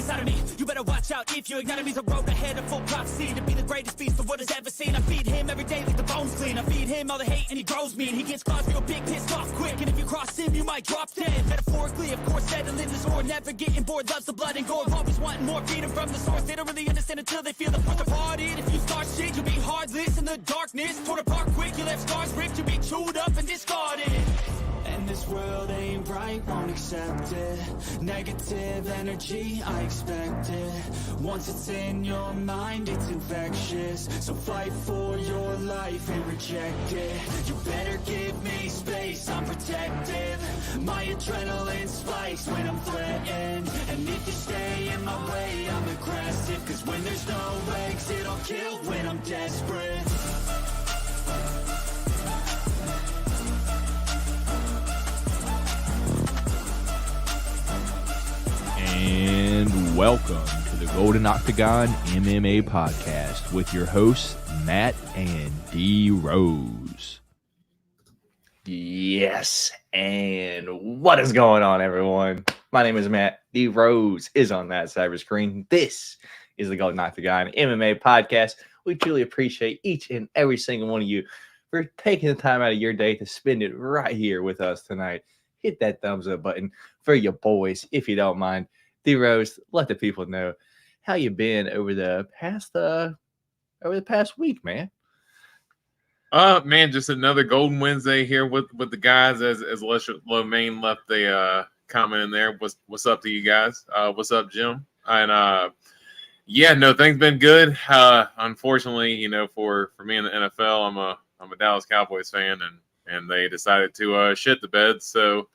inside of me. You better watch out if you ignite me. The road ahead of full prophecy to be the greatest beast the world has ever seen. I feed him every day like the bones clean. I feed him all the hate and he grows me. And he gets claws real big, pissed off quick. And if you cross him, you might drop dead. Metaphorically, of course, settling this war. Never getting bored, loves the blood and gore. Always wanting more, freedom from the source. They don't really understand until they feel the fourth departed. If you start shit, you'll be heartless in the darkness. Torn apart quick, you left scars ripped. You'll be chewed up and discarded. And this world ain't right, won't accept it. Negative energy, I expect it. Once it's in your mind, it's infectious. So fight for your life and reject it. You better give me space, I'm protective. My adrenaline spikes when I'm threatened. And if you stay in my way, I'm aggressive. Cause when there's no exit, I'll kill when I'm desperate. And welcome to the Golden Octagon MMA Podcast with your hosts, Matt and D Rose. Yes, and what is going on, everyone? My name is Matt. D Rose is on that cyber screen. This is the Golden Octagon MMA Podcast. We truly appreciate each and every single one of you for taking the time out of your day to spend it right here with us tonight. Hit that thumbs up button for your boys, if you don't mind. D Rose, let the people know how you been over the past week, man. Man, just another Golden Wednesday here with the guys. As Lomaine left a comment in there. What's up to you guys? What's up, Jim? And yeah, no, things been good. Unfortunately, for me in the NFL, I'm a Dallas Cowboys fan, and they decided to shit the bed. So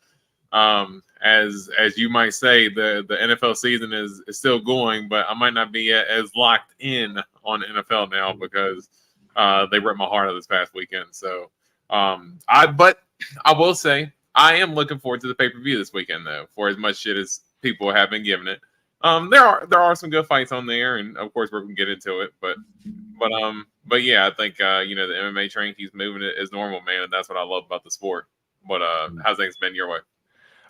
as you might say, the NFL season is still going, but I might not be as locked in on the NFL now because they ripped my heart out this past weekend. So but I will say I am looking forward to the pay-per-view this weekend, though, for as much shit as people have been giving it. There are some good fights on there, and of course we're gonna get into it. But yeah, I think the MMA train keeps moving it as normal, man, and that's what I love about the sport. But how's things been your way?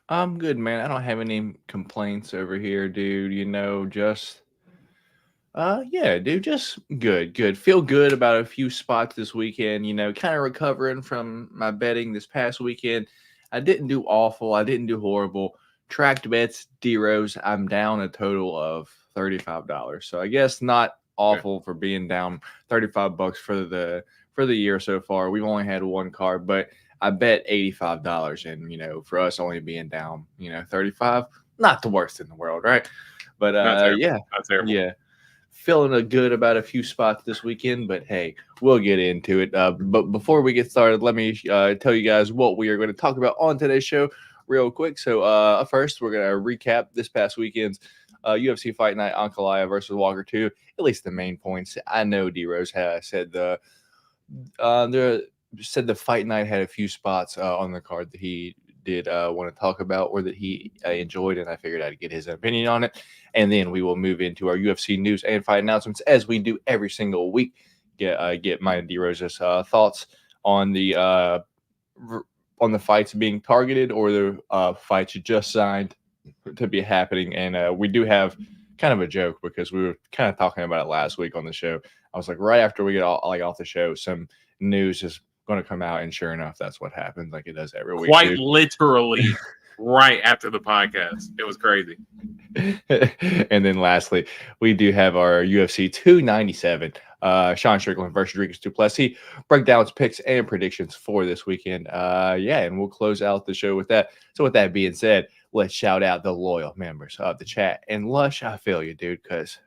I'm good, man. I don't have any complaints over here, dude. Just good. Feel good about a few spots this weekend. Kind of recovering from my betting this past weekend. I didn't do awful. I didn't do horrible. Tracked bets, D-Rose, I'm down a total of $35. So I guess not awful for being down $35 for the year so far. We've only had one card, but I bet $85, and for us only being down, $35, not the worst in the world, right? But yeah, feeling good about a few spots this weekend. But hey, we'll get into it. But before we get started, let me tell you guys what we are going to talk about on today's show, real quick. So first, we're going to recap this past weekend's UFC Fight Night Anakalaev versus Walker 2. At least the main points. I know D Rose has said the fight night had a few spots on the card that he did want to talk about or that he enjoyed, and I figured I'd get his opinion on it. And then we will move into our UFC news and fight announcements as we do every single week. Get my and D Rose's thoughts on the fights being targeted or the fights you just signed to be happening. And we do have kind of a joke because we were kind of talking about it last week on the show. I was like, right after we get off the show, some news is going to come out, and sure enough, that's what happens, like it does every week. Quite literally, right after the podcast. It was crazy. And then lastly, we do have our UFC 297, Sean Strickland versus Plessis. Breakdowns, picks, and predictions for this weekend. And we'll close out the show with that. So with that being said, let's shout out the loyal members of the chat. And Lush, I feel you, dude, because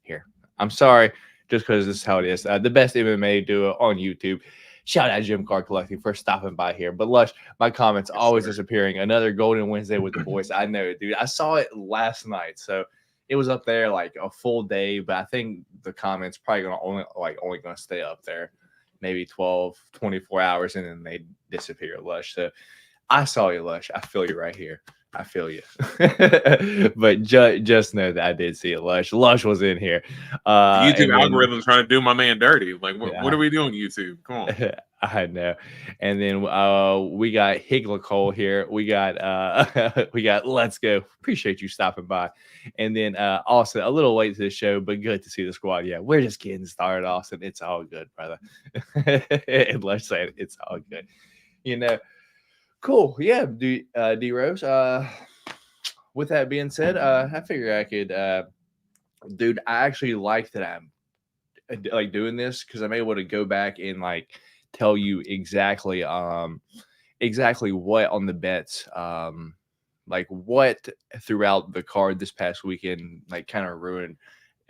here, I'm sorry, just because this is how it is. The best MMA duo on YouTube. Shout out Jim Card Collecting for stopping by here. But Lush, my comments always disappearing. Another Golden Wednesday with the boys. I know, dude. I saw it last night, so it was up there like a full day. But I think the comments probably only gonna stay up there maybe 12, 24 hours, and then they disappear, Lush. So I saw you, Lush. I feel you right here. I feel you. But just know that I did see it. Lush was in here. YouTube algorithm's trying to do my man dirty. Like, what are we doing, YouTube? Come on. I know. And then we got Higla Cole here. We got we got Let's Go. Appreciate you stopping by. And then Austin, a little late to the show, but good to see the squad. Yeah, we're just getting started, Austin. It's all good, brother. And let's say it's all good. You know, cool. Yeah, D Rose. With that being said, I figure I could dude, I actually like that I'm like doing this because I'm able to go back and like tell you exactly exactly what on the bets like what throughout the card this past weekend like kind of ruined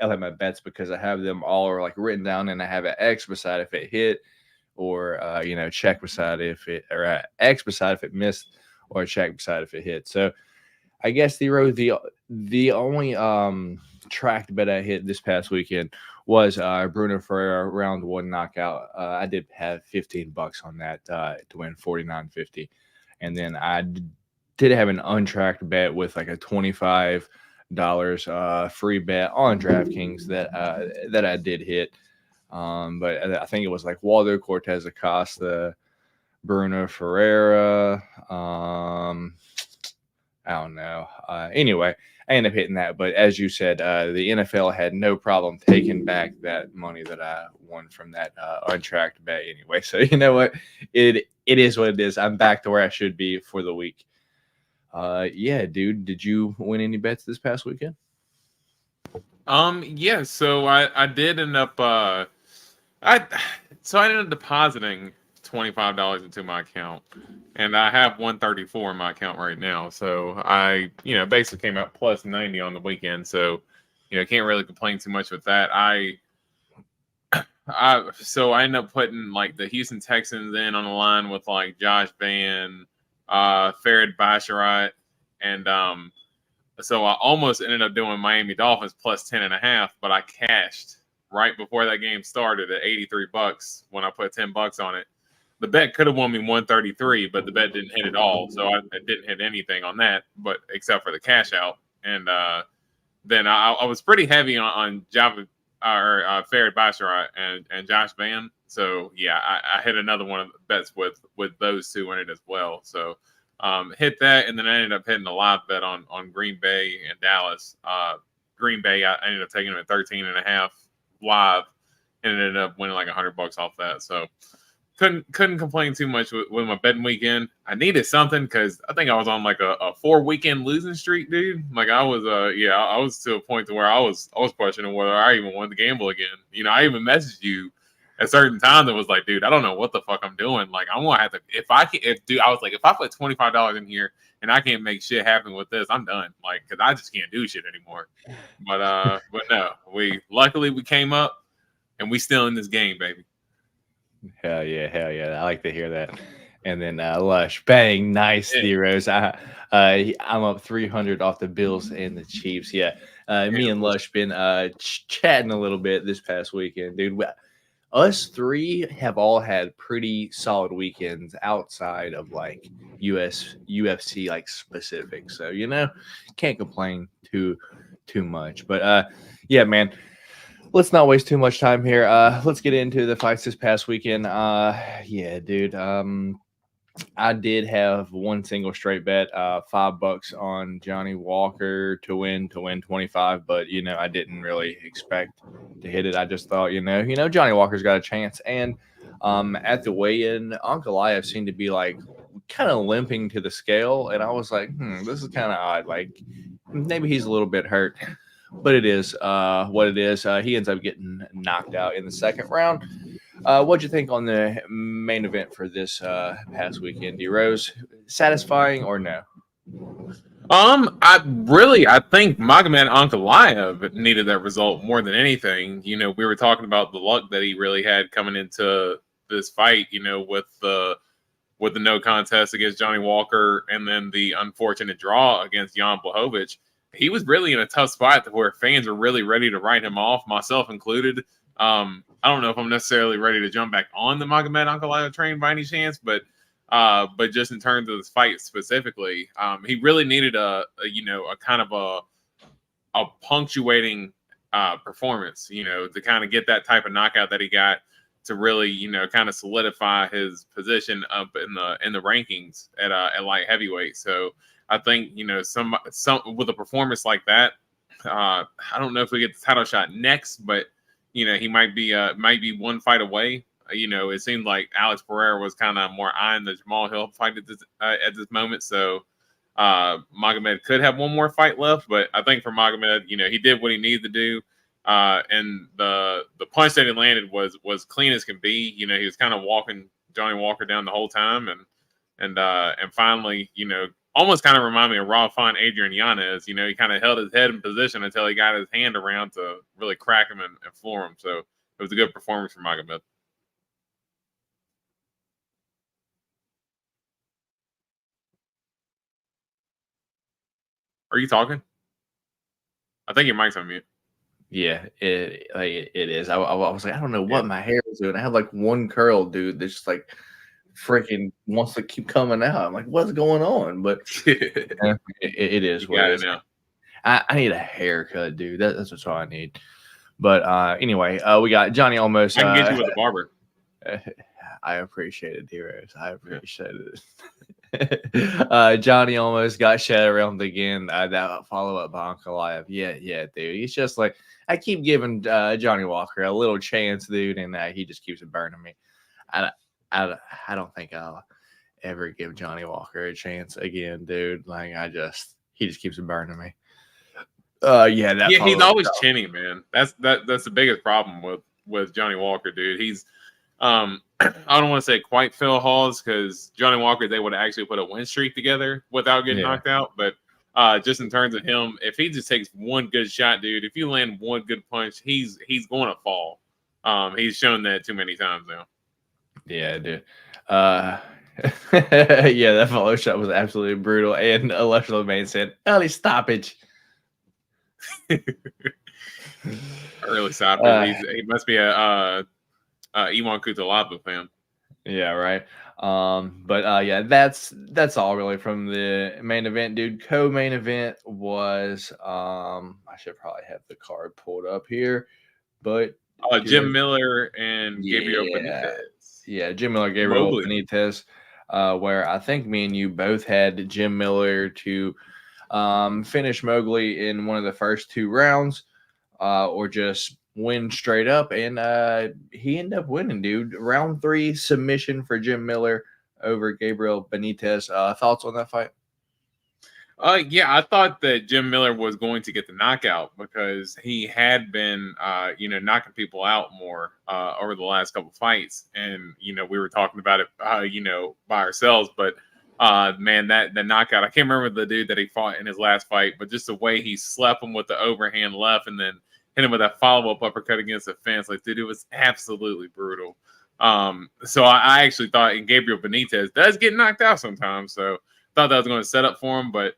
my bets because I have them all like written down and I have an X beside if it hit or you know, check beside if it or X beside if it missed or a check beside if it hit. So I guess the only tracked bet I hit this past weekend was Bruno Ferreira round one knockout. I did have $15 on that to win $49.50, and then I did have an untracked bet with like a $25 free bet on DraftKings that I did hit. But I think it was like Waldo Cortez Acosta, Bruno Ferreira. I don't know. Anyway, I ended up hitting that. But as you said, the NFL had no problem taking back that money that I won from that untracked bet anyway. So you know what? It is what it is. I'm back to where I should be for the week. Yeah, dude. Did you win any bets this past weekend? Yeah. So I did end up I ended up depositing $25 into my account, and I have $134 in my account right now. So I, basically came out plus 90 on the weekend. So, can't really complain too much with that. So I ended up putting like the Houston Texans in on the line with like Josh Van, Farid Basharat, and so I almost ended up doing Miami Dolphins plus 10.5, but I cashed right before that game started at $83 when I put $10 on it. The bet could have won me $133, but the bet didn't hit at all, so I didn't hit anything on that, but except for the cash out. And then I was pretty heavy on Java or Farid Basharat and Josh Van. So yeah, I hit another one of the bets with those two in it as well. So hit that, and then I ended up hitting a live bet on Green Bay and Dallas. Green Bay, I ended up taking them at 13.5 live, and ended up winning like $100 off that. So couldn't complain too much with my betting weekend. I needed something because I think I was on like a 4-weekend losing streak, dude. Like I was I was to a point to where I was questioning whether I even wanted to gamble again. I even messaged you at certain times and was like, dude, I don't know what the fuck I'm doing. Like I'm gonna have to if I was like, if I put $25 in here and I can't make shit happen with this, I'm done. Like, cause I just can't do shit anymore. But no, luckily we came up and we still in this game, baby. Hell yeah. I like to hear that. And then Lush, bang, nice, D-Rose. I'm up 300 off the Bills and the Chiefs. Yeah, me and Lush been chatting a little bit this past weekend, dude. Us three have all had pretty solid weekends outside of like UFC like specific. So can't complain too much. But yeah, man. Let's not waste too much time here. Let's get into the fights this past weekend. Yeah, dude. I did have one single straight bet, $5 on Johnny Walker to win 25, but I didn't really expect to hit it. I just thought, Johnny Walker's got a chance. And at the weigh-in, Ankalaev seemed to be like kind of limping to the scale, and I was like, this is kind of odd. Like maybe he's a little bit hurt. But it is what it is. He ends up getting knocked out in the second round. What'd you think on the main event for this past weekend, D-Rose? Satisfying or no? I think Magomed Ankalaev needed that result more than anything. We were talking about the luck that he really had coming into this fight, with the no contest against Johnny Walker and then the unfortunate draw against Jan Blachowicz. He was really in a tough spot where fans are really ready to write him off, myself included. I don't know if I'm necessarily ready to jump back on the Magomed Ankalaev train by any chance, but just in terms of this fight specifically, he really needed a kind of a punctuating performance, to kind of get that type of knockout that he got. really, you know, kind of solidify his position up in the rankings at light heavyweight. So I think, you know, some with a performance like that, I don't know if we get the title shot next, but you know, he might be one fight away. You know, it seemed like Alex Pereira was kind of more eyeing the Jamal Hill fight at this moment. So Magomed could have one more fight left, but I think for Magomed, you know, he did what he needed to do. And the punch that he landed was clean as can be. You know, he was kind of walking Johnny Walker down the whole time, and finally, you know, almost kind of reminded me of Rob Font, Adrian Yanez. You know, he kind of held his head in position until he got his hand around to really crack him and floor him. So it was a good performance from Magomed. Are you talking? I think your mic's on mute. Yeah, it is. I was like, I don't know what my hair is doing. I have like one curl, dude, that's just like freaking wants to keep coming out. I'm like, what's going on? But it is what it is. Now. I need a haircut, dude. That's what I need. But anyway, we got Johnny almost. I can get you with a barber. I appreciate it, D-Rose. I appreciate it. Johnny almost got shed around again. That follow-up by Ankalaev. Yeah, dude. He's just like, I keep giving Johnny Walker a little chance, dude, and he just keeps burning me. I don't think I'll ever give Johnny Walker a chance again, dude. Like, he just keeps burning me. He's always chinny, man. That's the biggest problem with Johnny Walker, dude. He's I don't want to say quite Phil Hawes, because Johnny Walker is able to actually put a win streak together without getting knocked out. But just in terms of him, if he just takes one good shot, dude, if you land one good punch, he's going to fall. He's shown that too many times now. Yeah, dude. That follow shot was absolutely brutal. And Alessio Main said, early stoppage. Early stoppage. He must be a Iwan Kutalaba fan. Yeah, right. That's all really from the main event, dude. Co-main event was I should probably have the card pulled up here, but Jim Miller and Gabriel Benitez. Yeah, Jim Miller, Gabriel Benitez, where I think me and you both had Jim Miller to finish Mowgli in one of the first two rounds, or just win straight up, and he ended up winning, dude. Round 3 submission for Jim Miller over Gabriel Benitez. Thoughts on that fight? I thought that Jim Miller was going to get the knockout because he had been, knocking people out more over the last couple fights, and we were talking about it, by ourselves. But man, that knockout, I can't remember the dude that he fought in his last fight, but just the way he slept him with the overhand left and then hit him with that follow-up uppercut against the fence, like, dude, it was absolutely brutal. So I actually thought, and Gabriel Benitez does get knocked out sometimes, so thought that was going to set up for him, but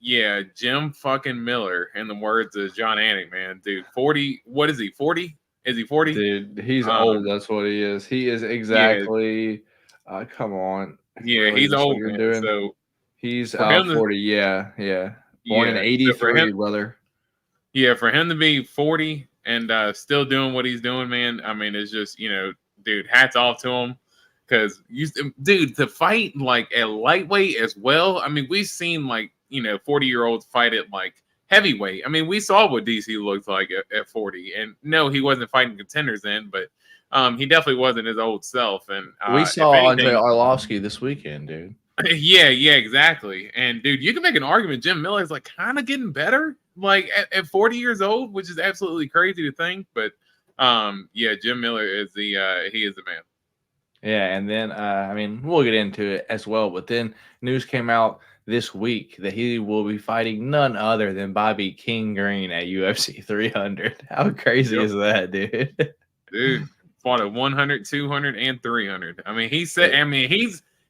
Jim fucking Miller, in the words of John Anik, man, dude, 40. What is he? 40? Is he 40? Dude, he's old. That's what he is. He is exactly. Come on. Yeah, he's old. Man, so he's 40. Yeah. Born in '83, brother. Yeah, for him to be 40 and still doing what he's doing, man. I mean, it's just dude, hats off to him. Because, dude, to fight, like, at lightweight as well, I mean, we've seen, 40-year-olds fight at, heavyweight. I mean, we saw what DC looked like at 40. And, no, he wasn't fighting contenders then, but he definitely wasn't his old self. And we saw Andre Arlovsky this weekend, dude. Yeah, exactly. And, dude, you can make an argument Jim Miller is, kind of getting better, at 40 years old, which is absolutely crazy to think. But, Jim Miller is he is the man. Yeah, and then, we'll get into it as well, but then news came out this week that he will be fighting none other than Bobby King Green at UFC 300. How crazy is that, dude? Dude, fought at 100, 200, and 300. I mean, he's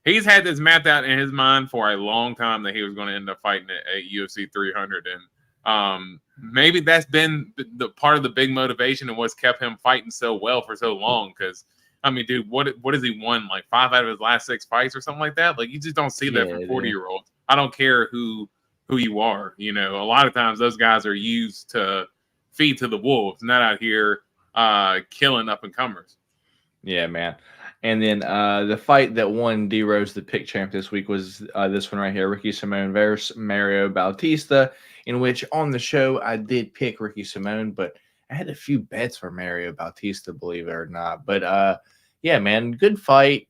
he's had this mapped out in his mind for a long time that he was going to end up fighting at UFC 300, and maybe that's been the part of the big motivation and what's kept him fighting so well for so long, because I mean, dude, what has he won? 5 out of his last 6 fights or something like that? You just don't see that from 40-year-olds. I don't care who you are. A lot of times those guys are used to feed to the wolves, not out here, killing up and comers. Yeah, man. And then the fight that won D Rose the pick champ this week was this one right here, Ricky Simone versus Mario Bautista, in which on the show I did pick Ricky Simone, but I had a few bets for Mario Bautista, believe it or not. But yeah, man, good fight.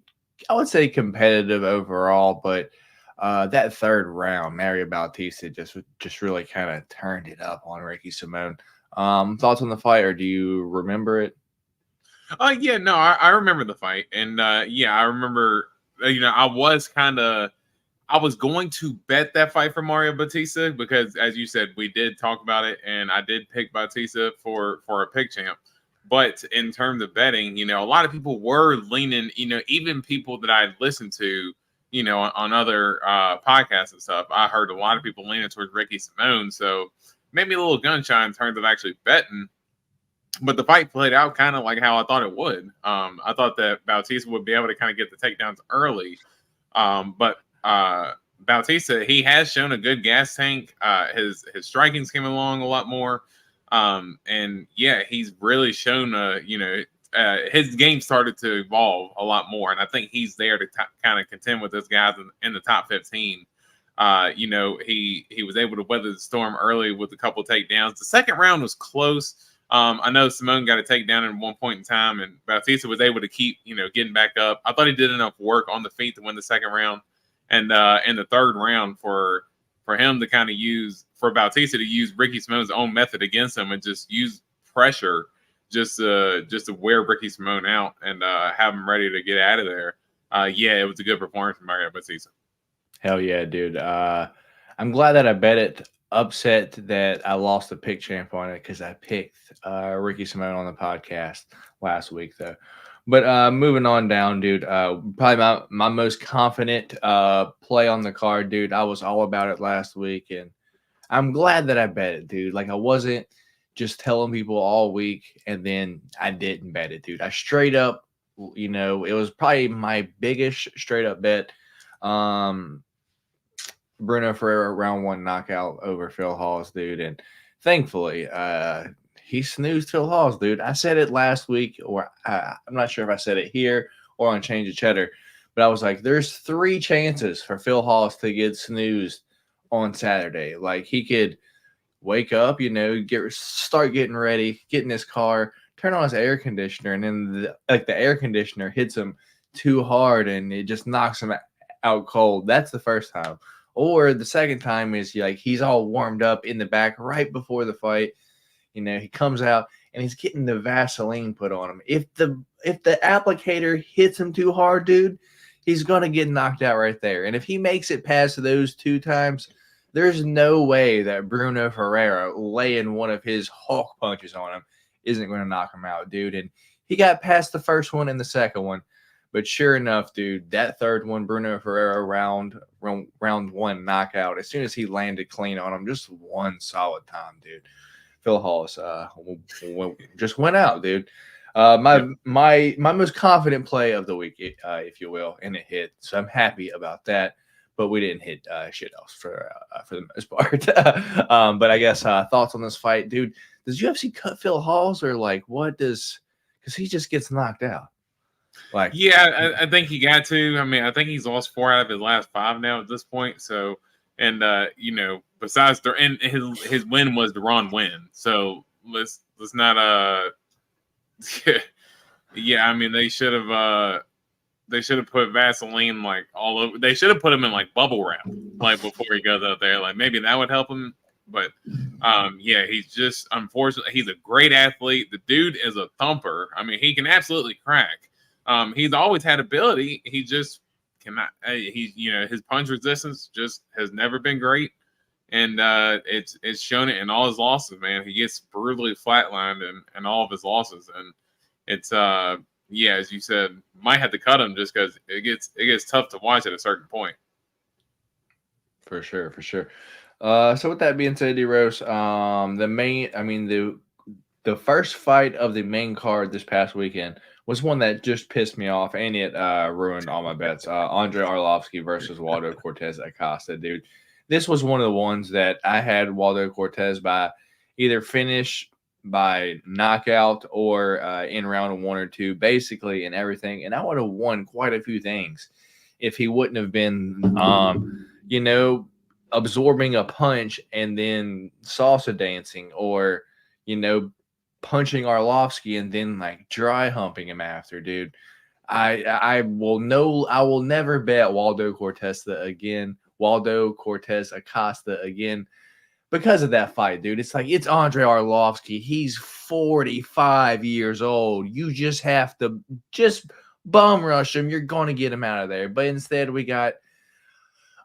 I would say competitive overall, but that third round, Mario Bautista just really kind of turned it up on Ricky Simone. Thoughts on the fight, or do you remember it? Yeah, no, I remember the fight, and yeah, I remember. I was going to bet that fight for Mario Bautista because, as you said, we did talk about it, and I did pick Bautista for a pick champ. But in terms of betting, a lot of people were leaning. Even people that I listened to, on other podcasts and stuff, I heard a lot of people leaning towards Ricky Simone. So maybe a little gun shy in terms of actually betting. But the fight played out kind of like how I thought it would. I thought that Bautista would be able to kind of get the takedowns early. But Bautista, he has shown a good gas tank. His striking's came along a lot more. And yeah, he's really shown, his game started to evolve a lot more. And I think he's there to kind of contend with those guys in the top 15. He was able to weather the storm early with a couple takedowns. The second round was close. I know Simone got a takedown at one point in time, and Bautista was able to keep, getting back up. I thought he did enough work on the feet to win the second round, and in the third round for him to kind of for Bautista to use Ricky Simone's own method against him and just use pressure just to wear Ricky Simone out and have him ready to get out of there. Yeah, it was a good performance from Mario Bautista. Hell yeah, dude. I'm glad that I bet it. Upset that I lost the pick champ on it because I picked Ricky Simone on the podcast last week, though. But moving on down, dude, probably my most confident play on the card, dude. I was all about it last week, and I'm glad that I bet it, dude. Like, I wasn't just telling people all week, and then I didn't bet it, dude. I straight up, it was probably my biggest straight up bet. Bruno Ferreira round 1 knockout over Phil Hawes, dude. And thankfully, he snoozed Phil Hawes, dude. I said it last week, or I'm not sure if I said it here or on Change of Cheddar, but I was like, there's 3 chances for Phil Hawes to get snoozed on Saturday. Like, he could wake up, start getting ready, get in his car, turn on his air conditioner, and then the air conditioner hits him too hard and it just knocks him out cold. That's the first time. Or the second time is like he's all warmed up in the back right before the fight. He comes out and he's getting the Vaseline put on him. If the applicator hits him too hard, dude, he's gonna get knocked out right there. And if he makes it past those 2 times, there's no way that Bruno Ferreira laying one of his Hulk punches on him isn't going to knock him out, dude. And he got past the first one and the second one. But sure enough, dude, that third one, Bruno Ferreira round 1 knockout, as soon as he landed clean on him, just one solid time, dude. Phil Hawes just went out, dude. My most confident play of the week, if you will, and it hit. So I'm happy about that. But we didn't hit shit else for the most part. But I guess thoughts on this fight, dude. Does UFC cut Phil Hawes, or like what does? Because he just gets knocked out. Like, yeah, I think he got to. I mean, I think he's lost 4 out of his last 5 now at this point. So, and besides and his win was the Ron win. So let's not yeah. I mean, they should have put Vaseline like all over. They should have put him in like bubble wrap like before he goes out there. Like maybe that would help him. But yeah, he's just unfortunately he's a great athlete. The dude is a thumper. I mean, he can absolutely crack. He's always had ability. He just cannot. His punch resistance just has never been great, and it's shown it in all his losses. Man, he gets brutally flatlined in all of his losses, and it's yeah, as you said, might have to cut him just because it gets tough to watch at a certain point. For sure. So with that being said, D-Rose, the first fight of the main card this past weekend was one that just pissed me off, and it ruined all my bets. Andre Arlovsky versus Waldo Cortez Acosta, dude. This was one of the ones that I had Waldo Cortez by either finish by knockout or in round 1 or 2, basically, and everything. And I would have won quite a few things if he wouldn't have been, absorbing a punch and then salsa dancing, or, punching Arlovsky and then like dry humping him after, dude. I will never bet Waldo Cortez Acosta again because of that fight, dude. It's like, it's Andre Arlovsky. He's 45 years old. You just have to just bum rush him. You're going to get him out of there. But instead, we got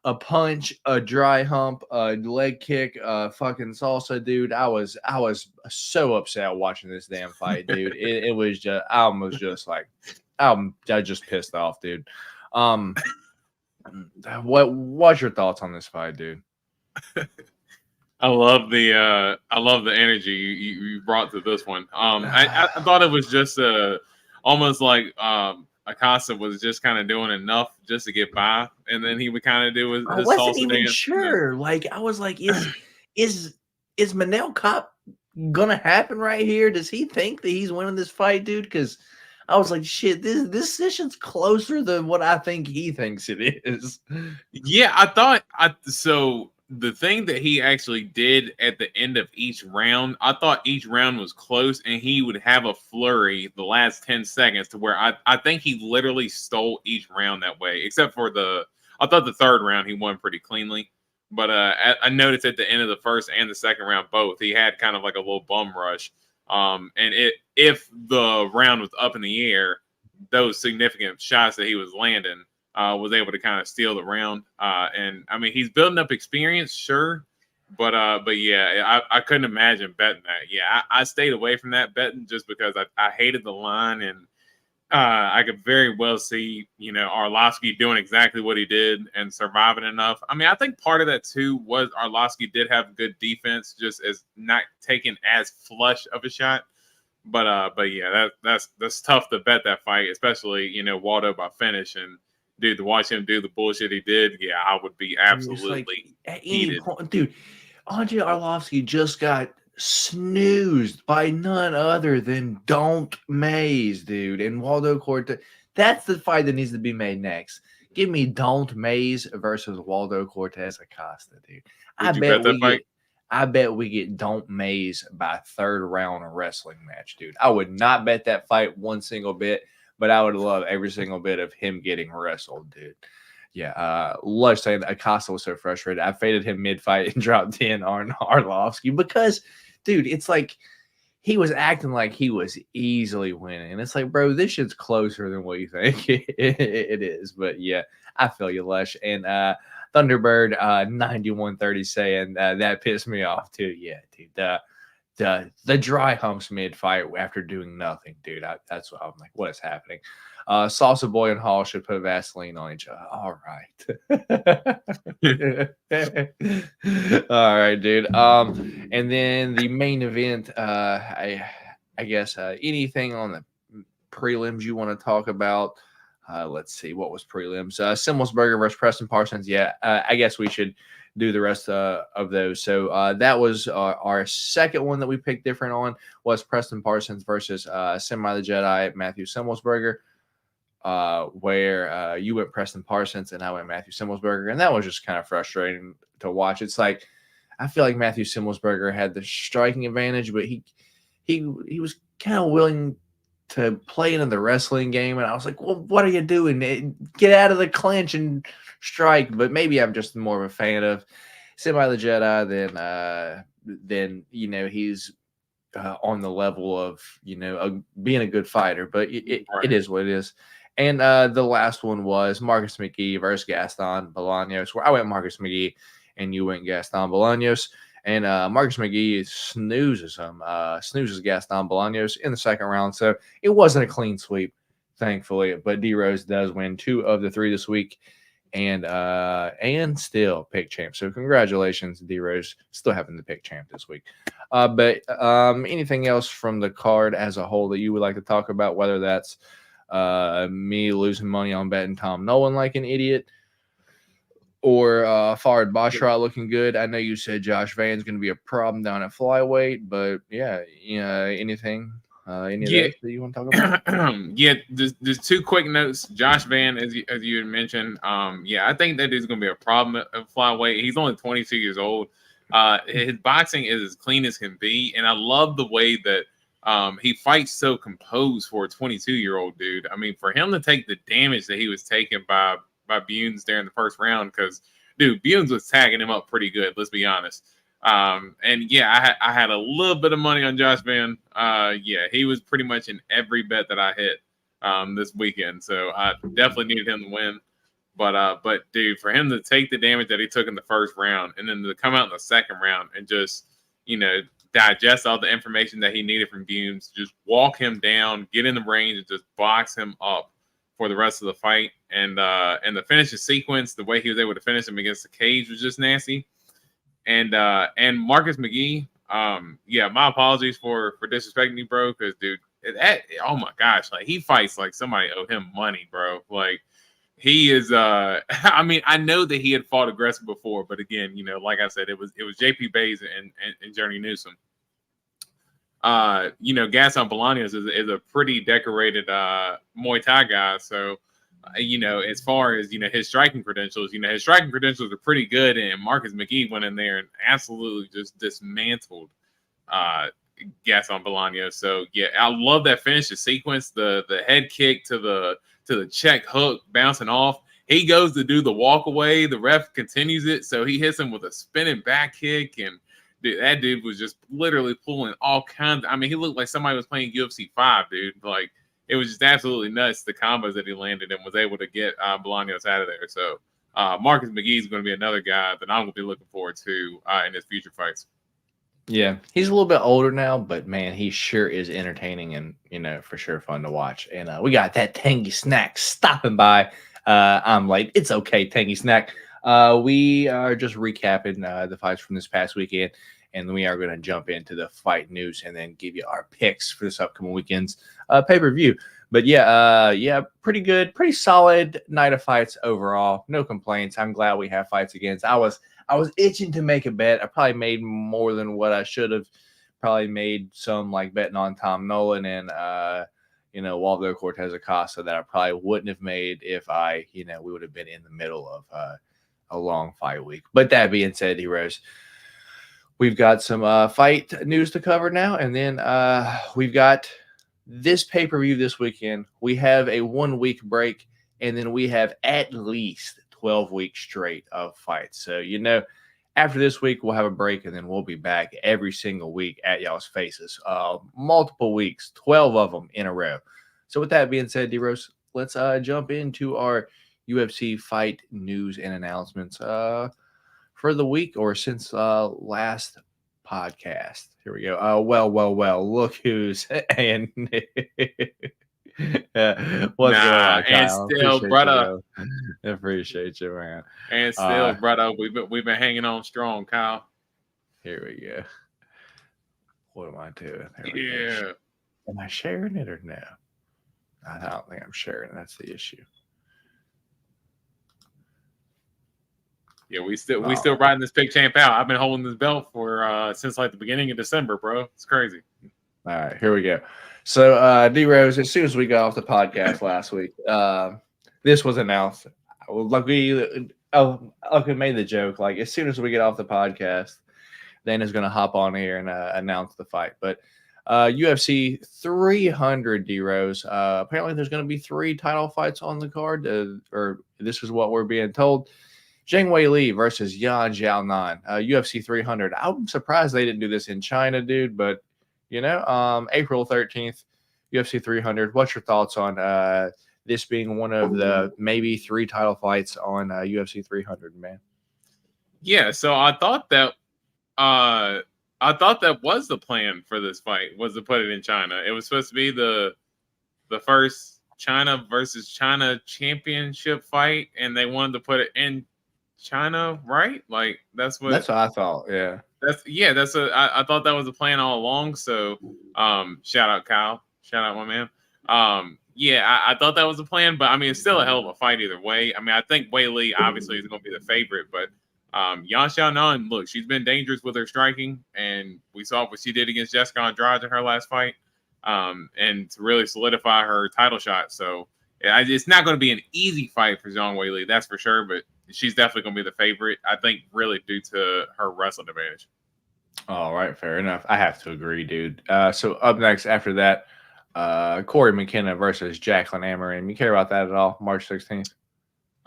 a punch, a dry hump, a leg kick, fucking salsa, dude. I was so upset watching this damn fight, dude. It was just, I just pissed off, dude. What's your thoughts on this fight, dude? I love the energy you brought to this one. I thought it was just almost like Acosta was just kind of doing enough just to get by, and then he would kind of do his I wasn't salsa even dance. sure. Like, I was like, is Manel Cop gonna happen right here? Does he think that he's winning this fight, dude? Because I was like, shit, this session's closer than what I think he thinks it is. Yeah, I thought so. The thing that he actually did at the end of each round, I thought each round was close, and he would have a flurry the last 10 seconds to where I think he literally stole each round that way, except for I thought the third round he won pretty cleanly. But I noticed at the end of the first and the second round, both, he had kind of like a little bum rush. And if the round was up in the air, those significant shots that he was landing, was able to kind of steal the round. And I mean, he's building up experience, sure. But yeah, I couldn't imagine betting that. Yeah, I stayed away from that betting just because I hated the line, and I could very well see, Arlovsky doing exactly what he did and surviving enough. I mean, I think part of that too was Arlovsky did have good defense, just as not taking as flush of a shot. But yeah, that's tough to bet that fight, especially, Waldo by finish. And dude, to watch him do the bullshit he did, yeah, I would be absolutely at any heated. point, dude. Andre Arlovsky just got snoozed by none other than Don't Mays, dude, and Waldo Cortez. That's the fight that needs to be made next. Give me Don't Mays versus Waldo Cortez Acosta, dude. I bet we get Don't Mays by third round wrestling match, dude. I would not bet that fight one single bit, but I would love every single bit of him getting wrestled, dude. Yeah, love saying that Acosta was so frustrated. I faded him mid-fight and dropped in on Arlovsky because, dude, it's like he was acting like he was easily winning. And it's like, bro, this shit's closer than what you think it is. But yeah, I feel you, Lush. And Thunderbird 9130 saying that pissed me off too. Yeah, dude. The dry humps mid-fight after doing nothing, dude. That's what I'm like, what is happening? Salsa Boy and Hall should put Vaseline on each other. All right. All right, dude. And then the main event, I guess anything on the prelims you want to talk about? Let's see, what was prelims? Simmelsberger versus Preston Parsons. Yeah, I guess we should do the rest of those. So that was our second one that we picked different on, was Preston Parsons versus Semi the Jedi Matthew Simmelsberger, where you went Preston Parsons and I went Matthew Simmelsberger, and that was just kind of frustrating to watch. It's like, I feel like Matthew Simmelsberger had the striking advantage, but he was kind of willing to play into the wrestling game, and I was like, well, what are you doing? Get out of the clinch and strike. But maybe I'm just more of a fan of Semi the Jedi than he's on the level of being a good fighter. But it is what it is. And the last one was Marcus McGee versus Gaston Bolaños, where I went Marcus McGee and you went Gaston Bolaños. And Marcus McGee snoozes Gaston Bolaños in the second round. So it wasn't a clean sweep, thankfully. But D Rose does win 2 of the 3 this week, and still pick champ. So congratulations, D Rose, still having the pick champ this week. But anything else from the card as a whole that you would like to talk about, whether that's me losing money on betting Tom Nolan like an idiot, or Farid Basharat looking good. I know you said Josh Van's going to be a problem down at flyweight, but yeah, anything, any of those that you want to talk about? Yeah, there's two quick notes. Josh Van, as you had mentioned, I think that is going to be a problem at flyweight. He's only 22 years old. His boxing is as clean as can be, and I love the way that he fights so composed for a 22-year-old dude. I mean, for him to take the damage that he was taken by Bunes there in the first round, because dude, Bunes was tagging him up pretty good. Let's be honest. And yeah, I had a little bit of money on Josh Van. He was pretty much in every bet that I hit this weekend, so I definitely needed him to win. But dude, for him to take the damage that he took in the first round and then to come out in the second round and just digest all the information that he needed from Bunes, just walk him down, get in the range, and just box him up for the rest of the fight. And the finishing sequence, the way he was able to finish him against the cage was just nasty. And Marcus McGee, my apologies for disrespecting you, bro, because dude, oh my gosh, like he fights like somebody owed him money, bro. Like he is I mean, I know that he had fought aggressive before, but again, like I said, it was JP Bays and Journey Newsom. Gaston Bolaños is a pretty decorated Muay Thai guy. So, as far as, his striking credentials, are pretty good. And Marcus McGee went in there and absolutely just dismantled Gaston Bolaños. So, yeah, I love that finish, the sequence, the head kick to the check hook bouncing off. He goes to do the walk away. The ref continues it. So he hits him with a spinning back kick, and dude, that dude was just literally pulling all kinds. I mean, he looked like somebody was playing UFC 5, dude. Like, it was just absolutely nuts, the combos that he landed and was able to get Bolaños out of there. So Marcus McGee is going to be another guy that I'm going to be looking forward to in his future fights. Yeah, he's a little bit older now, but man, he sure is entertaining and, for sure fun to watch. And we got that Tangy Snack stopping by. I'm late. It's okay, Tangy Snack. We are just recapping the fights from this past weekend, and we are going to jump into the fight news and then give you our picks for this upcoming weekend's pay-per-view. But pretty good, pretty solid night of fights overall. No complaints. I'm glad we have fights against. I was itching to make a bet. I probably made more than what I should have. Probably made some like betting on Tom Nolan and Waldo Cortez Acosta that I probably wouldn't have made if we would have been in the middle of a long fight week. But that being said, heroes, we've got some fight news to cover now, and then we've got this pay-per-view this weekend. We have a 1 week break, and then we have at least 12 weeks straight of fights. So, after this week, we'll have a break, and then we'll be back every single week at y'all's faces. Multiple weeks, 12 of them in a row. So with that being said, D-Rose, let's jump into our UFC fight news and announcements for the week or since last podcast. Here we go. Well. Look who's and what's going on, Kyle? And still, brother. Appreciate you, man. And still, brother, we've been hanging on strong, Kyle. Here we go. What am I doing? Yeah. Am I sharing it or no? I don't think I'm sharing it. That's the issue. Yeah, we still riding this big champ out. I've been holding this belt for since like the beginning of December, bro. It's crazy. All right, here we go. So, D-Rose, as soon as we got off the podcast last week, this was announced. Like we made the joke. Like as soon as we get off the podcast, Dana's going to hop on here and announce the fight. But UFC 300, D-Rose. Apparently, there's going to be 3 title fights on the card, or this is what we're being told. Zhang Wei Li versus Yan Xiaonan, UFC 300. I'm surprised they didn't do this in China, dude. But April 13th, UFC 300. What's your thoughts on this being one of the maybe 3 title fights on UFC 300, man? Yeah, so I thought that was the plan for this fight, was to put it in China. It was supposed to be the first China versus China championship fight, and they wanted to put it in China, right? Like that's what I thought. Yeah. I thought that was the plan all along. So shout out Kyle. Shout out my man. yeah, I thought that was the plan, but I mean, it's still a hell of a fight either way. I mean, I think Wei Li obviously is going to be the favorite, but Yan Xiaonan, look, she's been dangerous with her striking, and we saw what she did against Jessica Andrade in her last fight, and to really solidify her title shot. So yeah, it's not going to be an easy fight for Zhang Wei Li, that's for sure, but she's definitely going to be the favorite, I think, really due to her wrestling advantage. All right, fair enough. I have to agree, dude. So up next after that, Corey McKenna versus Jacqueline Amarin. You care about that at all? March 16th?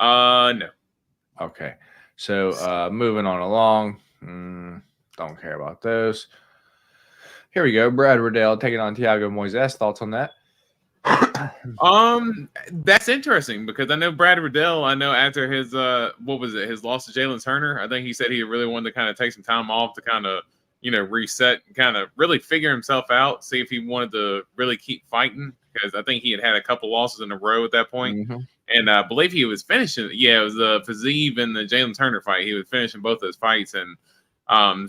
No. Okay. So moving on along. Don't care about those. Here we go. Brad Riddell taking on Thiago Moises. Thoughts on that? That's interesting because I know Brad Riddell, I know after his his loss to Jalen Turner, I think he said he really wanted to kind of take some time off to kind of, reset and kind of really figure himself out, see if he wanted to really keep fighting, because I think he had a couple losses in a row at that point. And I believe he was finishing. Yeah, it was the Fiziev and the Jalen Turner fight. He was finishing both those fights, and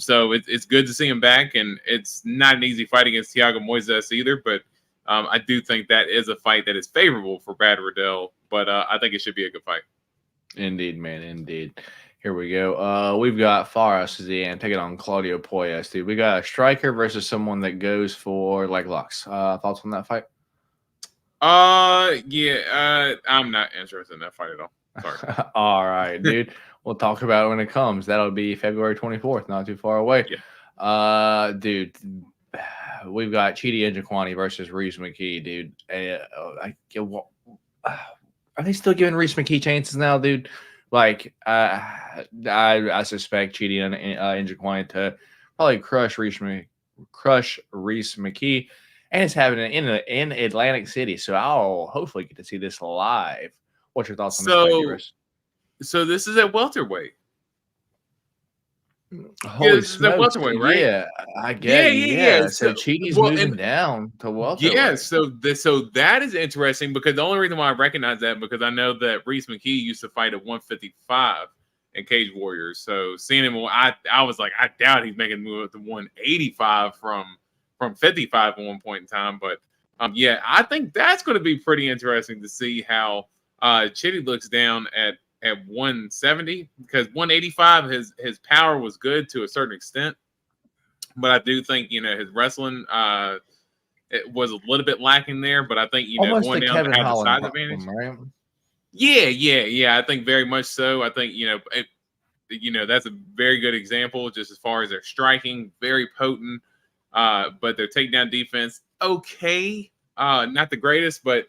so it's good to see him back. And it's not an easy fight against Thiago Moises either, but I do think that is a fight that is favorable for Brad Riddell. But I think it should be a good fight. Indeed, man. Indeed. Here we go. We've got Fares Zian taking on Claudio Poyas, dude. We got a striker versus someone that goes for leg locks. Thoughts on that fight? Yeah. I'm not interested in that fight at all. Sorry. All right, dude. We'll talk about it when it comes. That'll be February 24th, not too far away. Yeah. Dude, we've got Chidi Njokuani versus Reese McKee, dude. Are they still giving Reese McKee chances now, dude? Like, I suspect Chidi and Njokuani to probably crush Reese McKee, and it's happening in Atlantic City. So I'll hopefully get to see this live. What's your thoughts on this fight, So this is at welterweight. Holy smokes, welterweight, right? Yeah, I get Yeah. So Chidi's moving down to welterweight. Yeah, so that is interesting because the only reason why I recognize that because I know that Reese McKee used to fight at 155 in Cage Warriors. So seeing him, I was like, I doubt he's making the move up to 185 from 55 at one point in time. But yeah, I think that's going to be pretty interesting to see how Chidi looks down at 170 because 185 his power was good to a certain extent, but I do think his wrestling it was a little bit lacking there. But I think almost going down Kevin to have the Holland size advantage, right? Yeah. I think very much so. I think that's a very good example just as far as their striking, very potent, but their takedown defense okay, not the greatest, but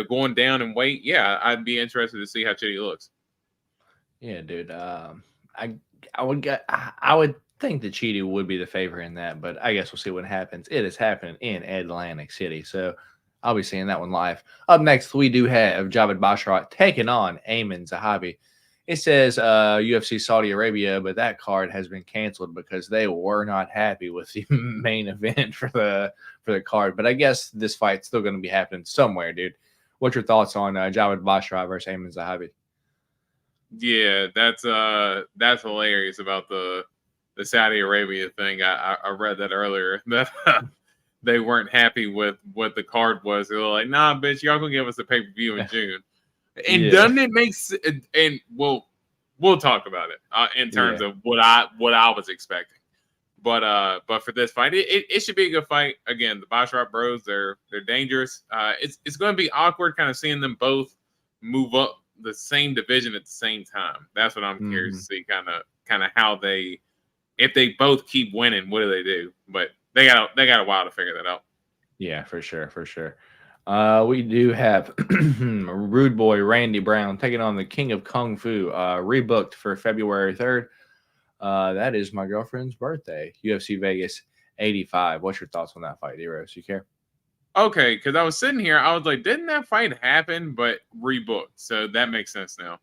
going down in weight, yeah, I'd be interested to see how Chidi looks. Yeah, dude. I would think that Chidi would be the favorite in that, but I guess we'll see what happens. It is happening in Atlantic City, so I'll be seeing that one live. Up next, we do have Javid Basharat taking on Ayman Zahabi. It says UFC Saudi Arabia, but that card has been canceled because they were not happy with the main event for the card. But I guess this fight's still going to be happening somewhere, dude. What's your thoughts on Javid Basharat versus Ayman Zahabi? Yeah, that's hilarious about the Saudi Arabia thing. I read that earlier that they weren't happy with what the card was. They were like, "Nah, bitch, y'all gonna give us a pay-per-view in June." And doesn't it make sense? And we'll talk about it in terms of what I was expecting. But for this fight, it should be a good fight. Again, the Basharat bros, they're dangerous. It's going to be awkward kind of seeing them both move up the same division at the same time. That's what I'm curious to see kind of how if they both keep winning, what do they do? But they got a while to figure that out. Yeah, for sure. We do have Rude Boy Randy Brown taking on the King of Kung Fu, rebooked for February 3rd. That is my girlfriend's birthday. UFC Vegas 85. What's your thoughts on that fight, Eros? You care? Okay, because I was sitting here, I was like, didn't that fight happen? But rebooked, so that makes sense now.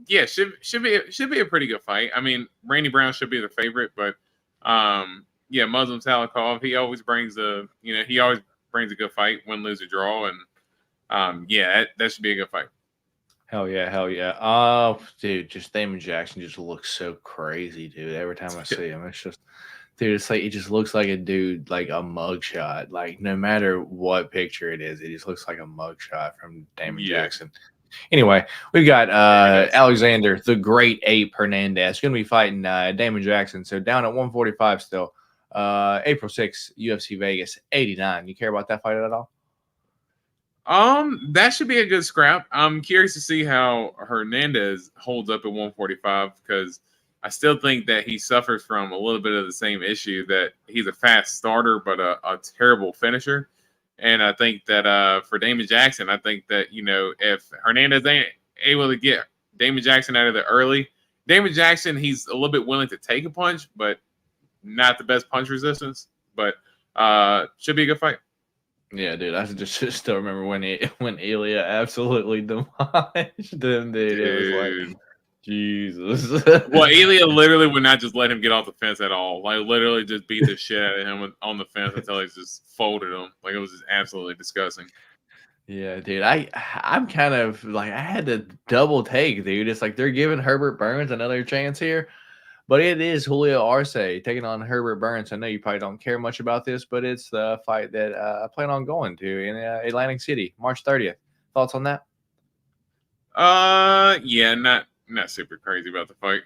Yeah, should be a pretty good fight. I mean, Randy Brown should be the favorite, but yeah, Muslim Salikov, he always brings a good fight, win, lose, or draw, and yeah, that should be a good fight. Hell yeah. Oh, dude, just Damon Jackson just looks so crazy, dude. Every time I see him, it's just Dude, it's like it just looks like a dude, like a mugshot. Like no matter what picture it is, it just looks like a mugshot from Damon Jackson. Anyway, we've got Alexander the Great Ape Hernandez going to be fighting Damon Jackson. So down at 145 still. April 6th, UFC Vegas 89. You care about that fight at all? That should be a good scrap. I'm curious to see how Hernandez holds up at 145 because I still think that he suffers from a little bit of the same issue that he's a fast starter but a terrible finisher. And I think that for Damon Jackson, I think that, if Hernandez ain't able to get Damon Jackson out of there early, Damon Jackson, he's a little bit willing to take a punch, but not the best punch resistance. But should be a good fight. Yeah, dude, I just still remember when Ilya absolutely demolished him, dude. It was like, Jesus. Well, Ilya literally would not just let him get off the fence at all. Like, literally just beat the shit out of him on the fence until he just folded him. Like, it was just absolutely disgusting. Yeah, dude. I'm kind of like, I had to double take, dude. It's like they're giving Herbert Burns another chance here. But it is Julio Arce taking on Herbert Burns. I know you probably don't care much about this, but it's the fight that I plan on going to in Atlantic City, March 30th. Thoughts on that? Yeah, not super crazy about the fight.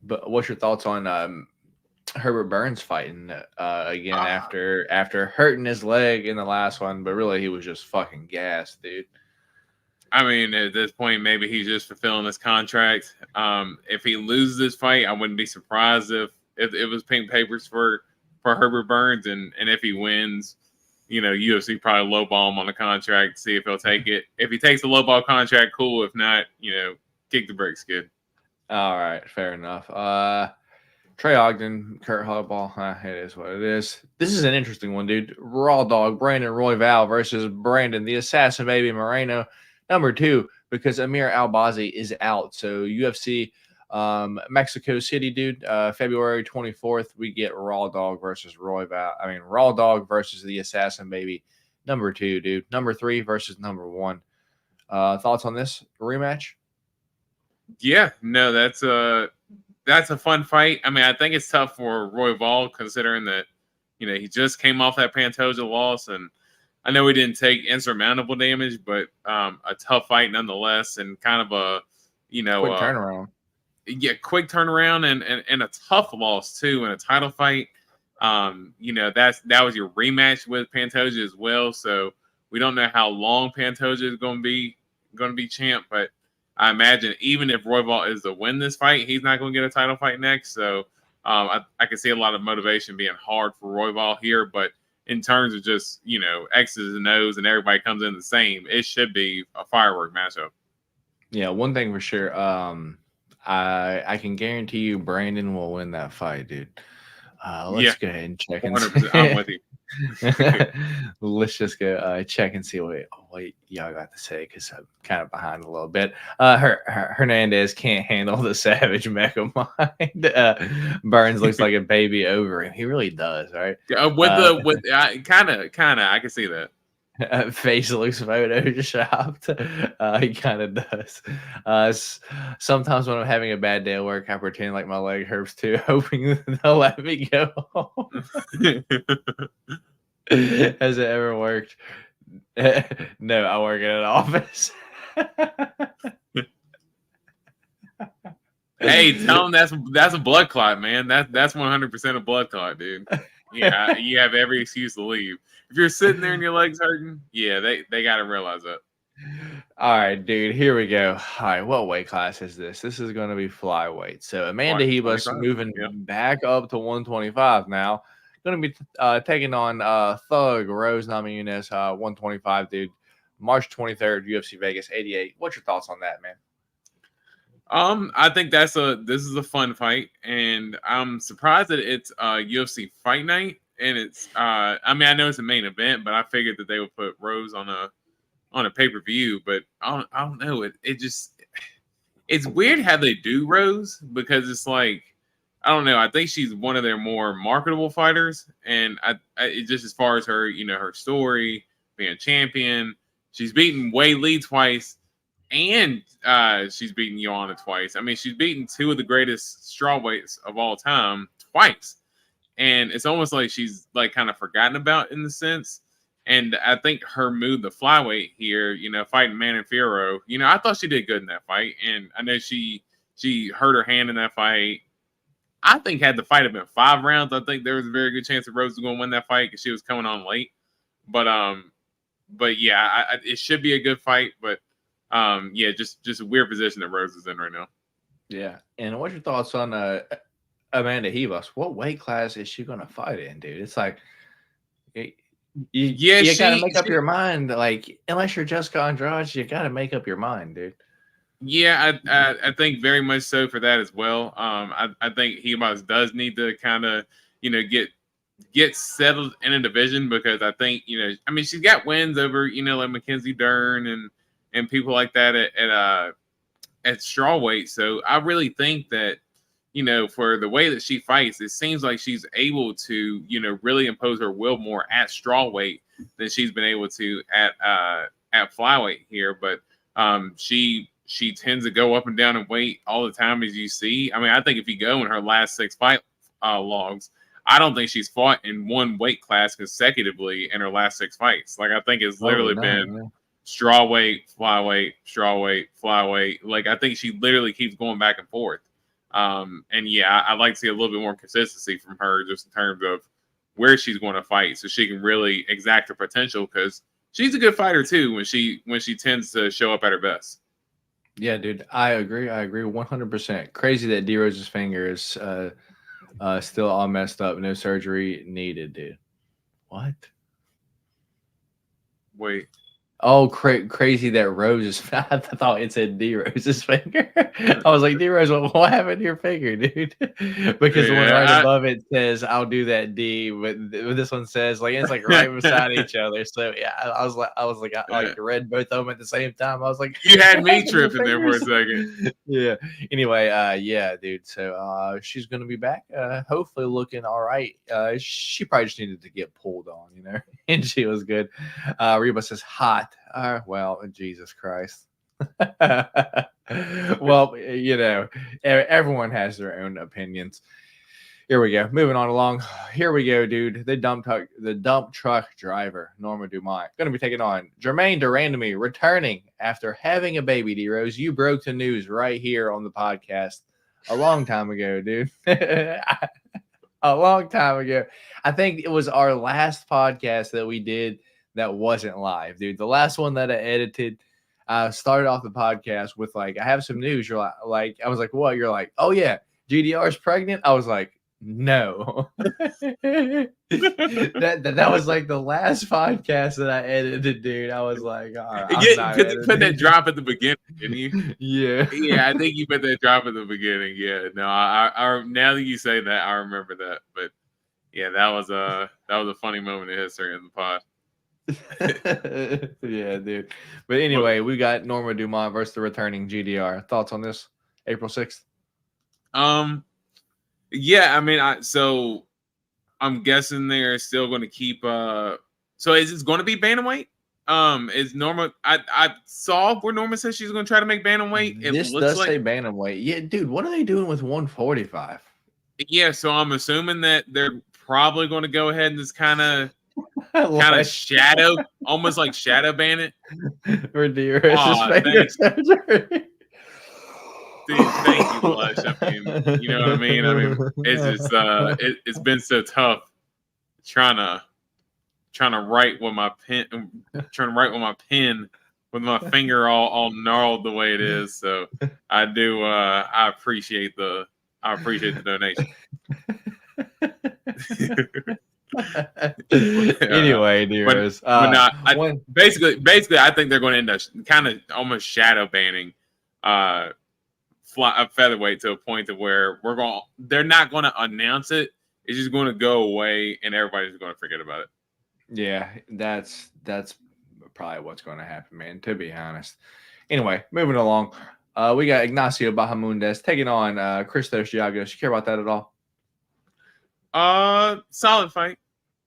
But what's your thoughts on Herbert Burns fighting again after hurting his leg in the last one? But really, he was just fucking gassed, dude. I mean, at this point, maybe he's just fulfilling his contract. If he loses this fight, I wouldn't be surprised if it was pink papers for Herbert Burns, and if he wins, UFC probably lowball him on the contract, see if he'll take it. If he takes the lowball contract, cool. If not, kick the brakes, kid. All right, fair enough. Trey Ogden, Kurt Hudball, it is what it is. This is an interesting one, dude. Raw Dog, Brandon Royval versus Brandon, the Assassin Baby Moreno. Number 2, because Amir Albazi is out. So UFC Mexico City, dude, February 24th, we get Raw Dog versus Raw Dog versus the Assassin Baby. Number 2, dude. Number 3 versus number 1. Thoughts on this rematch? Yeah, no, that's a fun fight. I mean, I think it's tough for Royval considering that, he just came off that Pantoja loss, and I know he didn't take insurmountable damage, but a tough fight nonetheless, and kind of a, quick turnaround. Yeah, quick turnaround and a tough loss too in a title fight. That was your rematch with Pantoja as well. So we don't know how long Pantoja is going to be champ, but I imagine even if Royval is to win this fight, he's not going to get a title fight next. So I can see a lot of motivation being hard for Royval here, but in terms of just, X's and O's and everybody comes in the same, it should be a firework matchup. Yeah, one thing for sure. I can guarantee you Brandon will win that fight, dude. Let's go ahead and check and see. I'm with you. Let's just go check and see what y'all got to say, because I'm kind of behind a little bit. Hernandez can't handle the savage mecha mind. Burns looks like a baby over him. He really does, right? Kind of, I can see that. Face looks photoshopped. He kind of does. Sometimes when I'm having a bad day at work, I pretend like my leg hurts too, hoping they'll let me go home. Has it ever worked? No, I work in an office. Hey, tell them that's a blood clot, man. That's 100% a blood clot, dude. Yeah, you have every excuse to leave. If you're sitting there and your legs hurting, yeah, they got to realize that. All right, dude, here we go. All right, what weight class is this? This is going to be flyweight. So Amanda Hebus moving back up to 125 now. Going to be taking on Thug Rose Namajunas, 125, dude. March 23rd, UFC Vegas 88. What's your thoughts on that, man? I think this is a fun fight, and I'm surprised that it's UFC Fight Night, and it's I know it's a main event, but I figured that they would put Rose on a pay-per-view, but I don't know. It's weird how they do Rose, because it's like, I don't know. I think she's one of their more marketable fighters, and it just as far as her, her story, being champion, she's beaten Wei Lee twice, and she's beaten Joanna twice. I mean, she's beaten two of the greatest strawweights of all time twice. and it's almost like she's like kind of forgotten about in the sense. And I think her move, the flyweight here, fighting Manafiro, I thought she did good in that fight, and I know she hurt her hand in that fight. I think had the fight have been 5 rounds, I think there was a very good chance that Rose was going to win that fight because she was coming on late. But yeah, it should be a good fight. But yeah, just a weird position that Rose is in right now. Yeah. And what's your thoughts on Amanda Ribas? What weight class is she going to fight in, dude? It's like, you got to make up your mind. Like, unless you're Jessica Andrade, you got to make up your mind, dude. Yeah, I think very much so for that as well. I think Ribas does need to kind of, get settled in a division because I think, she's got wins over, like Mackenzie Dern and people like that at strawweight. So I really think that, for the way that she fights, it seems like she's able to, really impose her will more at strawweight than she's been able to at flyweight here. But she tends to go up and down in weight all the time, as you see. I mean, I think if you go in her last 6 fight logs, I don't think she's fought in one weight class consecutively in her last 6 fights. Like, I think it's literally been strawweight, flyweight. Like, I think she literally keeps going back and forth. And yeah, I'd like to see a little bit more consistency from her just in terms of where she's going to fight so she can really exact her potential because she's a good fighter too when she tends to show up at her best. Yeah, dude, I agree 100%. Crazy that D Rose's finger is still all messed up, no surgery needed, dude. What? Wait. Oh, crazy that Rose I thought it said D Rose's finger. I was like, D Rose, what happened to your finger, dude? Because the one right above it says, I'll do that D, but this one says, like, it's like right beside each other. So yeah, I was like, I read both of them at the same time. I was like, you had me tripping there for a second. Yeah. Anyway, yeah, dude. So she's gonna be back. Hopefully looking all right. She probably just needed to get pulled on, and she was good. Reba says hot. Well, Jesus Christ. Well, everyone has their own opinions. Here we go. Moving on along. Here we go, dude. The dump truck driver, Norma Dumont, going to be taking on Jermaine Durandamy, returning after having a baby, D-Rose. You broke the news right here on the podcast a long time ago, dude. A long time ago. I think it was our last podcast that we did that wasn't live, dude. The last one that I edited, started off the podcast with like, I have some news. You're like, I was like, what? You're like, oh yeah, GDR is pregnant. I was like, no. that was like the last podcast that I edited, dude. I was like, all right, you put that drop at the beginning, didn't you? Yeah, I think you put that drop at the beginning. Yeah, no, I now that you say that, I remember that. But yeah, that was a funny moment in history in the pod. Yeah, dude. But anyway, we got Norma Dumont versus the returning GDR. Thoughts on this? April 6th? Yeah, I mean, so I'm guessing they're still going to keep. So is it going to be bantamweight? Is Norma? I saw where Norma says she's going to try to make bantamweight. This does say bantamweight. Yeah, dude. What are they doing with 145? Yeah, so I'm assuming that they're probably going to go ahead and just kind of shadow, almost like shadow ban it. For DRS's surgery. Dude, thank you, Blush. I mean, you know what I mean? I mean, it's just it's been so tough trying to write with my pen, with my finger all gnarled the way it is. So I do I appreciate the donation. Anyway, dears. Basically, I think they're going to end up kind of almost shadow banning featherweight to a point to where they're not going to announce it. It's just going to go away, and everybody's going to forget about it. Yeah, that's probably what's going to happen, man. To be honest. Anyway, moving along, we got Ignacio Bahamundes taking on Christos Giagos. You care about that at all? Solid fight.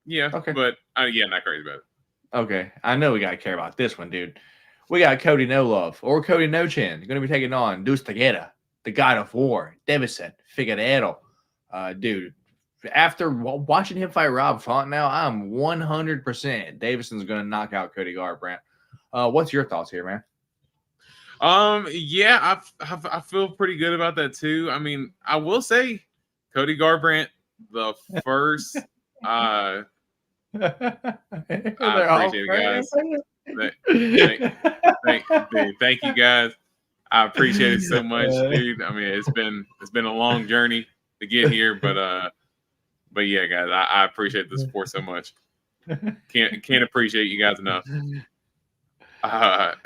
Yeah. Okay. But yeah, not crazy about it. Okay. I know we gotta care about this one, dude. We got Cody No Love or Cody No Chin going to be taking on Deuce Tejeda, the God of War, Davison Figueiredo. Dude, after watching him fight Rob Font now, I'm 100% Davidson's going to knock out Cody Garbrandt. What's your thoughts here, man? Yeah, I feel pretty good about that too. I mean, I will say Cody Garbrandt, the first. I appreciate it, guys. Thank you, guys. I appreciate it so much, dude. I mean, it's been a long journey to get here, but yeah, guys, I appreciate the support so much. Can't appreciate you guys enough. But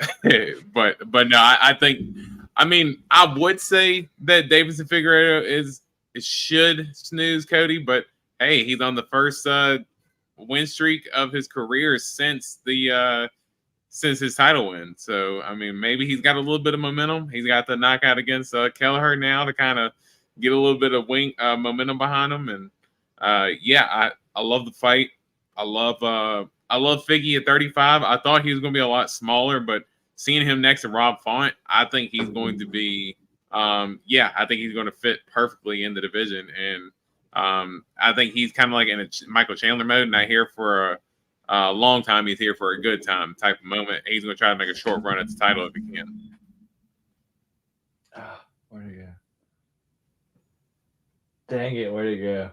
no, I think, I mean, I would say that Davidson Figueiredo should snooze Cody, but hey, he's on the first win streak of his career since his title win. So I mean, maybe he's got a little bit of momentum. He's got the knockout against Kelleher now to kind of get a little bit of momentum behind him. And yeah, I love the fight. I love Figgy at 35. I thought he was going to be a lot smaller, but seeing him next to Rob Font, I think he's going to be, I think he's going to fit perfectly in the division. And I think he's kind of like in a Michael Chandler mode, not here for a long time. He's here for a good time type of moment. He's going to try to make a short run at the title if he can. Where'd he go? Dang it, where'd he go?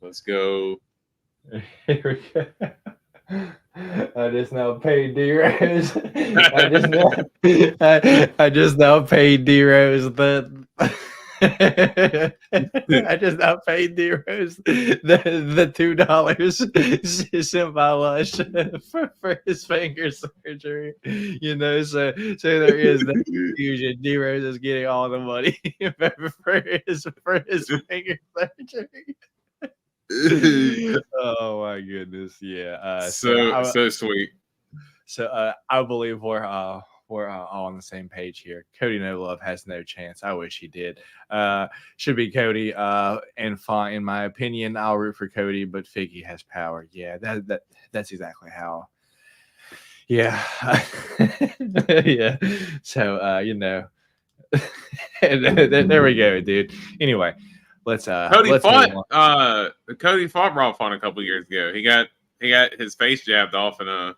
Let's go. Here we go. I just now paid D Rose. I just now paid D Rose I just now paid D Rose the $2 sent by Lush for his finger surgery. You know, so there is that confusion. D Rose is getting all the money for his finger surgery. Oh my goodness, yeah. So sweet. So I believe we're all on the same page here. Cody No Love has no chance. I wish he did. Should be Cody. And fine, in my opinion, I'll root for Cody, but Figgy has power. Yeah, that's exactly how. Yeah, yeah. So you know, there we go, dude. Anyway. Cody fought Rob Font a couple years ago. He got his face jabbed off in a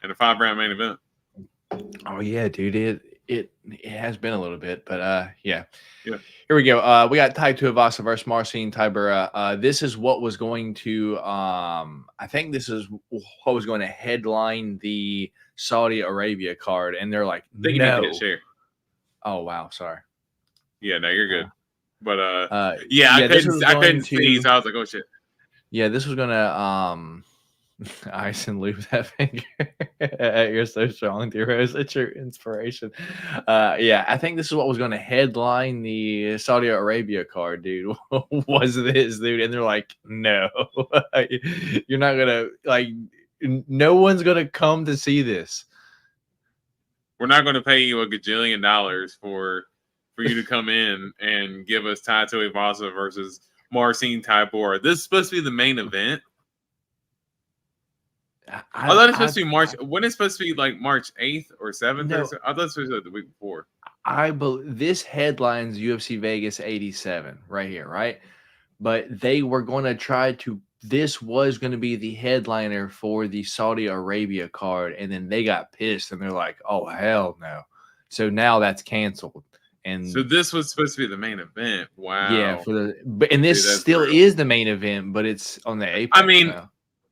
5-round main event. Oh yeah, dude. It has been a little bit, but yeah. Here we go. We got Tai Tuivasa versus Marcin Tybura. This is what was going to I think this is what was going to headline the Saudi Arabia card, and they're like, no. Oh wow, sorry. Yeah, no, you're good. But I couldn't see, so I was like, oh shit. Yeah, this was gonna ice and lube that finger. You're so strong, D-Rose. It's your inspiration. Yeah, I think this is what was gonna headline the Saudi Arabia card, dude. Was this, dude? And they're like, no. You're not gonna, like, no one's gonna come to see this. We're not gonna pay you $1 gajillion for you to come in and give us Tai Tuivasa versus Marcin Tybura. This is supposed to be the main event. I thought it's supposed to be March. When it's supposed to be like March 8th or 7th? No, I thought it's supposed to be the week before. This headlines UFC Vegas 87 right here, right? But they were going to try to. This was going to be the headliner for the Saudi Arabia card, and then they got pissed and they're like, "Oh hell no!" So now that's canceled. And so this was supposed to be the main event. Wow. Yeah, this still is the main event, but it's on the Apex.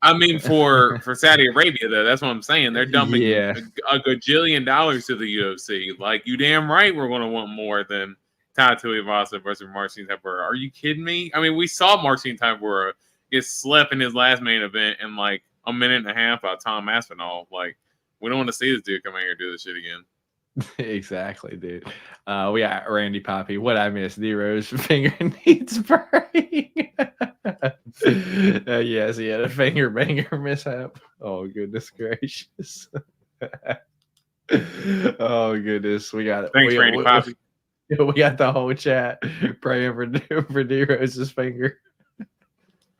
I mean, for Saudi Arabia though, that's what I'm saying. They're dumping a gajillion dollars to the UFC. Like, you damn right, we're going to want more than Tai Tuivasa versus Marcin Tybura. Are you kidding me? I mean, we saw Marcin Tybura get slept in his last main event in like a minute and a half by Tom Aspinall. Like, we don't want to see this dude come out here and do this shit again. Exactly, dude. We got Randy Poppy. What I missed? D-Rose finger needs burning. Yes, he had a finger banger mishap. Oh, goodness gracious. Oh, goodness. Thanks, Randy Poppy. We got the whole chat praying for D-Rose's finger.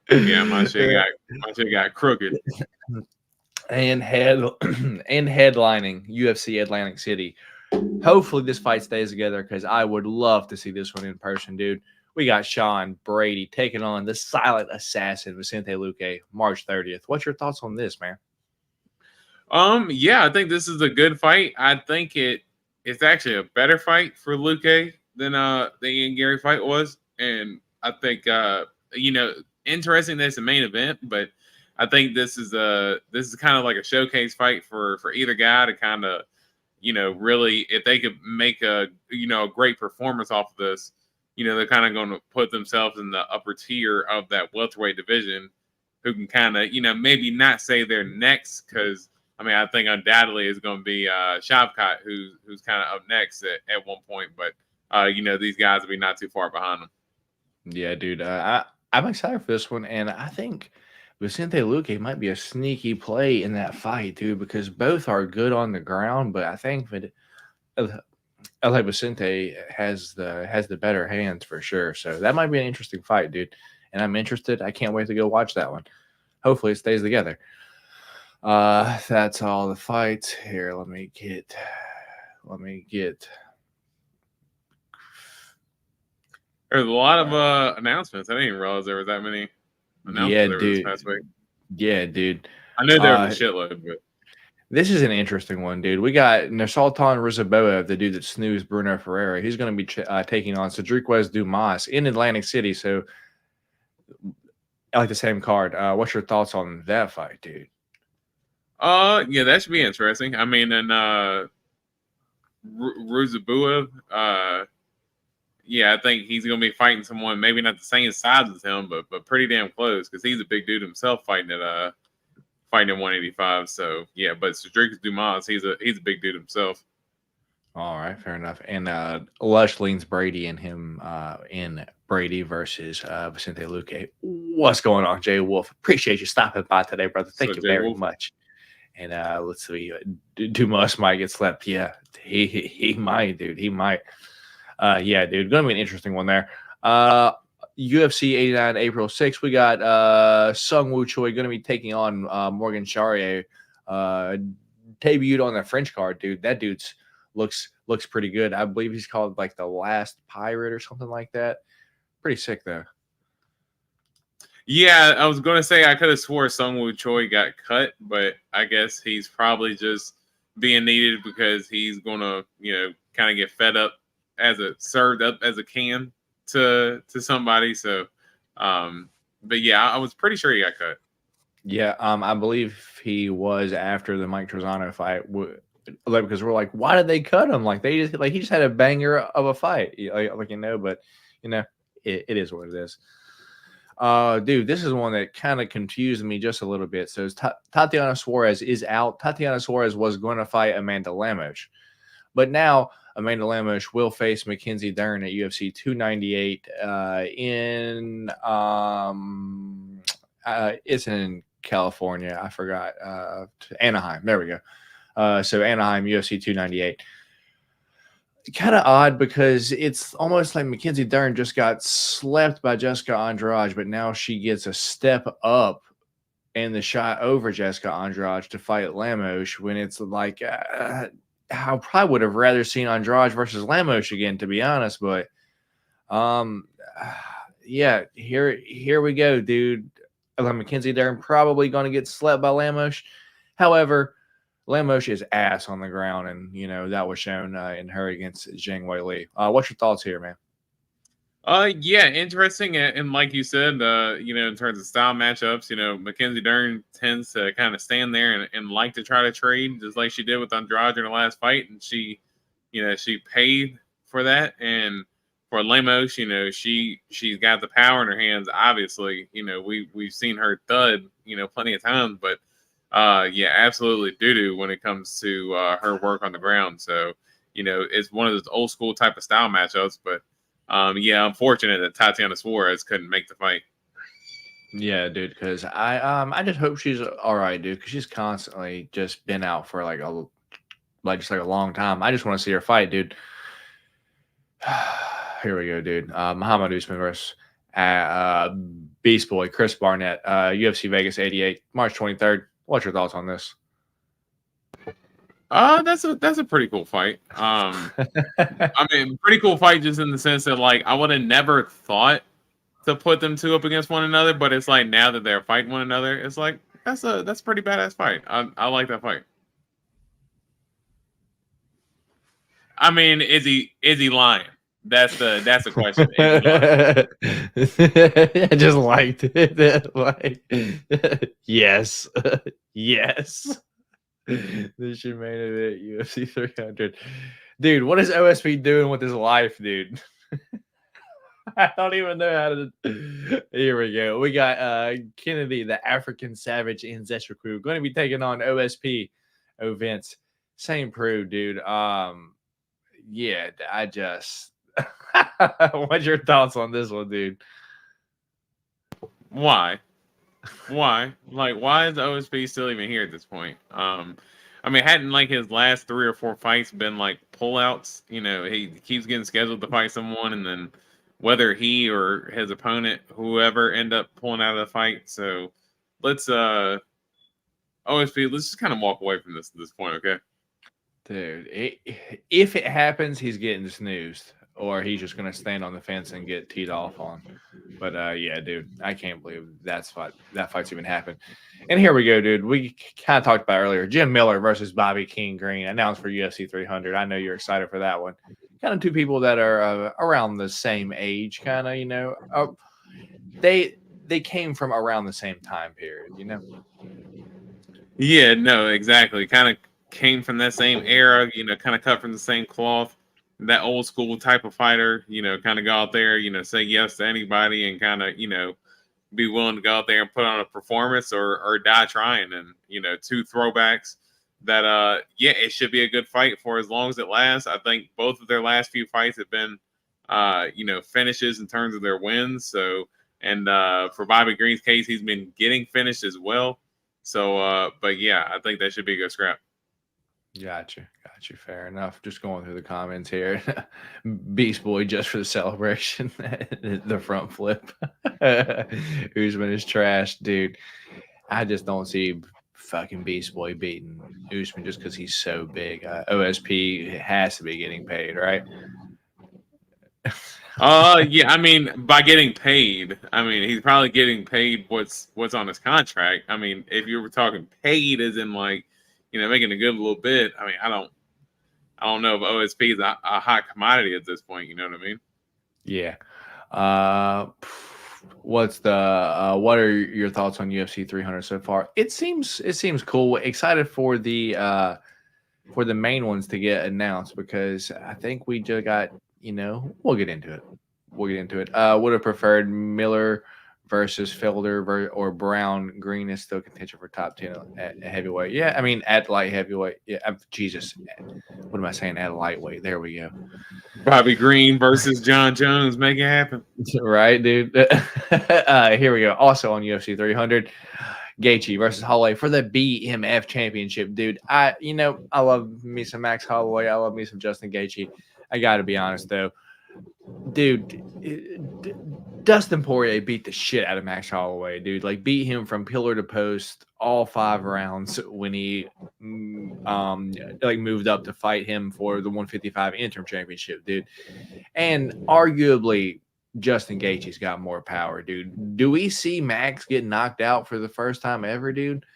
Yeah, my shit got crooked. And headlining UFC Atlantic City. hopefully this fight stays together because I would love to see this one in person, dude. We got Sean Brady taking on the silent assassin Vicente Luque March 30th. What's your thoughts on this, man? Yeah, I think this is a good fight. I think it's actually a better fight for Luque than the Ian Gary fight was, and I think interesting that it's a main event, but I think this is kind of like a showcase fight for either guy to kind of really, if they could make a great performance off of this, they're kind of going to put themselves in the upper tier of that welterweight division, who can kind of maybe not say they're next, because I think undoubtedly it's going to be Shavkat who's kind of up next at one point, but these guys will be not too far behind them. Yeah, dude. I'm excited for this one, and I think Vicente Luque might be a sneaky play in that fight, dude, because both are good on the ground, but I think like Vicente has the better hands for sure. So that might be an interesting fight, dude. And I'm interested. I can't wait to go watch that one. Hopefully it stays together. That's all the fights. Here, let me get There's a lot of announcements. I didn't even realize there was that many announcements this past week. Yeah, dude. I knew there was a shitload, but this is an interesting one, dude. We got Nursultan Rizaboev, the dude that snoozed Bruno Ferreira. He's going to be taking on Cedric Dumas in Atlantic City. So, I like the same card. What's your thoughts on that fight, dude? Yeah, that should be interesting. I mean, and Rizaboev, yeah, I think he's going to be fighting someone maybe not the same size as him, but pretty damn close, because he's a big dude himself fighting at 185. So yeah, but Cedric Dumas, he's a big dude himself. All right, fair enough. And Lush leans Brady and him in Brady versus Vicente Luque. What's going on, Jay Wolf? Appreciate you stopping by today, brother. Thank you very much. And let's see, Dumas might get slept. Yeah, he might, dude. He might. Yeah, dude, gonna be an interesting one there. UFC 89 April 6th, we got Sung Woo Choi going to be taking on Morgan Charrier. Debuted on the French card, dude. That dude's looks pretty good. I believe he's called like the Last Pirate or something like that. Pretty sick though. Yeah, I was going to say I could have swore Sung Woo Choi got cut, but I guess he's probably just being needed because he's going to, kind of get fed up served up as a can to somebody. So, but yeah, I was pretty sure he got cut. Yeah, I believe he was after the Mike Trezano fight, because we're like, why did they cut him? Like he just had a banger of a fight, but it is what it is. Dude, this is one that kind of confused me just a little bit. So Tatiana Suarez is out. Tatiana Suarez was going to fight Amanda Lemos, but now Amanda Lemos will face Mackenzie Dern at UFC 298 it's in California. I forgot. Anaheim. There we go. So Anaheim, UFC 298. Kind of odd because it's almost like Mackenzie Dern just got slept by Jessica Andrade, but now she gets a step up in the shot over Jessica Andrade to fight Lemos, when it's like I probably would have rather seen Andrade versus Lemos again, to be honest. But yeah, here we go, dude. Mackenzie Dern probably going to get slept by Lemos. However, Lemos is ass on the ground, and that was shown in her against Zhang Weili. What's your thoughts here, man? Yeah, interesting, and like you said, in terms of style matchups, Mackenzie Dern tends to kind of stand there and like to try to trade, just like she did with Andrade in the last fight, and she paid for that. And for Lemos, she's got the power in her hands. Obviously, we've seen her thud, plenty of times, but. Yeah, absolutely doo-doo when it comes to her work on the ground. So, it's one of those old school type of style matchups. But, yeah, unfortunate that Tatiana Suarez couldn't make the fight. Yeah, dude, because I just hope she's all right, dude, because she's constantly just been out for just a long time. I just want to see her fight, dude. Here we go, dude. Muhammad Usman versus Beast Boy Chris Barnett, UFC Vegas 88, March 23rd. What's your thoughts on this? That's a pretty cool fight. I mean, pretty cool fight just in the sense that like I would have never thought to put them two up against one another, but it's like now that they're fighting one another, it's like that's a pretty badass fight. I like that fight. I mean, is he lying? That's the question. I just liked it. Like, yes, yes. This should main event UFC 300. Dude, what is OSP doing with his life, dude? I don't even know how to. Here we go. We got Kennedy, the African Savage Ancestral Crew, going to be taking on OSP events. Same crew, dude. Yeah, I just. What's your thoughts on this one, dude? Why? Like, why is the OSP still even here at this point? I mean, hadn't like his last 3 or 4 fights been like pullouts? You know, he keeps getting scheduled to fight someone, and then whether he or his opponent, whoever, end up pulling out of the fight. So let's OSP, let's just kind of walk away from this at this point, okay? Dude, if it happens, he's getting snoozed, or he's just gonna stand on the fence and get teed off on. But yeah, dude, I can't believe that fight's even happened. And here we go, dude. We kind of talked about earlier. Jim Miller versus Bobby King Green, announced for UFC 300. I know you're excited for that one. Kind of two people that are around the same age, kind of, you know. They came from around the same time period, you know. Yeah, no, exactly. Kind of came from that same era, you know, kind of cut from the same cloth. That old school type of fighter, you know, kind of go out there, you know, say yes to anybody and kind of, you know, be willing to go out there and put on a performance or die trying. And, you know, 2 throwbacks that, yeah, it should be a good fight for as long as it lasts. I think both of their last few fights have been, you know, finishes in terms of their wins. So, and for Bobby Green's case, he's been getting finished as well. So, but yeah, I think that should be a good scrap. Gotcha. Fair enough. Just going through the comments here. Beast Boy just for the celebration. The front flip. Usman is trash, dude. I just don't see fucking Beast Boy beating Usman just because he's so big. OSP has to be getting paid, right? Yeah, I mean, by getting paid, I mean he's probably getting paid what's on his contract. I mean, if you were talking paid as in like, you know, making a good little bit, I mean, I don't know if OSP is a hot commodity at this point. You know what I mean? Yeah. What are your thoughts on UFC 300 so far? It seems cool. Excited for the main ones to get announced because I think we just got, you know, we'll get into it. Would have preferred Miller versus Felder or Brown. Green is still contention for top 10 at heavyweight. Yeah, I mean, at light heavyweight. Yeah, Jesus. What am I saying? At lightweight. There we go. Bobby Green versus John Jones. Make it happen. Right, dude. Here we go. Also on UFC 300, Gaethje versus Holloway for the BMF championship, dude. I love me some Max Holloway. I love me some Justin Gaethje. I got to be honest, though. Dude, Dustin Poirier beat the shit out of Max Holloway, dude. Like, beat him from pillar to post all 5 rounds when he moved up to fight him for the 155 interim championship, dude. And arguably, Justin Gaethje's got more power, dude. Do we see Max get knocked out for the first time ever, dude?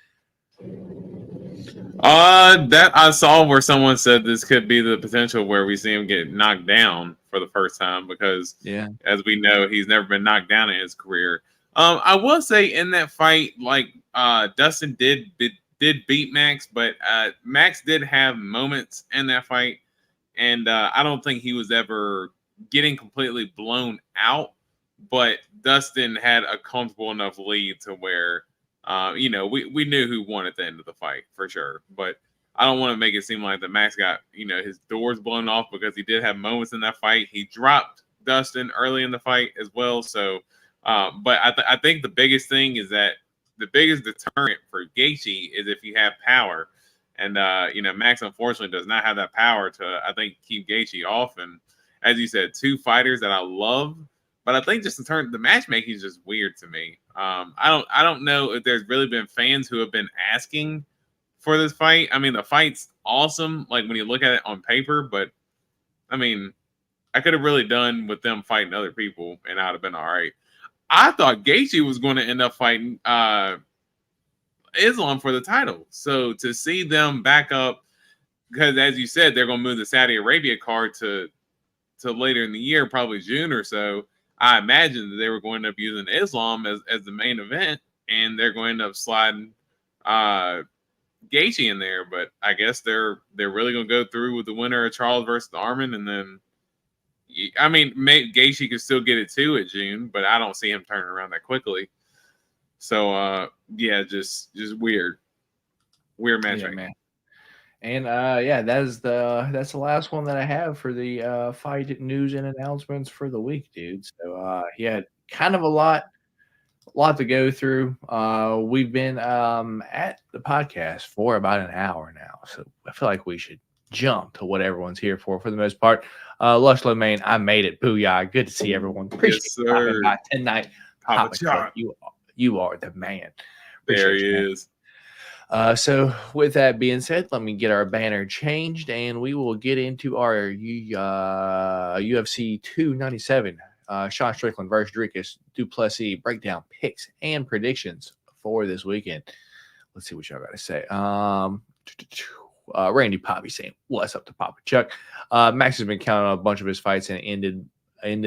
That I saw where someone said this could be the potential where we see him get knocked down for the first time because, yeah, as we know, he's never been knocked down in his career. I will say in that fight, like Dustin did beat Max, but Max did have moments in that fight, and I don't think he was ever getting completely blown out. But Dustin had a comfortable enough lead to where. You know, we knew who won at the end of the fight for sure, but I don't want to make it seem like the Max got, you know, his doors blown off because he did have moments in that fight. He dropped Dustin early in the fight as well. So, but I think the biggest thing is that the biggest deterrent for Gaethje is if you have power, and you know, Max unfortunately does not have that power to, I think, keep Gaethje off. And as you said, 2 fighters that I love. But I think just in terms of the matchmaking is just weird to me. I don't know if there's really been fans who have been asking for this fight. I mean, the fight's awesome, like when you look at it on paper, but I mean, I could have really done with them fighting other people, and I'd have been all right. I thought Gaethje was going to end up fighting Islam for the title. So to see them back up, because as you said, they're going to move the Saudi Arabia card to later in the year, probably June or so. I imagine that they were going to end up using Islam as the main event, and they're going to end up sliding Gaethje in there. But I guess they're really going to go through with the winner of Charles versus Arman, and then I mean, Gaethje could still get it too at June, but I don't see him turning around that quickly. So yeah, just weird match, man. And that's the last one that I have for the fight news and announcements for the week, dude. So kind of a lot to go through. We've been at the podcast for about an hour now, so I feel like we should jump to what everyone's here for the most part. Lush Lomain, I made it. Booyah. Good to see everyone. Appreciate you stopping by tonight. Papa Chuck, you are the man. There he is. So with that being said, let me get our banner changed, and we will get into our UFC 297 Sean Strickland versus Dricus du Plessis breakdown, picks, and predictions for this weekend. Let's see what y'all got to say. Randy Poppy saying, "What's up to Papa Chuck?" Max has been counting on a bunch of his fights and ended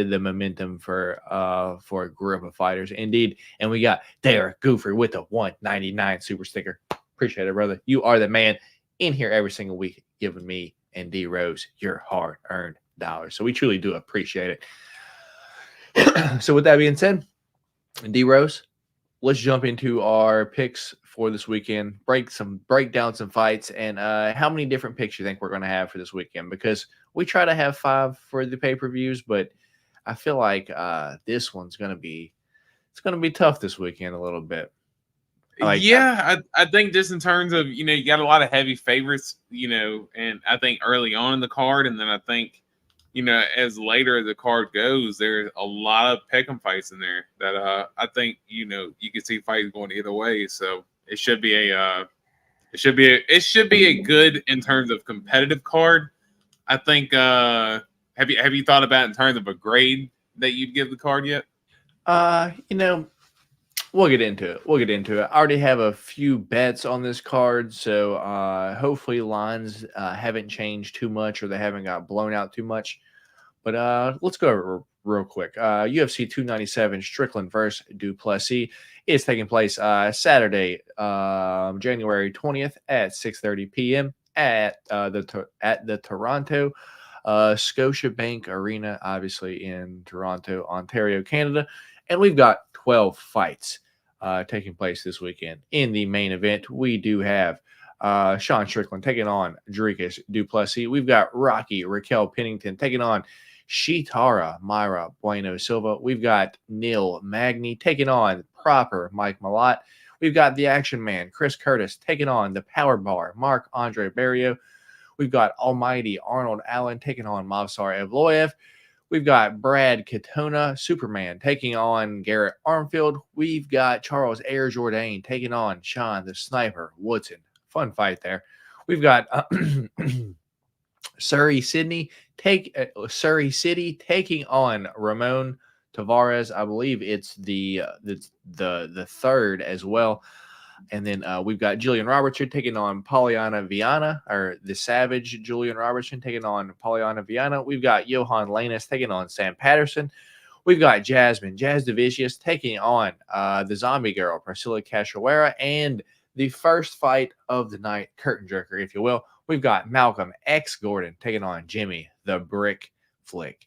the momentum for a group of fighters. Indeed, and we got Derek Goofer with the 199 super sticker. Appreciate it, brother. You are the man in here every single week, giving me and D Rose your hard-earned dollars. So we truly do appreciate it. So with that being said, D Rose, let's jump into our picks for this weekend. Break down some fights, and how many different picks you think we're going to have for this weekend? Because we try to have 5 for the pay-per-views, but I feel like this one's going to be tough this weekend a little bit. I think just in terms of, you got a lot of heavy favorites, and I think early on in the card, and then I think, as later the card goes, there's a lot of pick'em fights in there that I think, you can see fights going either way. So it should be a good in terms of competitive card. I think have you thought about in terms of a grade that you'd give the card yet? We'll get into it. I already have a few bets on this card, so hopefully lines haven't changed too much or they haven't got blown out too much. But let's go over real quick. UFC 297 Strickland versus du Plessis is taking place Saturday, January 20th at 6:30 p.m. at the Toronto Scotiabank Arena, obviously in Toronto, Ontario, Canada. And we've got 12 fights taking place this weekend. In the main event, we do have Sean Strickland taking on Dricus du Plessis. We've got Raquel Pennington taking on Shitara Myra Bueno Silva. We've got Neil Magny taking on proper Mike Malott. We've got the Action Man, Chris Curtis, taking on the Power Bar, Marc-Andre Barrio. We've got Almighty Arnold Allen taking on Movsar Evloev. We've got Brad Katona, Superman, taking on Garrett Armfield. We've got Charles Air Jourdain taking on Sean the Sniper Woodson. Fun fight there. We've got Surrey City taking on Ramon Tavares. I believe it's the third as well. And then we've got Julian Robertson taking on Polyana Viana, or the Savage Julian Robertson taking on Polyana Viana. We've got Johan Lanus taking on Sam Patterson. We've got Jazz Devicius taking on the Zombie Girl, Priscilla Cachoeira. And the first fight of the night, curtain jerker, if you will, we've got Malcolm X Gordon taking on Jimmy the Brick Flick.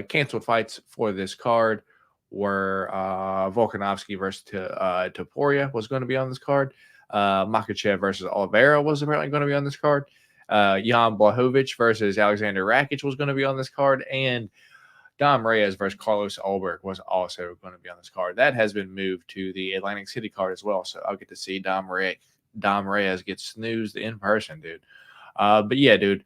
Canceled fights for this card were Volkanovski versus Topuria was going to be on this card. Makhachev versus Oliveira was apparently going to be on this card. Jan Blachowicz versus Alexander Rakic was going to be on this card. And Dom Reyes versus Carlos Ulberg was also going to be on this card. That has been moved to the Atlantic City card as well. So I'll get to see Dom Reyes get snoozed in person, dude. But yeah, dude.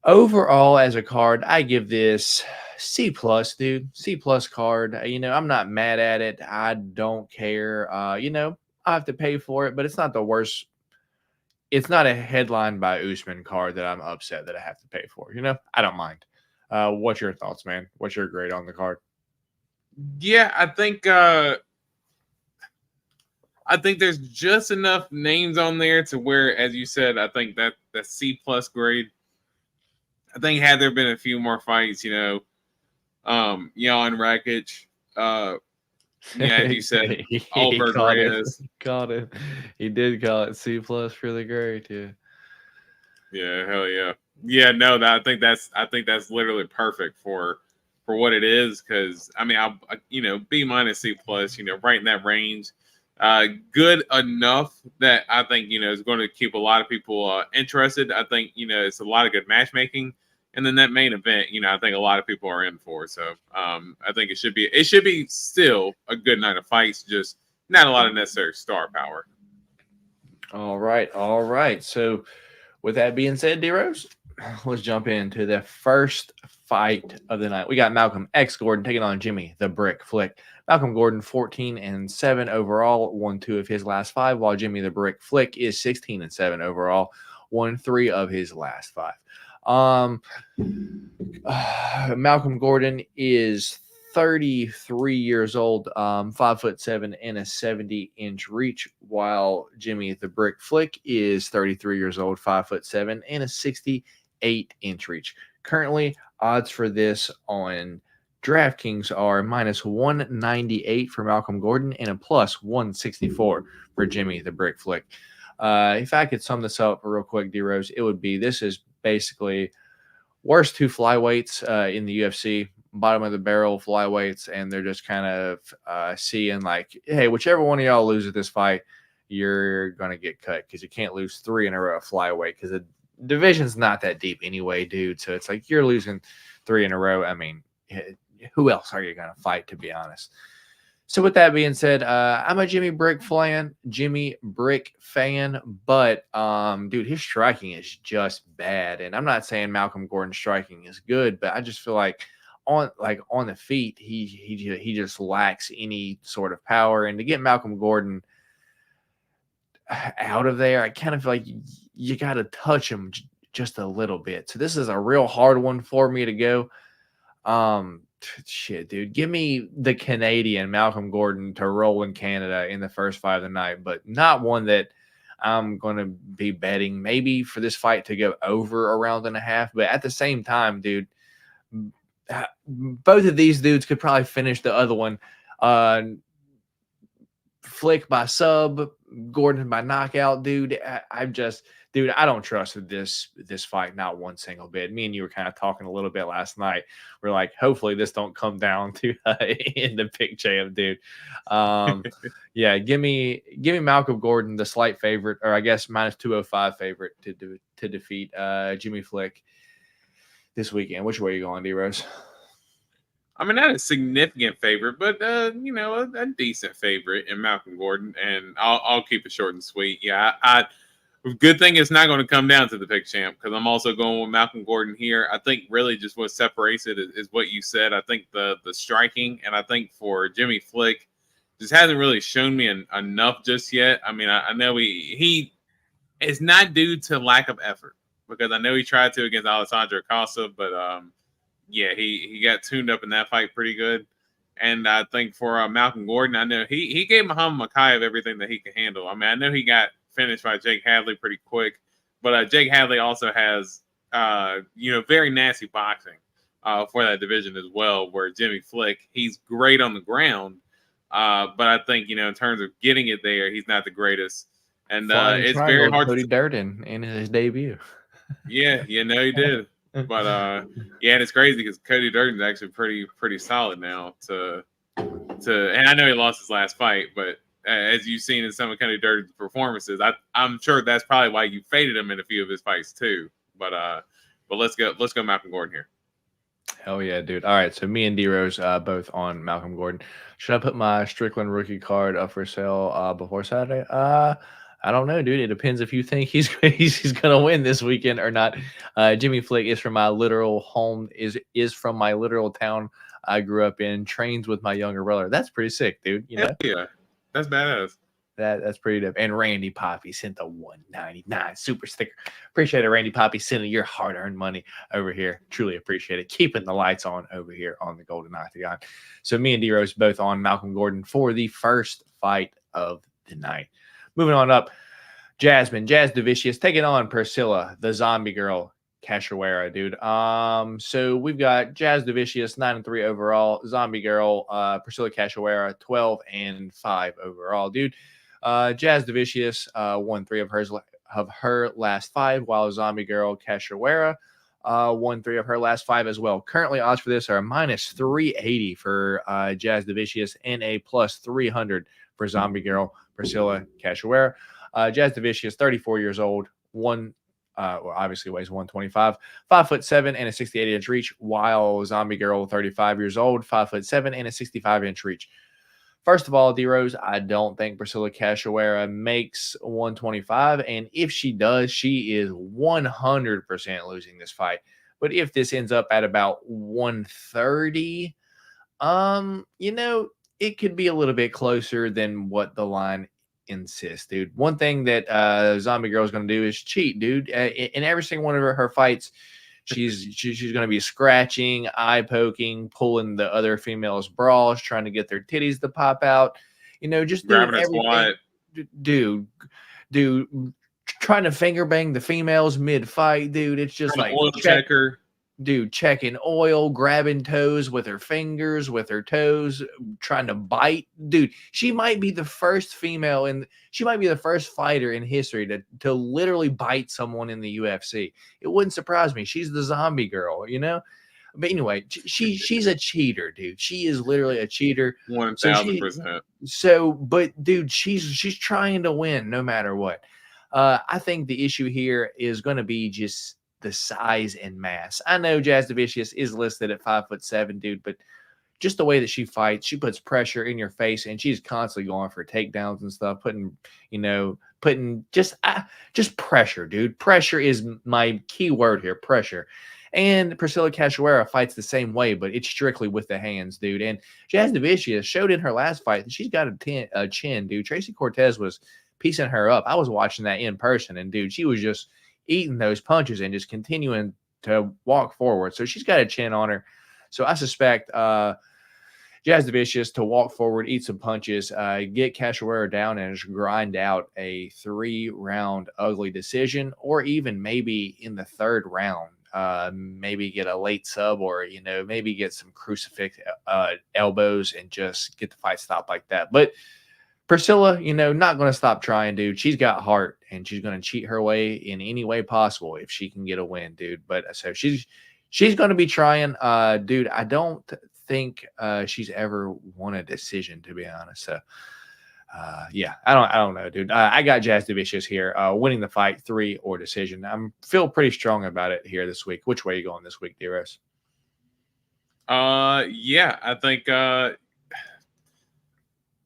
Overall, as a card, I give this C+, dude. C+ card. I'm not mad at it. I don't care. I have to pay for it, but it's not the worst. it's not a headline by Usman card that I'm upset that I have to pay for. You know, I don't mind. What's your thoughts, man? What's your grade on the card? Yeah, I think there's just enough names on there to where, as you said, I think that C+ grade. I think had there been a few more fights, you know, Jan Rakic, as you said, Albert Reyes. Called it. He did call it C+ for the grade, yeah. Yeah, hell yeah. Yeah, no, I think that's literally perfect for what it is, because I mean, I B- C+, you know, right in that range. Good enough that I think, you know, is going to keep a lot of people interested. I think, you know, it's a lot of good matchmaking, and then that main event, you know, I think a lot of people are in for. So I think it should be still a good night of fights, just not a lot of necessary star power. All right. So with that being said, D-Rose, let's jump into the first fight of the night. We got Malcolm X Gordon taking on Jimmy the Brick Flick. Malcolm Gordon 14-7 overall, won 2 of his last 5, while Jimmy the Brick Flick is 16-7 overall, won 3 of his last 5. Malcolm Gordon is 33 years old, 5'7" and a 70-inch reach, while Jimmy the Brick Flick is 33 years old, 5'7" and a 68-inch reach. Currently, odds for this on DraftKings are -198 for Malcolm Gordon and a +164 for Jimmy the Brick Flick. If I could sum this up real quick, D-Rose, it would be this is basically worst 2 flyweights in the UFC, bottom of the barrel flyweights, and they're just kind of seeing like, hey, whichever one of y'all loses this fight, you're going to get cut, because you can't lose 3 in a row of flyweight, because the division's not that deep anyway, dude. So it's like you're losing 3 in a row. I mean, who else are you going to fight, to be honest? So with that being said, I'm a Jimmy Brick fan, but dude, his striking is just bad. And I'm not saying Malcolm Gordon's striking is good, but I just feel like on the feet, he just lacks any sort of power. And to get Malcolm Gordon out of there, I kind of feel like you got to touch him just a little bit. So this is a real hard one for me to go. Shit, dude, give me the Canadian Malcolm Gordon to roll in Canada in the first fight of the night, but not one that I'm going to be betting maybe for this fight to go over a round and a half. But at the same time, dude, both of these dudes could probably finish the other one. Flick by sub, Gordon by knockout, dude. I don't trust this fight, not one single bit. Me and you were kind of talking a little bit last night. We're like, hopefully this don't come down to in the pick champ, dude. Yeah, give me Malcolm Gordon, the slight favorite, or I guess -205 favorite to defeat Jimmy Flick this weekend. Which way are you going, D-Rose? I mean, not a significant favorite, but a decent favorite in Malcolm Gordon, and I'll keep it short and sweet. Yeah, good thing it's not going to come down to the pick champ, because I'm also going with Malcolm Gordon here. I think really just what separates it is what you said. I think the striking, and I think for Jimmy Flick, just hasn't really shown me enough just yet. I mean, I know he it's not due to lack of effort, because I know he tried to against Alessandro Casa, but yeah, he got tuned up in that fight pretty good. And I think for Malcolm Gordon, I know he gave Muhammad Mokaev everything that he can handle. I mean, I know he got finished by Jake Hadley pretty quick, but Jake Hadley also has very nasty boxing for that division as well, where Jimmy Flick, he's great on the ground, but I think in terms of getting it there, he's not the greatest. And it's very hard. Cody Durden in his debut. Yeah, he did. But and it's crazy because Cody Durden's actually pretty solid now and I know he lost his last fight, but as you've seen in some of Cody Durden's performances, I'm sure that's probably why you faded him in a few of his fights too. But let's go Malcolm Gordon here. Hell yeah, dude. All right, so me and D-Rose both on Malcolm Gordon. Should I put my Strickland rookie card up for sale before Saturday? I don't know, dude. It depends if you think he's gonna win this weekend or not. Jimmy Flick is from my literal home, is from my literal town I grew up in. Trains with my younger brother. That's pretty sick, dude. Yeah, that's badass. That's pretty dope. And Randy Poppy sent the $1.99 super sticker. Appreciate it, Randy Poppy, sending your hard-earned money over here. Truly appreciate it. Keeping the lights on over here on the Golden Octagon. So me and D-Rose both on Malcolm Gordon for the first fight of the night. Moving on up, Jazz Devicious taking on Priscilla, the zombie girl, Cachoeira, dude. So we've got Jazz Devicious 9-3 overall, zombie girl, Priscilla Cachoeira 12-5 overall, dude. Jazz Devicious won 3 of her last 5, while zombie girl Cachoeira won 3 of her last 5 as well. Currently, odds for this are -380 for Jazz Devicious and a +300 for zombie girl Priscilla Cachoeira. Jazz Devicious, 34 years old, obviously weighs 125, 5'7" and a 68-inch reach, while zombie girl, 35 years old, 5'7" and a 65-inch reach. First of all, D-Rose, I don't think Priscilla Cachoeira makes 125, and if she does, she is 100% losing this fight. But if this ends up at about 130, it could be a little bit closer than what the line insists, dude. One thing that zombie girl is going to do is cheat, dude. In every single one of her fights, she's going to be scratching, eye poking, pulling the other females' bras, trying to get their titties to pop out, just doing everything. Dude, trying to finger bang the females mid-fight, dude. It's just like oil checker. Dude, checking oil, grabbing toes with her fingers, with her toes, trying to bite. Dude, she might be the first female she might be the first fighter in history to literally bite someone in the UFC. It wouldn't surprise me. She's the zombie girl, But anyway, she's a cheater, dude. She is literally a cheater. 1,000%. But dude, she's trying to win no matter what. I think the issue here is going to be just the size and mass. I know Jazz Devicious is listed at 5'7", dude, but just the way that she fights, she puts pressure in your face, and she's constantly going for takedowns and stuff, putting just pressure, dude. Pressure is my key word here, pressure. And Priscilla Cachoeira fights the same way, but it's strictly with the hands, dude. And Jazz Devicious showed in her last fight that she's got a chin, dude. Tracy Cortez was piecing her up. I was watching that in person, and dude, she was just eating those punches and just continuing to walk forward. So she's got a chin on her. So I suspect Jazz Devicious to walk forward, eat some punches, get Cachoeira down, and just grind out a 3-round ugly decision, or even maybe in the 3rd round, maybe get a late sub, or maybe get some crucifix elbows and just get the fight stopped like that. But Priscilla, not going to stop trying, dude. She's got heart, and she's going to cheat her way in any way possible if she can get a win, dude. But so she's going to be trying, dude. I don't think she's ever won a decision, to be honest. So, yeah, I don't know, dude. I got Jazz Devicious here, winning the fight 3 or decision. I'm feel pretty strong about it here this week. Which way are you going this week, DRS? Yeah, I think.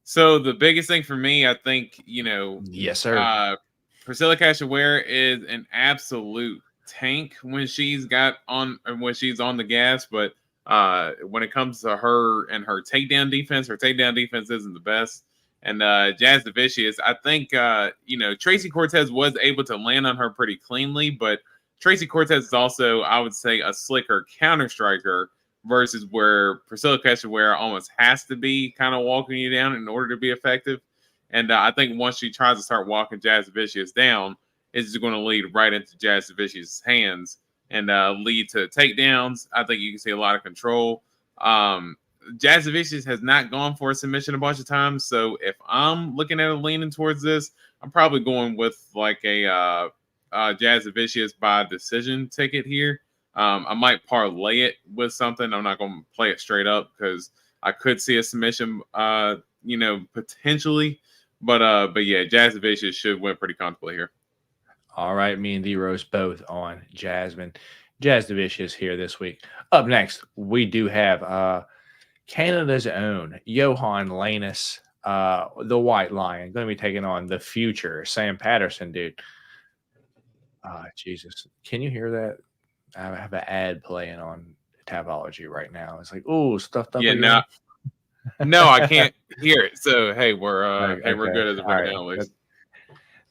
So the biggest thing for me, I think, yes, sir. Priscilla Cachoeira is an absolute tank when she's on the gas, but when it comes to her and her takedown defense isn't the best. And Jazz Devicious, I think Tracy Cortez was able to land on her pretty cleanly, but Tracy Cortez is also, I would say, a slicker counter striker, versus where Priscilla Cachoeira almost has to be kind of walking you down in order to be effective. And I think once she tries to start walking Jazz Devicious down, it's just going to lead right into Jazz Devicious' hands and lead to takedowns. I think you can see a lot of control. Jazz Devicious has not gone for a submission a bunch of times, so if I'm looking at it leaning towards this, I'm probably going with like a Jazz Devicious by decision ticket here. I might parlay it with something. I'm not going to play it straight up because I could see a submission, potentially. But yeah, Jazz Devicious should win pretty comfortably here. All right, me and D-Rose both on Jazz Devicious here this week. Up next, we do have Canada's own Johan Lanus, the White Lion, going to be taking on the future Sam Patterson, dude. Jesus, can you hear that? I have an ad playing on Tapology right now. It's like, oh, stuffed up. Yeah, no, I can't. Here, so hey, we're Okay. good as of All right right. now, at least.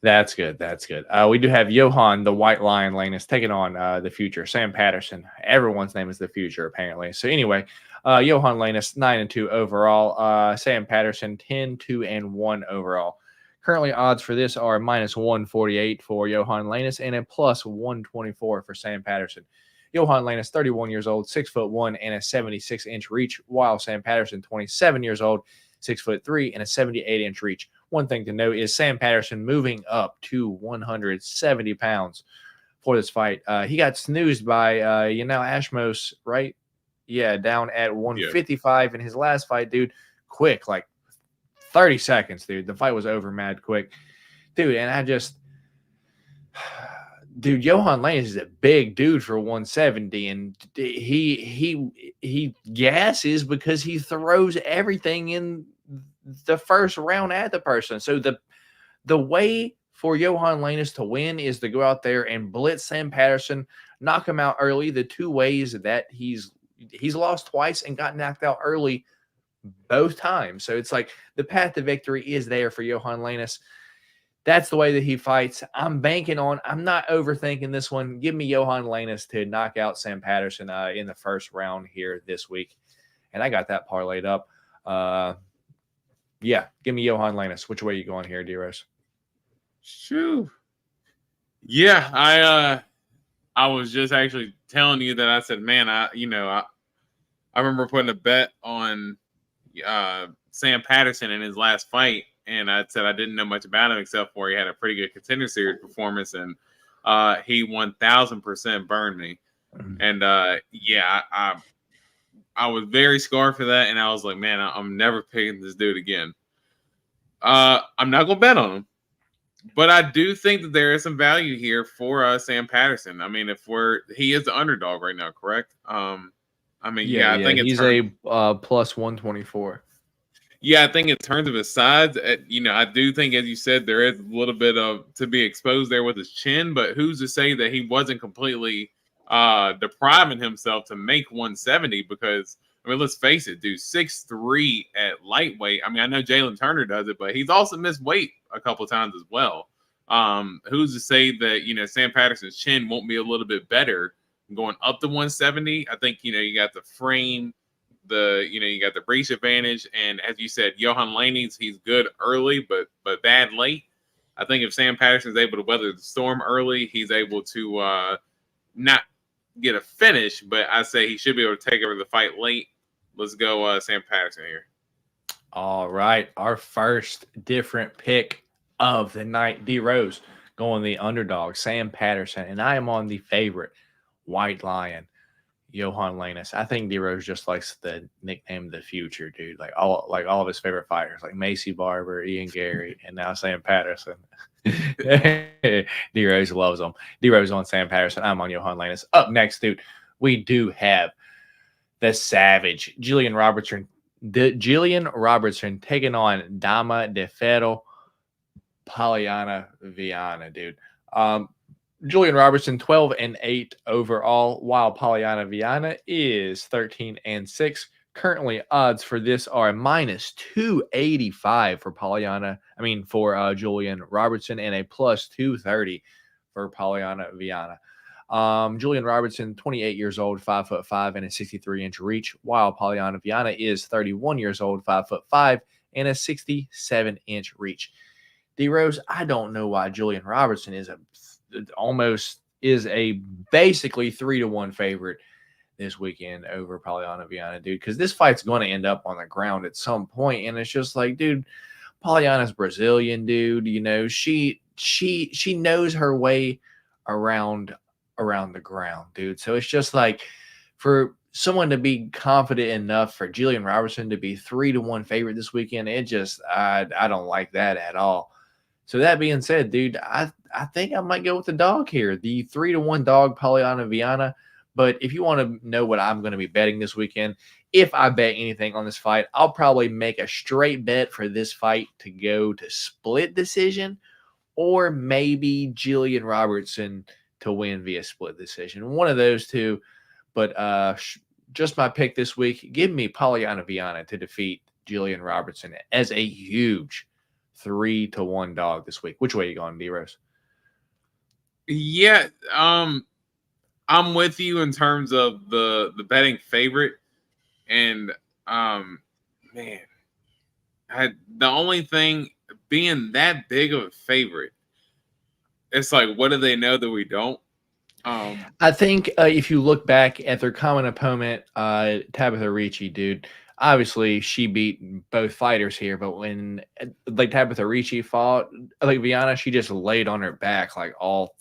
That's good. That's good. We do have Johan, the White Lion Lanus, taking on the future, Sam Patterson. Everyone's name is the future, apparently. So anyway, Johan Lanus, 9-2 overall. Sam Patterson, 10-2-1 overall. Currently, odds for this are -148 for Johan Lanus and a +124 for Sam Patterson. Johan Lanus, 31 years old, 6'1" and a 76-inch reach, while Sam Patterson, 27 years old, 6'3" and a 78-inch reach. One thing to note is Sam Patterson moving up to 170 pounds for this fight. He got snoozed by Ashmos, right? Yeah, down at 155 in his last fight, dude. Quick, like 30 seconds, dude. The fight was over mad quick. Dude, and dude, Johan Lanus is a big dude for 170, and he gasses because he throws everything in the first round at the person. So the way for Johan Lanus to win is to go out there and blitz Sam Patterson, knock him out early. The two ways that he's lost twice and got knocked out early both times. So it's like the path to victory is there for Johan Lanus. That's the way that he fights. I'm banking on. I'm not overthinking this one. Give me Johan Lanus to knock out Sam Patterson in the first round here this week, and I got that parlayed up. Yeah, give me Johan Lanus. Which way are you going here, D-Rose? Shoo. Yeah, I was just actually telling you that I said, man, I remember putting a bet on Sam Patterson in his last fight, and I said I didn't know much about him except for he had a pretty good Contender Series performance, and he 1,000% burned me. And I was very scarred for that, and I was like, man, I'm never picking this dude again. I'm not going to bet on him, but I do think that there is some value here for Sam Patterson. I mean, he is the underdog right now, correct? I think he's a +124. Yeah, I think in terms of his size, I do think, as you said, there is a little bit of to be exposed there with his chin, but who's to say that he wasn't completely depriving himself to make 170? Because, I mean, let's face it, dude, 6'3" at lightweight. I mean, I know Jalen Turner does it, but he's also missed weight a couple times as well. Who's to say that, Sam Patterson's chin won't be a little bit better going up to 170? I think, you got the frame, you got the reach advantage, and as you said, Johan Lanus, he's good early, but bad late. I think if Sam Patterson's able to weather the storm early, he's able to not get a finish, but I say he should be able to take over the fight late. Let's go Sam Patterson here. All right, our first different pick of the night, D Rose going the underdog, Sam Patterson, and I am on the favorite, White Lion, Johan Lanus. I think D Rose just likes the nickname the future, dude. Like all of his favorite fighters, like Macy Barber, Ian Gary, and now Sam Patterson. D Rose loves them. D Rose on Sam Patterson. I'm on Johan Lanus. Up next, dude, we do have the Savage, Jillian Robertson. Jillian Robertson taking on Dama De Ferro, Polyana Viana, dude. Jillian Robertson, 12-8 overall, while Polyana Viana is 13-6. Currently, odds for this are -285 for Jillian Robertson, and a +230 for Polyana Viana. Jillian Robertson, 28 years old, 5'5" and a 63-inch reach, while Polyana Viana is 31 years old, 5'5" and a 67-inch reach. D Rose, I don't know why Jillian Robertson is basically 3-1 favorite this weekend over Polyana Viana, dude, because this fight's going to end up on the ground at some point, and it's just like, dude, Polyana's Brazilian, dude. She knows her way around the ground, dude. So it's just like, for someone to be confident enough for Jillian Robertson to be 3-1 favorite this weekend, I don't like that at all. So that being said, dude, I think I might go with the dog here, the 3-1 dog, Polyana Viana. But if you want to know what I'm going to be betting this weekend, if I bet anything on this fight, I'll probably make a straight bet for this fight to go to split decision, or maybe Jillian Robertson to win via split decision. One of those two. But just my pick this week, give me Polyana Viana to defeat Jillian Robertson as a huge 3-1 dog this week. Which way are you going, D-Rose? Yeah, I'm with you in terms of the betting favorite, and man, the only thing being that big of a favorite, it's like, what do they know that we don't? I think if you look back at their common opponent, Tabitha Ricci, dude, obviously she beat both fighters here, but when like Tabitha Ricci fought like Viana, she just laid on her back like all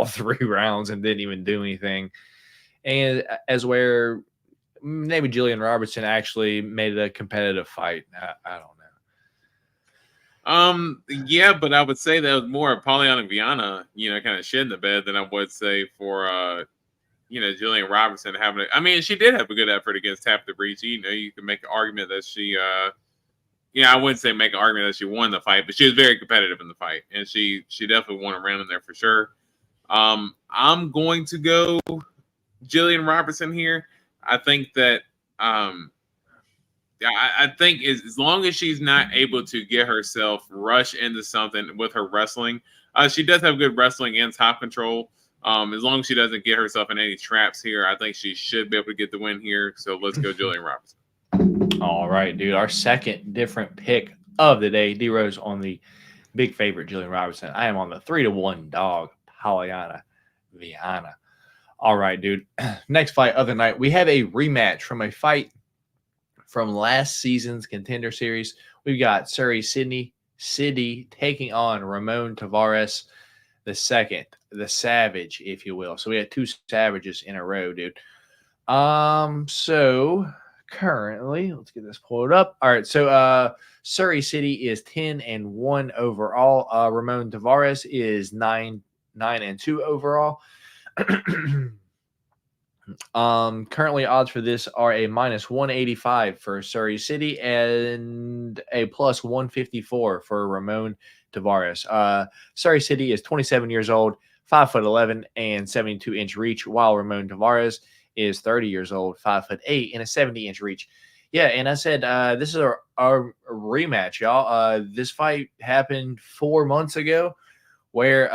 3 rounds and didn't even do anything. And as where maybe Jillian Robertson actually made it a competitive fight. I don't know. Yeah, but I would say that was more Polyana Viana, kind of shit in the bed than I would say for Jillian Robertson having I mean, she did have a good effort against Tabitha Ricci. You can make an argument that she I wouldn't say make an argument that she won the fight, but she was very competitive in the fight, and she definitely won a round in there for sure. I'm going to go Jillian Robertson here. I think that I think as long as she's not able to get herself rush into something with her wrestling, she does have good wrestling and top control. As long as she doesn't get herself in any traps here, I think she should be able to get the win here. So let's go Jillian Robertson. All right, dude. Our second different pick of the day, D-Rose on the big favorite, Jillian Robertson. I am on the 3-1 dog, Polyana Viana. All right, dude. Next fight of the night, we have a rematch from a fight from last season's Contender Series. We've got Surrey Sydney taking on Ramon Tavares the second, the Savage, if you will. So we had 2 Savages in a row, dude. So currently, let's get this pulled up. All right, so Surrey City is 10-1 overall. Ramon Tavares is 9-2 overall. Currently odds for this are a -185 for Surrey City and a +154 for Ramon Tavares. Surrey City is 27 years old, 5'11" and 72-inch reach, while Ramon Tavares is 30 years old, 5'8" and a 70-inch reach. Yeah, and I said this is our rematch, y'all. This fight happened 4 months ago, where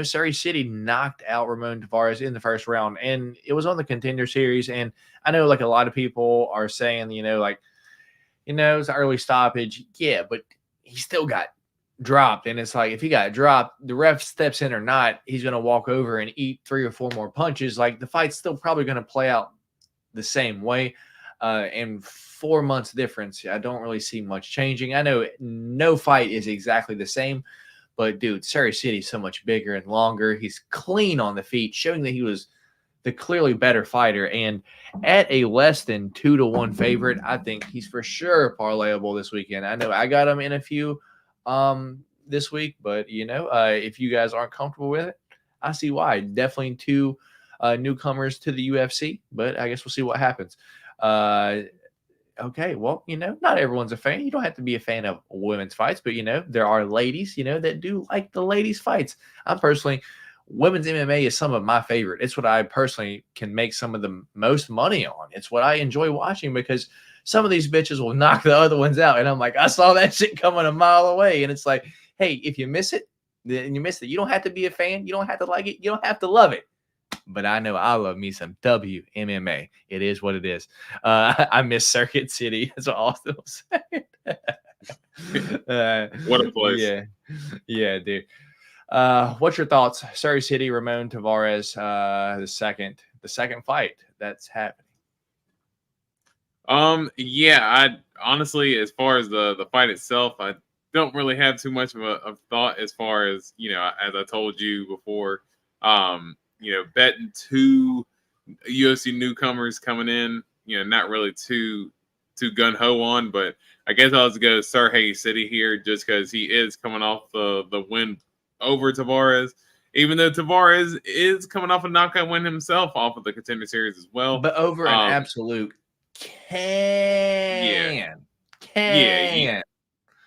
Surrey City knocked out Ramon Tavares in the first round, and it was on the Contender Series. And I know like a lot of people are saying, it's an early stoppage. Yeah, but he still got dropped, and it's like if he got dropped, the ref steps in or not, he's going to walk over and eat 3 or 4 more punches. Like the fight's still probably going to play out the same way. And 4 months difference, I don't really see much changing. I know no fight is exactly the same. But, dude, Surrey City's so much bigger and longer. He's clean on the feet, showing that he was the clearly better fighter. And at a less than 2-1 favorite, I think he's for sure parlayable this weekend. I know I got him in a few this week, but, if you guys aren't comfortable with it, I see why. Definitely 2 newcomers to the UFC, but I guess we'll see what happens. Okay, well, not everyone's a fan. You don't have to be a fan of women's fights, but, there are ladies, that do like the ladies' fights. Women's MMA is some of my favorite. It's what I personally can make some of the most money on. It's what I enjoy watching because some of these bitches will knock the other ones out. And I'm like, I saw that shit coming a mile away. And it's like, hey, if you miss it, then you miss it. You don't have to be a fan. You don't have to like it. You don't have to love it. But I know I love me some WMMA. It is what it is. I miss Circuit City. That's what Austin was saying. What a place. Yeah, dude. What's your thoughts? Surrey City, Ramon Tavares, the second fight that's happening. I honestly, as far as the fight itself, I don't really have too much of a thought as far as, as I told you before, betting 2 UFC newcomers coming in, not really too gun-ho on, but I guess I'll just go Surrey City here just because he is coming off the win over Tavares, even though Tavares is coming off a knockout win himself off of the Contender Series as well. But over an absolute can.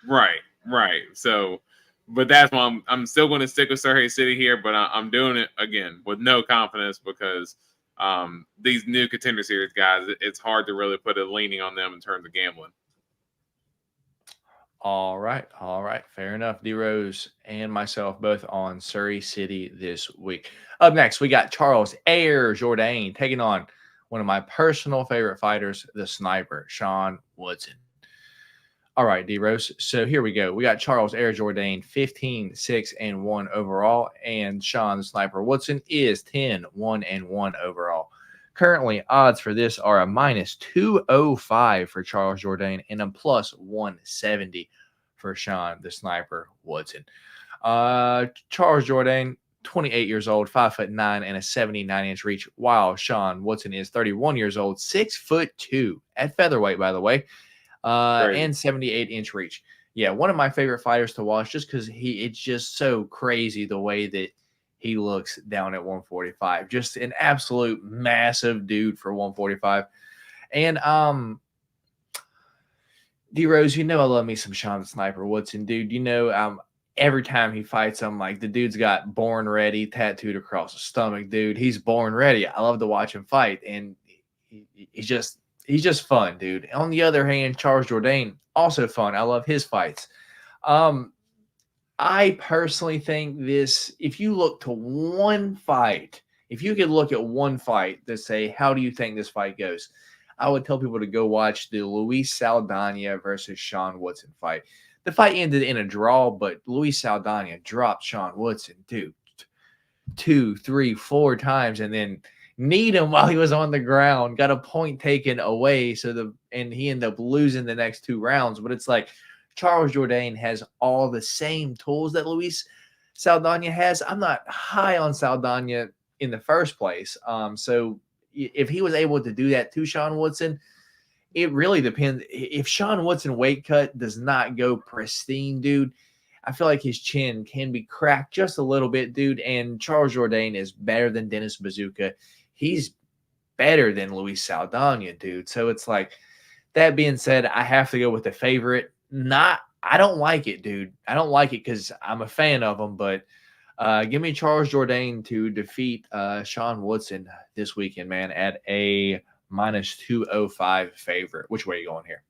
Right. So, but that's why I'm still going to stick with Surrey City here, but I'm doing it again with no confidence because these new Contender Series guys, it's hard to really put a leaning on them in terms of gambling. All right. Fair enough. D-Rose and myself both on Surrey City this week. Up next, we got Charles Air Jourdain taking on one of my personal favorite fighters, the sniper, Sean Woodson. All right, D-Rose. So here we go. We got Charles Air Jourdain, 15-6-1 overall, and Sean the Sniper Woodson is 10-1-1 overall. Currently, odds for this are a -205 for Charles Jourdain and a +170 for Sean the Sniper Woodson. Charles Jourdain, 28 years old, 5'9" and a 79-inch reach, while Sean Woodson is 31 years old, 6'2" at featherweight, by the way, and 78-inch reach. Yeah, one of my favorite fighters to watch just because it's just so crazy the way that he looks down at 145. Just an absolute massive dude for 145. And D-Rose, I love me some Sean the Sniper Woodson, dude. Every time he fights him, like the dude's got born ready tattooed across his stomach, dude. He's born ready. I love to watch him fight, and he's just fun, dude. On the other hand, Charles Jourdain, also fun. I love his fights. I personally think this, if you look to one fight, if you could look at one fight to say, how do you think this fight goes? I would tell people to go watch the Luis Saldana versus Sean Woodson fight. The fight ended in a draw, but Luis Saldana dropped Sean Woodson, dude, 2, 3, 4 times, and then kneed him while he was on the ground, got a point taken away. And he ended up losing the next 2 rounds. But it's like Charles Jourdain has all the same tools that Luis Saldana has. I'm not high on Saldana in the first place. So if he was able to do that to Sean Woodson, it really depends. If Sean Woodson weight cut does not go pristine, dude, I feel like his chin can be cracked just a little bit, dude. And Charles Jourdain is better than Dennis Bazooka. He's better than Luis Saldana, dude. So it's like, that being said, I have to go with the favorite. I don't like it, dude. I don't like it because I'm a fan of him, but give me Charles Jourdain to defeat Sean Woodson this weekend, man, at a -205 favorite. Which way are you going here?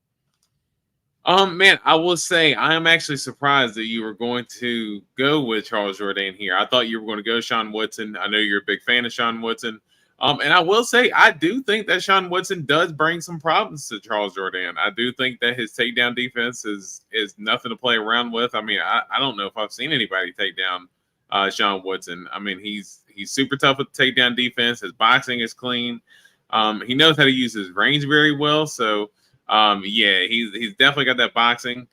Man, I will say I am actually surprised that you were going to go with Charles Jourdain here. I thought you were going to go Sean Woodson. I know you're a big fan of Sean Woodson. And I will say, I do think that Sean Woodson does bring some problems to Charles Jourdain. I do think that his takedown defense is nothing to play around with. I mean, I don't know if I've seen anybody take down Sean Woodson. I mean, he's super tough with the takedown defense. His boxing is clean. He knows how to use his range very well. So, yeah, he's definitely got that boxing.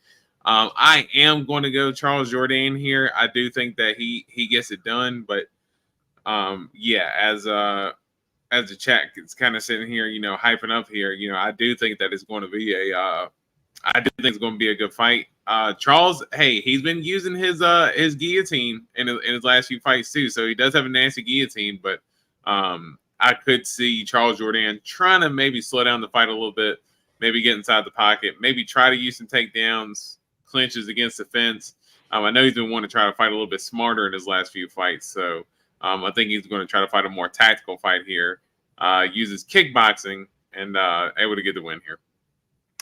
I am going to go Charles Jourdain here. I do think that he gets it done. But, yeah, as the chat is kind of sitting here, hyping up here, I do think that it's going to be a good fight. Charles, hey, he's been using his guillotine in his last few fights too, so he does have a nasty guillotine. But I could see Charles Jourdain trying to maybe slow down the fight a little bit, maybe get inside the pocket, maybe try to use some takedowns, clinches against the fence. I know he's been wanting to try to fight a little bit smarter in his last few fights, so I think he's going to try to fight a more tactical fight here. Uses kickboxing and able to get the win here.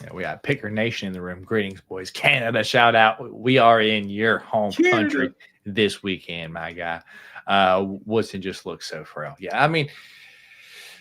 Yeah, we got Picker Nation in the room. Greetings, boys. Canada, shout out. We are in your home country this weekend, my guy. Woodson just looks so frail. Yeah, I mean,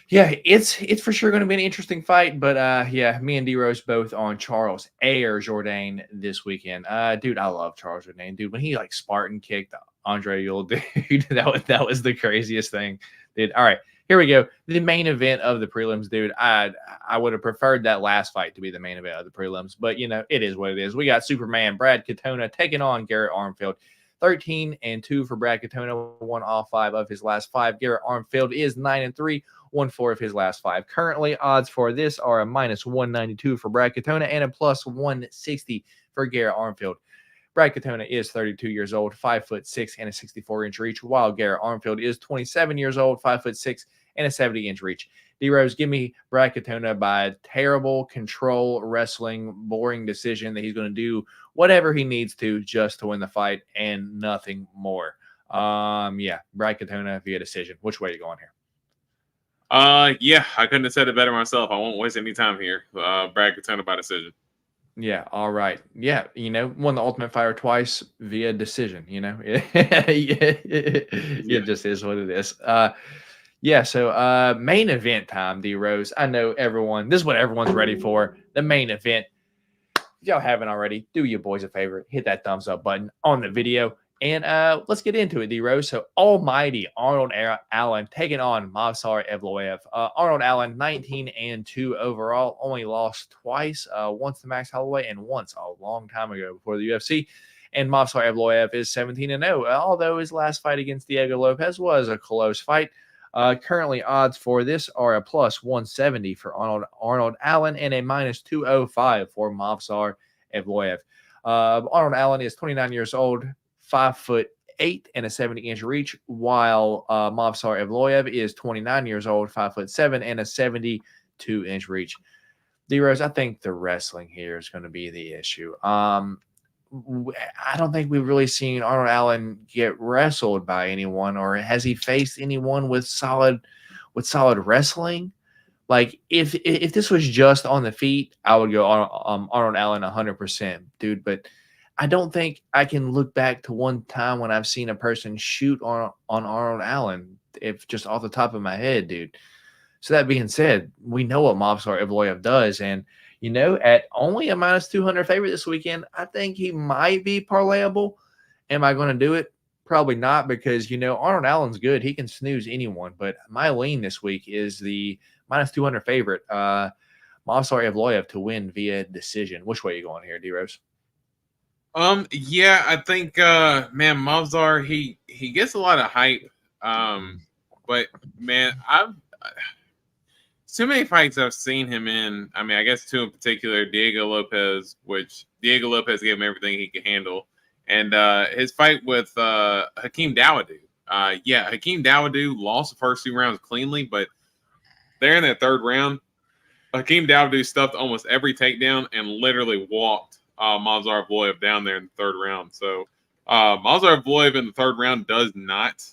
yeah, it's for sure going to be an interesting fight. But yeah, me and D-Rose both on Charles Air Jourdain this weekend. Dude, I love Charles Jourdain. Dude, when he like Spartan kicked Andre Ewell, dude, that was the craziest thing. Dude, all right. Here we go. The main event of the prelims, dude. I would have preferred that last fight to be the main event of the prelims, but it is what it is. We got Superman Brad Katona taking on Garrett Armfield. 13-2 for Brad Katona, won all 5 of his last 5. Garrett Armfield is 9-3, won 4 of his last 5. Currently, odds for this are a -192 for Brad Katona and a +160 for Garrett Armfield. Brad Katona is 32 years old, 5'6" and a 64-inch reach, while Garrett Armfield is 27 years old, 5'6" and a 70-inch reach. D-Rose, give me Brad Katona by terrible control wrestling, boring decision that he's going to do whatever he needs to just to win the fight and nothing more. Yeah, Brad Katona via decision. Which way are you going here? Yeah, I couldn't have said it better myself. I won't waste any time here. Brad Katona by decision. Yeah, all right. Yeah, won the Ultimate Fighter twice via decision, It just is what it is. Yeah, so main event time, D Rose. I know this is what everyone's ready for. The main event. If y'all haven't already, do your boys a favor, hit that thumbs up button on the video. And let's get into it, D Rose. So, almighty Arnold Allen taking on Movsar Evloev. Arnold Allen, 19-2 overall, only lost twice, once to Max Holloway and once a long time ago before the UFC. And Movsar Evloev is 17-0, although his last fight against Diego Lopez was a close fight. Currently, odds for this are a plus 170 for Arnold Allen and a minus 205 for Movsar Evloev. Arnold Allen is 29 years old, 5'8" and a 70-inch reach, while Movsar Evloev is 29 years old, 5'7" and a 72-inch reach. D-Rose, I think the wrestling here is going to be the issue. I don't think we've really seen Arnold Allen get wrestled by anyone, or has he faced anyone with solid wrestling? Like if this was just on the feet, I would go Arnold Allen 100%, dude. But I don't think I can look back to one time when I've seen a person shoot on Arnold Allen, if just off the top of my head, dude. So that being said, we know what Movsar Evloev does, and at only a minus 200 favorite this weekend, I think he might be parlayable. Am I going to do it? Probably not, because, Arnold Allen's good. He can snooze anyone. But my lean this week is the minus 200 favorite, Movsar Evloev to win via decision. Which way are you going here, D-Rose? Yeah, I think, man, Movsar, he gets a lot of hype. But, man, too many fights I've seen him in. I mean, I guess two in particular, Diego Lopez, which Diego Lopez gave him everything he could handle. And his fight with Hakeem Dawodu. Hakeem Dawodu lost the first two rounds cleanly, but there in that third round, Hakeem Dawodu stuffed almost every takedown and literally walked Movsar Evloev down there in the third round. So Movsar Evloev in the third round does not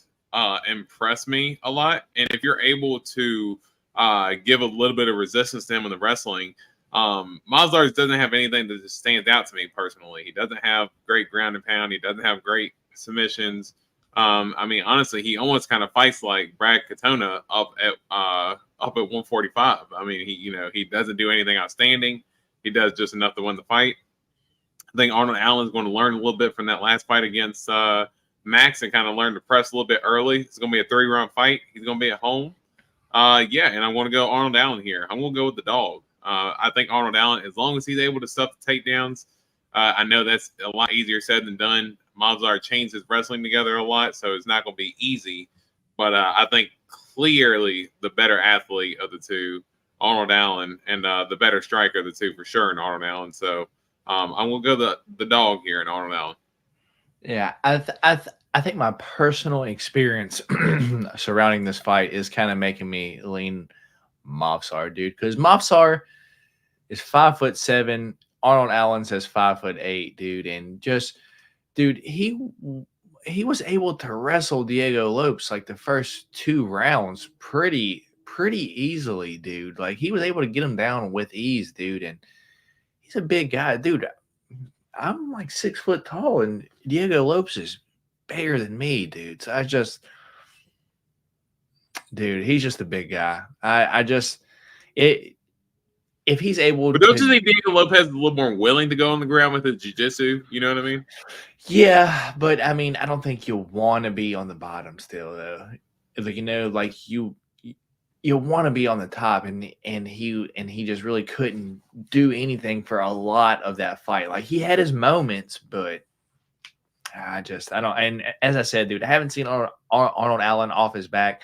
impress me a lot. And if you're able to give a little bit of resistance to him in the wrestling, Movsar doesn't have anything that just stands out to me personally. He doesn't have great ground and pound. He doesn't have great submissions. I mean, honestly, he almost kind of fights like Brad Katona up at 145. I mean, he doesn't do anything outstanding. He does just enough to win the fight. I think Arnold Allen's going to learn a little bit from that last fight against Max and kind of learn to press a little bit early. It's going to be a 3-round fight. He's going to be at home. And I want to go Arnold Allen here. I'm going to go with the dog. I think Arnold Allen, as long as he's able to stuff the takedowns, I know that's a lot easier said than done. Movsar chains his wrestling together a lot, so it's not going to be easy. But I think clearly the better athlete of the two, Arnold Allen, and the better striker of the two for sure in Arnold Allen. So I'm going to go the dog here in Arnold Allen. Yeah, I think my personal experience surrounding this fight is kind of making me lean Movsar, dude. Because Movsar is 5'7". Arnold Allen says 5'8", dude, and he was able to wrestle Diego Lopes like the first two rounds pretty easily, dude. Like he was able to get him down with ease, dude, and he's a big guy, dude. I'm like 6 foot tall, and Diego Lopes is bigger than me, dude. So he's just a big guy. If he's able but don't you think Diego Lopez is a little more willing to go on the ground with his jiu-jitsu? You know what I mean? Yeah, but I mean, I don't think you'll want to be on the bottom still, though. Like, you want to be on the top, and he just really couldn't do anything for a lot of that fight. Like, he had his moments, but I don't. And as I said, dude, I haven't seen Arnold Allen off his back,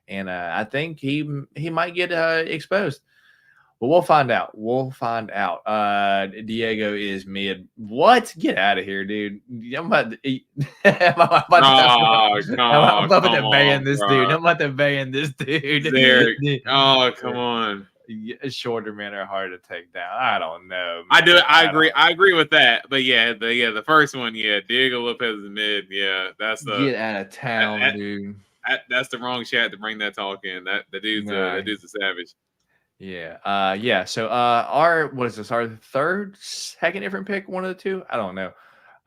and I think he might get exposed. But we'll find out. Diego is mid. What? Get out of here, dude. I'm about to ban this dude. I'm about to ban this dude. Derek. Oh, come on. Shorter men are hard to take down. I don't know, man. I do. I agree. I agree with that. But the first one, Diego Lopez is mid. Yeah, that's the get out of town, dude. That's the wrong chat to bring that talk in. That dude's a savage. Yeah. So what is this? Our second different pick, one of the two? I don't know.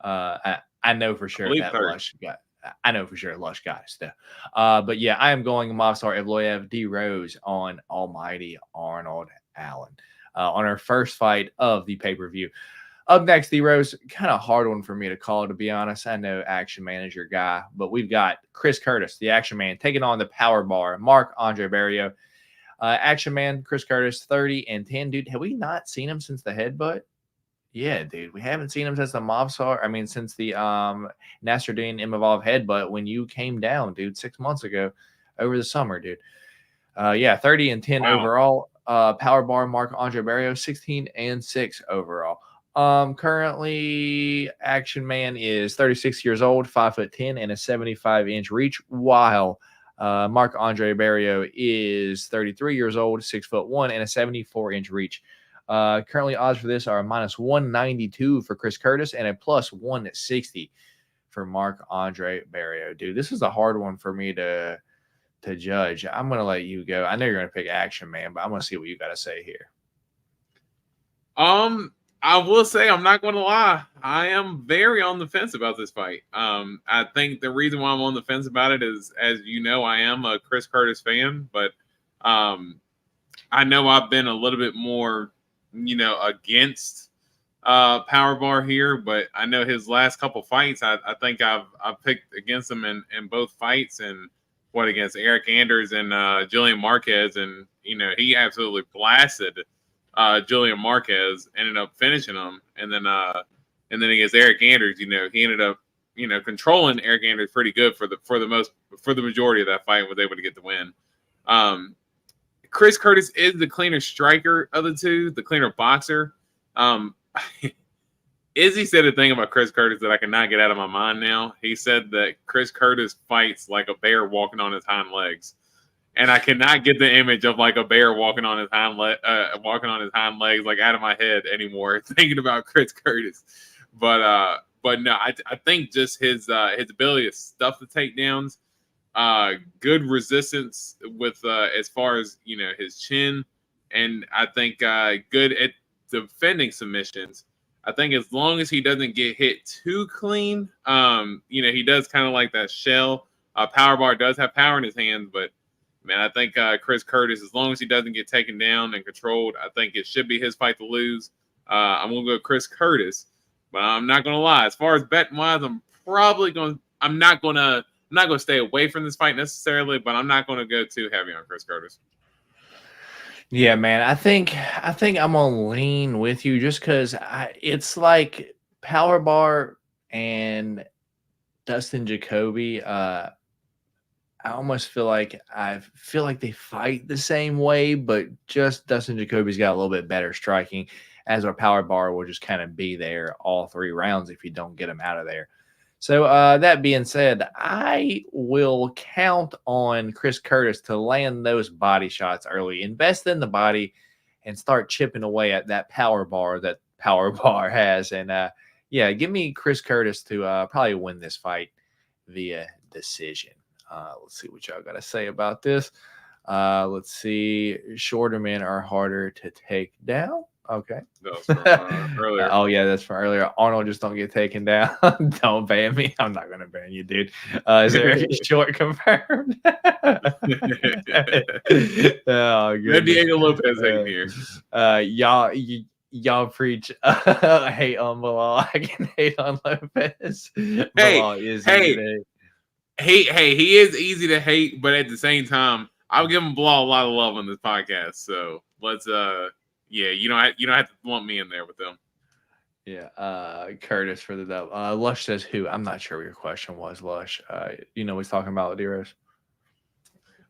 I know for I sure believe that third. Lush got. I know for sure Lush got us though. But yeah, I am going Movsar Evloev D Rose on Almighty Arnold Allen on our first fight of the pay-per-view. Up next, D Rose, kind of hard one for me to call, to be honest. I know Action Manager guy, but we've got Chris Curtis, the Action Man, taking on the Power Bar, Marc-Andre Barriault. Action Man, Chris Curtis, 30-10. Dude, have we not seen him since the headbutt? Yeah, dude, we haven't seen him since the since the Nasruddin Imavov headbutt when you came down, dude, 6 months ago over the summer, dude. 30-10 overall. Power Bar, Marc-Andre Barriault, 16-6 overall. Currently, Action Man is 36 years old, 5'10", and a 75-inch reach, while Marc-Andre Barriault is 33 years old, 6'1", and a 74-inch reach. Currently, odds for this are -192 for Chris Curtis and a +160 for Marc-Andre Barriault. Dude, this is a hard one for me to judge. I'm gonna let you go. I know you're gonna pick Action Man, but I'm gonna see what you got to say here. I will say, I'm not going to lie, I am very on the fence about this fight. I think the reason why I'm on the fence about it is, as you know, I am a Chris Curtis fan, but I know I've been a little bit more, against Power Bar here, but I know his last couple fights, I think I've picked against him in both fights, and against Eric Anders and Julian Marquez, and he absolutely blasted Julian Marquez, ended up finishing him, and then against Eric Anders, he ended up controlling Eric Anders pretty good for the majority of that fight, and was able to get the win. Chris Curtis is the cleaner striker of the two, the cleaner boxer. Izzy said a thing about Chris Curtis that I cannot get out of my mind now. He said that Chris Curtis fights like a bear walking on his hind legs. And I cannot get the image of like a bear walking on his hind legs like out of my head anymore, thinking about Chris Curtis. But no, I think just his ability to stuff the takedowns, good resistance with as far as his chin, and I think good at defending submissions. I think as long as he doesn't get hit too clean, he does kind of like that shell. Power Bar does have power in his hands, but man, I think Chris Curtis, as long as he doesn't get taken down and controlled, I think it should be his fight to lose. I'm gonna go Chris Curtis, but I'm not gonna lie. As far as betting wise, I'm not gonna stay away from this fight necessarily, but I'm not gonna go too heavy on Chris Curtis. Yeah, man, I think I'm gonna lean with you just because it's like Power Bar and Dustin Jacoby. I almost feel like they fight the same way, but just Dustin Jacoby's got a little bit better striking, as our Power Bar will just kind of be there all 3 rounds if you don't get him out of there. So that being said, I will count on Chris Curtis to land those body shots early, invest in the body, and start chipping away at that Power Bar that Power Bar has. And give me Chris Curtis to probably win this fight via decision. Let's see what y'all got to say about this. Let's see. Shorter men are harder to take down. Okay. That was from earlier. Oh, yeah, that's from earlier. Arnold, just don't get taken down. Don't ban me. I'm not going to ban you, dude. Is there a short confirmed? Oh, good. Diego Lopez ain't here. Y'all preach hate on Bilal. I can hate on Lopez. Bilal is easy to hate. He is easy to hate, but at the same time, I'll give him Bilal a lot of love on this podcast. So let's you don't have to lump me in there with them. Yeah, Curtis for the dub. Lush says who? I'm not sure what your question was, Lush. He's talking about D-Rose.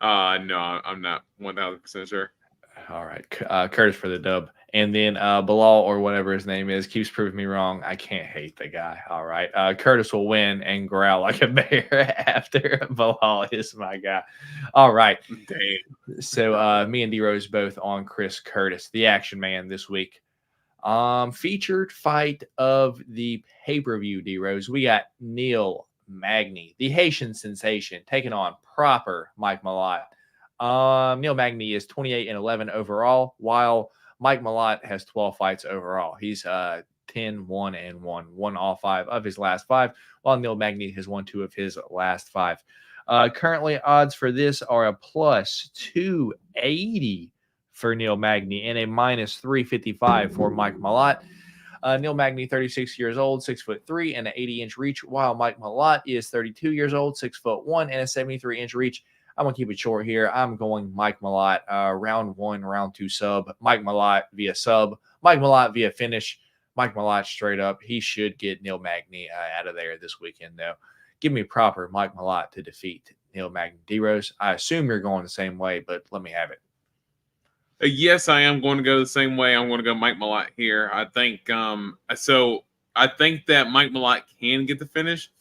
No, I'm not 1,000% sure. All right, Curtis for the dub. And then Bilal, or whatever his name is, keeps proving me wrong. I can't hate the guy. All right. Curtis will win and growl like a bear after Bilal is my guy. All right. Damn. So me and D-Rose both on Chris Curtis, the Action Man this week. Featured fight of the pay-per-view, D-Rose. We got Neil Magny, the Haitian sensation, taking on proper Mike Malott. Neil Magny is 28-11 overall, while Mike Malott has 12 fights overall. He's 10-1-1, won all 5 of his last 5, while Neil Magny has won 2 of his last 5. Currently, odds for this are a plus 280 for Neil Magny and a minus 355 for Mike Malott. Neil Magny, 36 years old, 6'3", and an 80-inch reach, while Mike Malott is 32 years old, 6'1", and a 73-inch reach. I'm going to keep it short here. I'm going Mike Malott, round 1, round 2 sub. Mike Malott via sub. Mike Malott via finish. Mike Malott straight up. He should get Neil Magny out of there this weekend, though. Give me proper Mike Malott to defeat Neil Magny. D-Rose, I assume you're going the same way, but let me have it. Yes, I am going to go the same way. I'm going to go Mike Malott here. I think I think that Mike Malott can get the finish.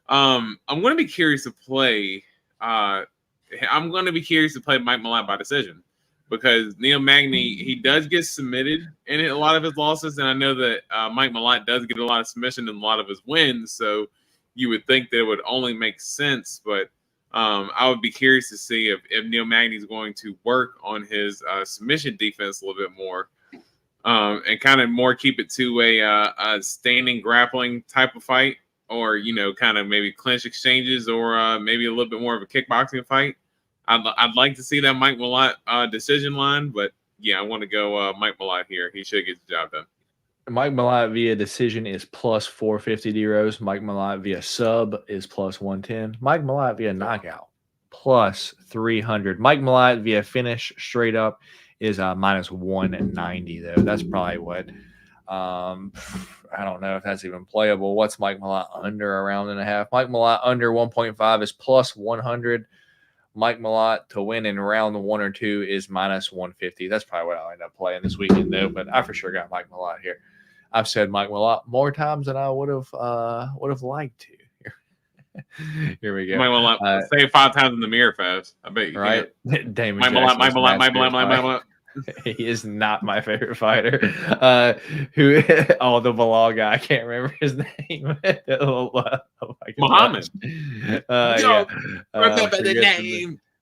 I'm going to be curious to play. I'm going to be curious to play Mike Malott by decision, because Neil Magny, he does get submitted in a lot of his losses, and I know that Mike Malott does get a lot of submission in a lot of his wins. So you would think that it would only make sense, but I would be curious to see if Neil Magny is going to work on his submission defense a little bit more, and kind of more keep it to a standing grappling type of fight, or kind of maybe clinch exchanges, or maybe a little bit more of a kickboxing fight. I'd like to see that Mike Malott decision line, but yeah, I want to go Mike Malott here. He should get the job done. Mike Malott via decision is plus 450 D-Rose. Mike Malott via sub is plus 110. Mike Malott via knockout plus 300. Mike Malott via finish straight up is minus 190, though. That's probably what I don't know if that's even playable. What's Mike Malott under a round and a half? Mike Malott under 1.5 is plus 100. Mike Malott to win in round 1 or 2 is minus 150. That's probably what I'll end up playing this weekend, though. But I for sure got Mike Malott here. I've said Mike Malott more times than I would have liked to. Here we go. Mike Malott, say it 5 times in the mirror, Faz. I bet you. Right, Damon. Mike Malott, Mike Malott, Mike Malott, Mike Malott. He is not my favorite fighter. The Bilal guy, I can't remember his name. Muhammad.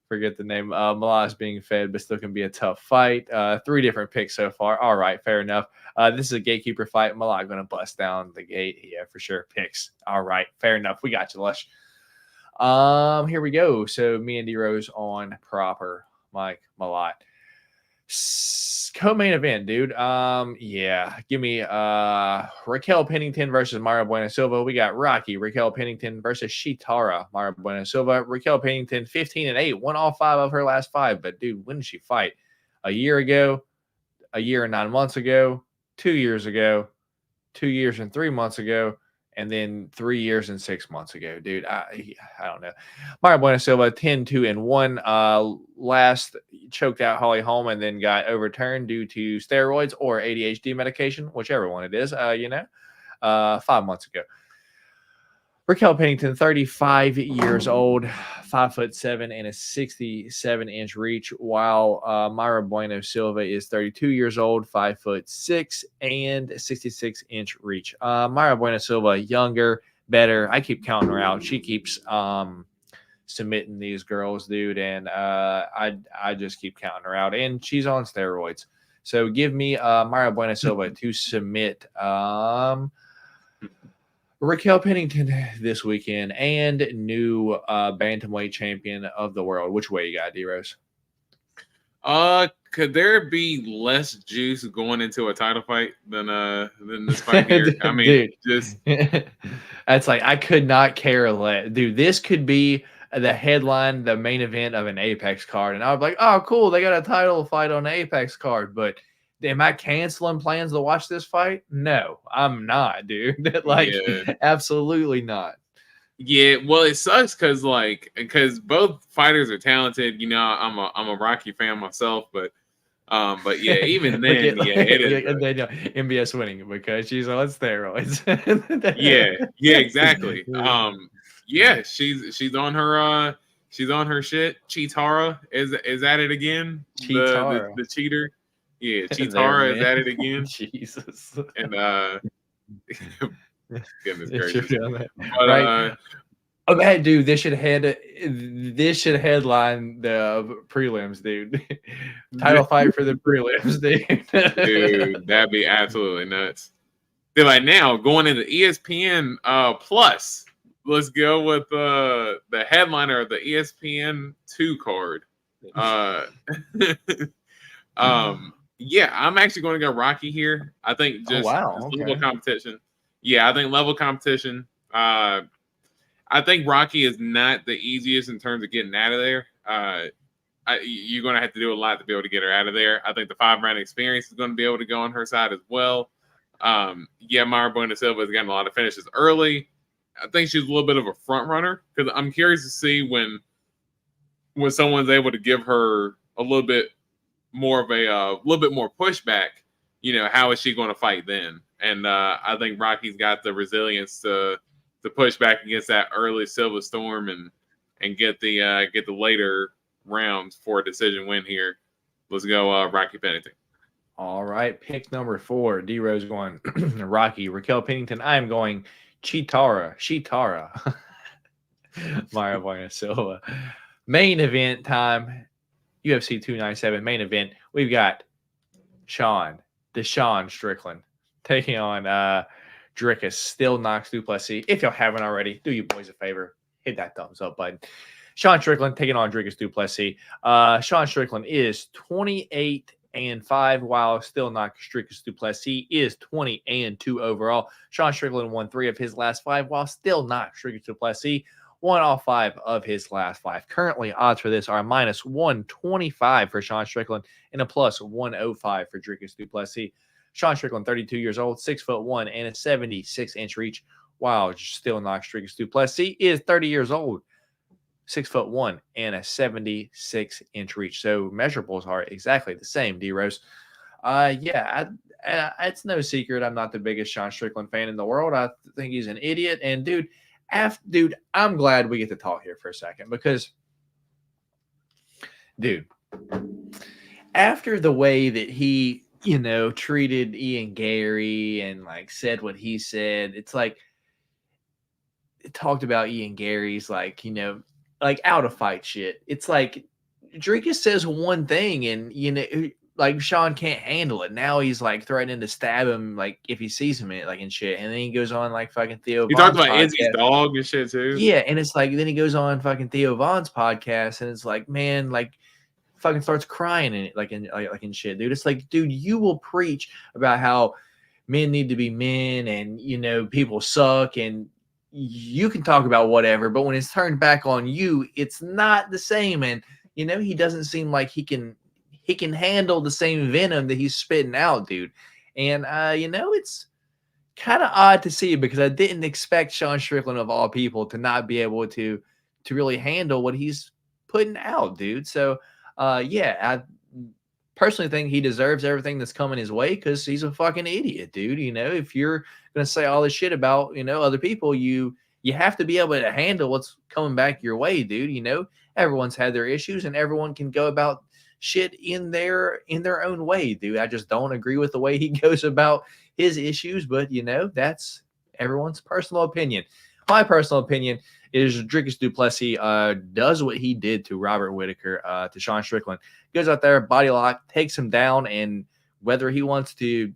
Forget the name. Malaz being fed, but still can be a tough fight. 3 different picks so far. All right, fair enough. This is a gatekeeper fight. Malaz going to bust down the gate. Yeah, for sure. Picks. All right, fair enough. We got you, Lush. Here we go. So me and D-Rose on proper Mike Malott. Co-main event, dude. Yeah, give me Raquel Pennington versus Mayra Bueno Silva. We got Raquel Pennington versus Shitara Mayra Bueno Silva. Raquel Pennington 15-8, won all 5 of her last 5. But dude, when did she fight? A year ago, a year and 9 months ago, 2 years ago, 2 years and 3 months ago, and then 3 years and 6 months ago, dude. I don't know. Mayra Bueno Silva 10-2-1. Last choked out Holly Holm and then got overturned due to steroids or ADHD medication, whichever one it is. 5 months ago. Raquel Pennington, 35 years old, 5'7" and a 67-inch reach, while Mayra Bueno Silva is 32 years old, 5'6" and 66-inch reach. Mayra Bueno Silva, younger, better. I keep counting her out. She keeps submitting these girls, dude, and I just keep counting her out. And she's on steroids. So give me Mayra Bueno Silva to submit Raquel Pennington this weekend and new bantamweight champion of the world. Which way you got, D-Rose? Could there be less juice going into a title fight than this fight here? I mean, dude, just that's like I could not care less, dude. This could be the headline, the main event of an Apex card, and I would be like, oh, cool, they got a title fight on the Apex card, but. Am I canceling plans to watch this fight? No, I'm not, dude. Absolutely not. Yeah, well, it sucks because both fighters are talented. I'm a Rocky fan myself, but yeah, even then, it is. And then MBS winning because she's on steroids. yeah, exactly. Yeah, she's on her shit. Cheetara is at it again. The cheater. Yeah, Chitara is at it again. Jesus. And goodness gracious. But, right. Oh man, dude, this should headline the prelims, dude. Title fight for the prelims, dude. Dude, that'd be absolutely nuts. They're like, now going into ESPN Plus. Let's go with the headliner of the ESPN 2 card. Yeah, I'm actually going to go Rocky here. I think just level competition. Yeah, I think level competition. I think Rocky is not the easiest in terms of getting out of there. You're going to have to do a lot to be able to get her out of there. I think the 5-round experience is going to be able to go on her side as well. Mayra Bueno Silva has gotten a lot of finishes early. I think she's a little bit of a front runner because I'm curious to see when someone's able to give her a little bit more of a little bit more pushback. How is she going to fight then? And I think Rocky's got the resilience to push back against that early Silva storm and get the later rounds for a decision win here. Let's go Rocky Pennington. All right, pick number 4. D Rose going Rocky. Raquel Pennington. I am going Chitara. Mayra Bueno Silva. Main event time. UFC 297 main event. We've got Deshaun Strickland taking on Dricus Still Knocks du Plessis. If y'all haven't already, do you boys a favor, hit that thumbs up button. Sean Strickland taking on Dricus du Plessis. Sean Strickland is 28-5, while Still Knocks Dricus du Plessis is 20-2 overall. Sean Strickland won 3 of his last 5, while Still Knocks Dricus du Plessis won all 5 of his last 5. Currently, odds for this are -125 for Sean Strickland and a +105 for Dricus du Plessis. Sean Strickland, 32 years old, 6'1" and a 76-inch reach, while Still Knocks Dricus du Plessis is 30 years old, 6'1" and a 76-inch reach. So measurables are exactly the same, D-Rose. It's no secret I'm not the biggest Sean Strickland fan in the world. I think he's an idiot. And dude, I'm glad we get to talk here for a second because, dude, after the way that he, treated Ian Gary and said what he said, it's like it talked about Ian Gary's out of fight shit. It's like Dricus says one thing and Sean can't handle it. Now he's threatening to stab him if he sees him and shit. And then he goes on fucking Theo. He talked about Izzy's dog and shit too. Yeah, and it's then he goes on fucking Theo Von's podcast and it's man, fucking starts crying and shit, dude. It's dude, you will preach about how men need to be men and people suck and you can talk about whatever, but when it's turned back on you, it's not the same. And he doesn't seem like he can handle the same venom that he's spitting out, dude. And it's kind of odd to see because I didn't expect Sean Strickland of all people to not be able to really handle what he's putting out, dude. So I personally think he deserves everything that's coming his way because he's a fucking idiot, dude. If you're gonna say all this shit about other people, you have to be able to handle what's coming back your way, dude. Everyone's had their issues and everyone can go about shit in their own way, dude. I just don't agree with the way he goes about his issues, but that's everyone's personal opinion. My personal opinion is Dricus du Plessis does what he did to Robert Whittaker, to Sean Strickland. Goes out there, body lock, takes him down, and whether he wants to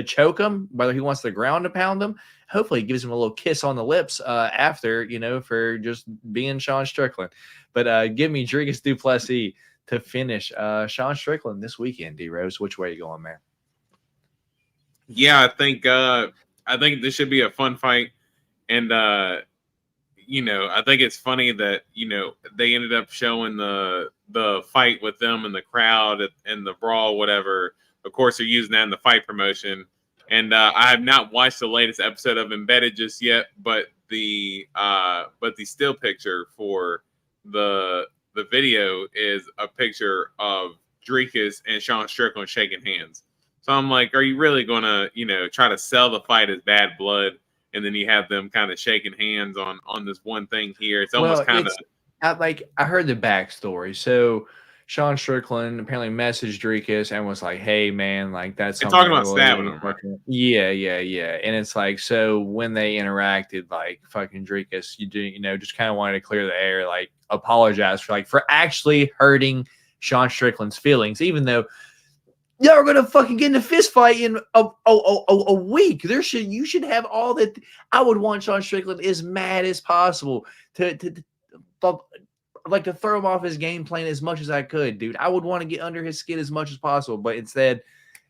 choke him, whether he wants the ground to pound him, hopefully he gives him a little kiss on the lips after, for just being Sean Strickland. But give me Dricus du Plessis to finish Sean Strickland this weekend, D-Rose. Which way are you going, man? Yeah, I think this should be a fun fight. And, I think it's funny that, they ended up showing the fight with them in the crowd and the brawl, whatever. Of course, they're using that in the fight promotion. And I have not watched the latest episode of Embedded just yet, but the still picture for the video is a picture of Dricus and Sean Strickland shaking hands. So I'm like, are you really going to, try to sell the fight as bad blood? And then you have them kind of shaking hands on this one thing here. It's almost I heard the backstory. So Sean Strickland apparently messaged Dricus and was like, "Hey, man, like that's And something talking about that stabbing really him, right? fucking-" Yeah. And it's like, so when they interacted, like fucking Dricus, just kind of wanted to clear the air, like apologize for actually hurting Sean Strickland's feelings, even though y'all are gonna fucking get in a fist fight in a week. You should have all that. I would want Sean Strickland as mad as possible to throw him off his game plan as much as I could, dude. I would want to get under his skin as much as possible, but instead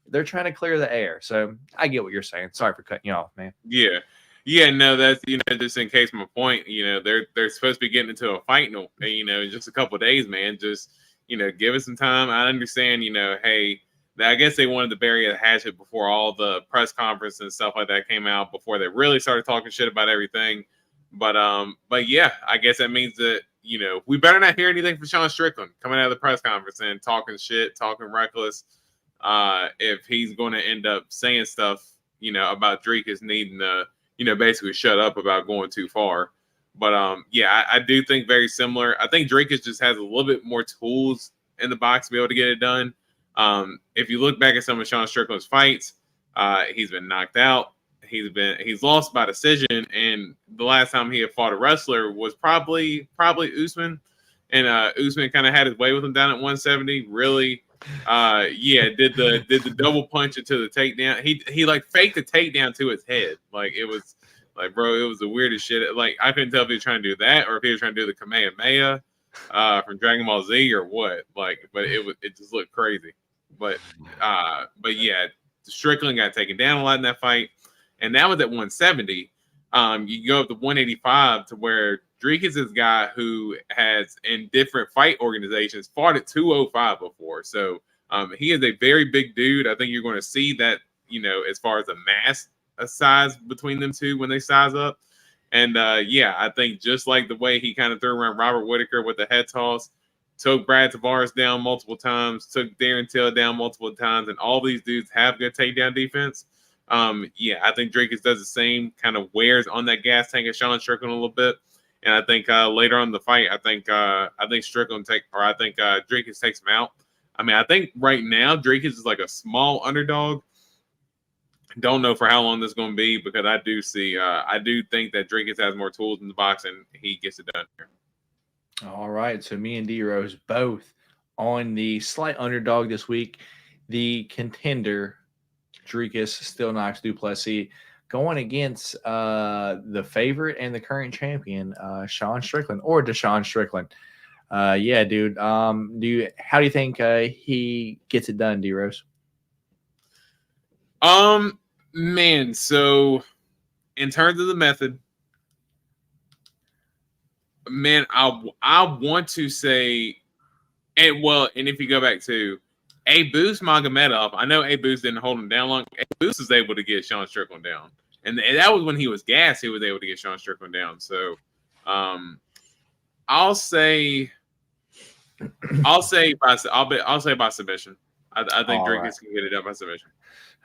they're trying to clear the air. So I get what you're saying. Sorry for cutting you off, man. Yeah, no, that's just in case my point. They're supposed to be getting into a fight, in just a couple of days, man. Just give it some time. I understand, hey, I guess they wanted to bury the hatchet before all the press conference and stuff like that came out, before they really started talking shit about everything. But yeah, I guess that means that we better not hear anything from Sean Strickland coming out of the press conference and talking shit, talking reckless. If he's going to end up saying stuff, about Dricus needing to, basically shut up about going too far. But yeah, I do think very similar. I think Dricus just has a little bit more tools in the box to be able to get it done. If you look back at some of Sean Strickland's fights, he's been knocked out. He's lost by decision, and the last time he had fought a wrestler was probably Usman, and Usman kind of had his way with him down at 170. Really, did the double punch into the takedown. He like faked the takedown to his head. Like it was like, bro, it was the weirdest shit. Like I couldn't tell if he was trying to do that or if he was trying to do the Kamehameha from Dragon Ball Z or what. Like, but it just looked crazy. But yeah, Strickland got taken down a lot in that fight. And that was at 170. You go up to 185 to where Dricus is a guy who has, in different fight organizations, fought at 205 before. So he is a very big dude. I think you're going to see that, as far as a mass size between them two when they size up. And yeah, I think just like the way he kind of threw around Robert Whitaker with the head toss, took Brad Tavares down multiple times, took Darren Till down multiple times, and all these dudes have good takedown defense. Yeah, I think Dricus does the same, kind of wears on that gas tank of Sean Strickland a little bit. And I think later on in the fight, I think Dricus takes him out. I mean, I think right now Dricus is like a small underdog. Don't know for how long this is going to be, because I do think that Dricus has more tools in the box and he gets it done here. All right, so me and D-Rose both on the slight underdog this week. The contender, Dricus, still knocks du Plessis, going against the favorite and the current champion, Sean Strickland, or Deshaun Strickland. Yeah, dude. How do you think he gets it done, D-Rose? Man, so in terms of the method, man, I want to say, and if you go back to Abus Magomedov, I know Abus didn't hold him down long. Abus was able to get Sean Strickland down, and that was when he was gassed. He was able to get Sean Strickland down. So, I'll say by submission. I think Dricus can get it done by submission.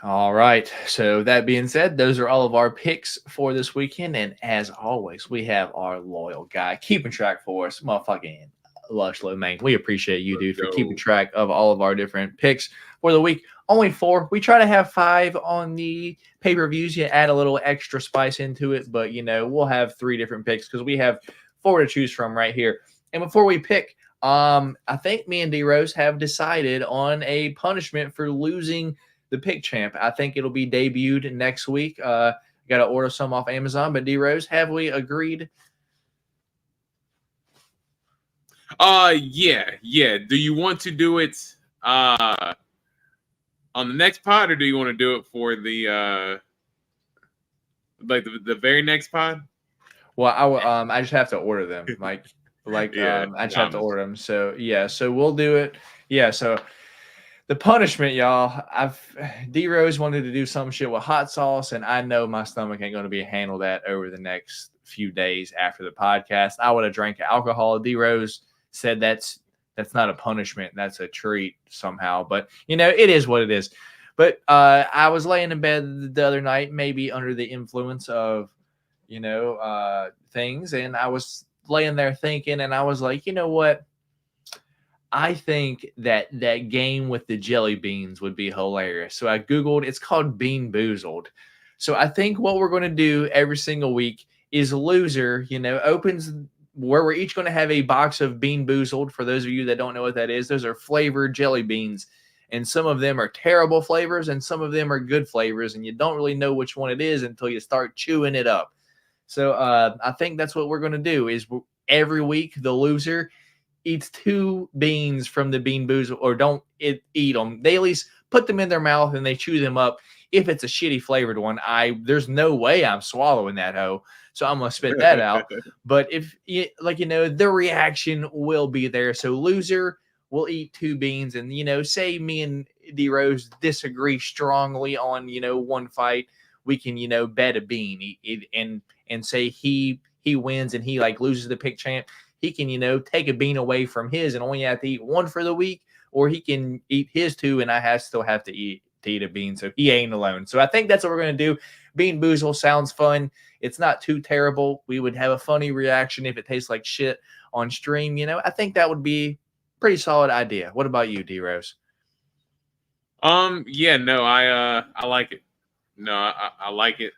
All right. So that being said, those are all of our picks for this weekend. And as always, we have our loyal guy keeping track for us, motherfucking Lush Lomain. We appreciate you, dude, for keeping track of all of our different picks for the week. Only 4. We try to have 5 on the pay-per-views. You add a little extra spice into it, but, we'll have 3 different picks because we have 4 to choose from right here. And before we pick, I think me and D-Rose have decided on a punishment for losing the pick champ. I think it'll be debuted next week. Got to order some off Amazon, but D-Rose, have we agreed? Yeah. Do you want to do it on the next pod, or do you want to do it for the the very next pod? Well, I just have to order them. I just have to order them. So yeah, so we'll do it. Yeah, so the punishment, y'all. D-Rose wanted to do some shit with hot sauce, and I know my stomach ain't going to be able to handle that over the next few days after the podcast. I would have drank alcohol. D-Rose said that's not a punishment, that's a treat somehow. But it is what it is. But I was laying in bed the other night, maybe under the influence of things, and I was laying there thinking, and I was like, you know what? I think that game with the jelly beans would be hilarious. So I Googled, it's called Bean Boozled. So I think what we're going to do every single week is loser, opens where we're each going to have a box of Bean Boozled. For those of you that don't know what that is, those are flavored jelly beans. And some of them are terrible flavors and some of them are good flavors. And you don't really know which one it is until you start chewing it up. So I think that's what we're going to do is every week the loser eats 2 beans from the Bean Boozled, or don't eat them. They at least put them in their mouth and they chew them up. If it's a shitty flavored one, there's no way I'm swallowing that hoe. So I'm going to spit that out. But if the reaction will be there. So loser will eat 2 beans, and, say me and D Rose disagree strongly on, one fight, we can, bet a bean and say he wins and he loses the pick champ. He can, take a bean away from his and only have to eat 1 for the week, or he can eat his 2 and I still have to eat a bean. So he ain't alone. So I think that's what we're going to do. Bean Boozle sounds fun. It's not too terrible. We would have a funny reaction if it tastes like shit on stream. I think that would be a pretty solid idea. What about you, D Rose? Yeah, no, I like it. No, I like it.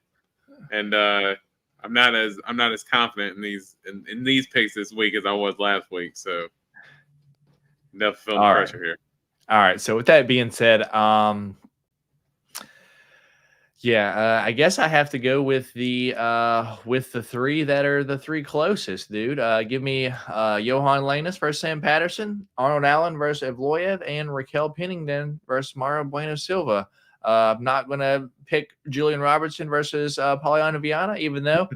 And I'm not as confident in these picks this week as I was last week. So definitely feeling the pressure here. All right. So with that being said, I guess I have to go with the 3 that are the 3 closest, dude. Give me Johan Lainus versus Sam Patterson, Arnold Allen versus Evloev, and Raquel Pennington versus Mara Bueno Silva. I'm not going to pick Julian Robertson versus Polyana Viana, even though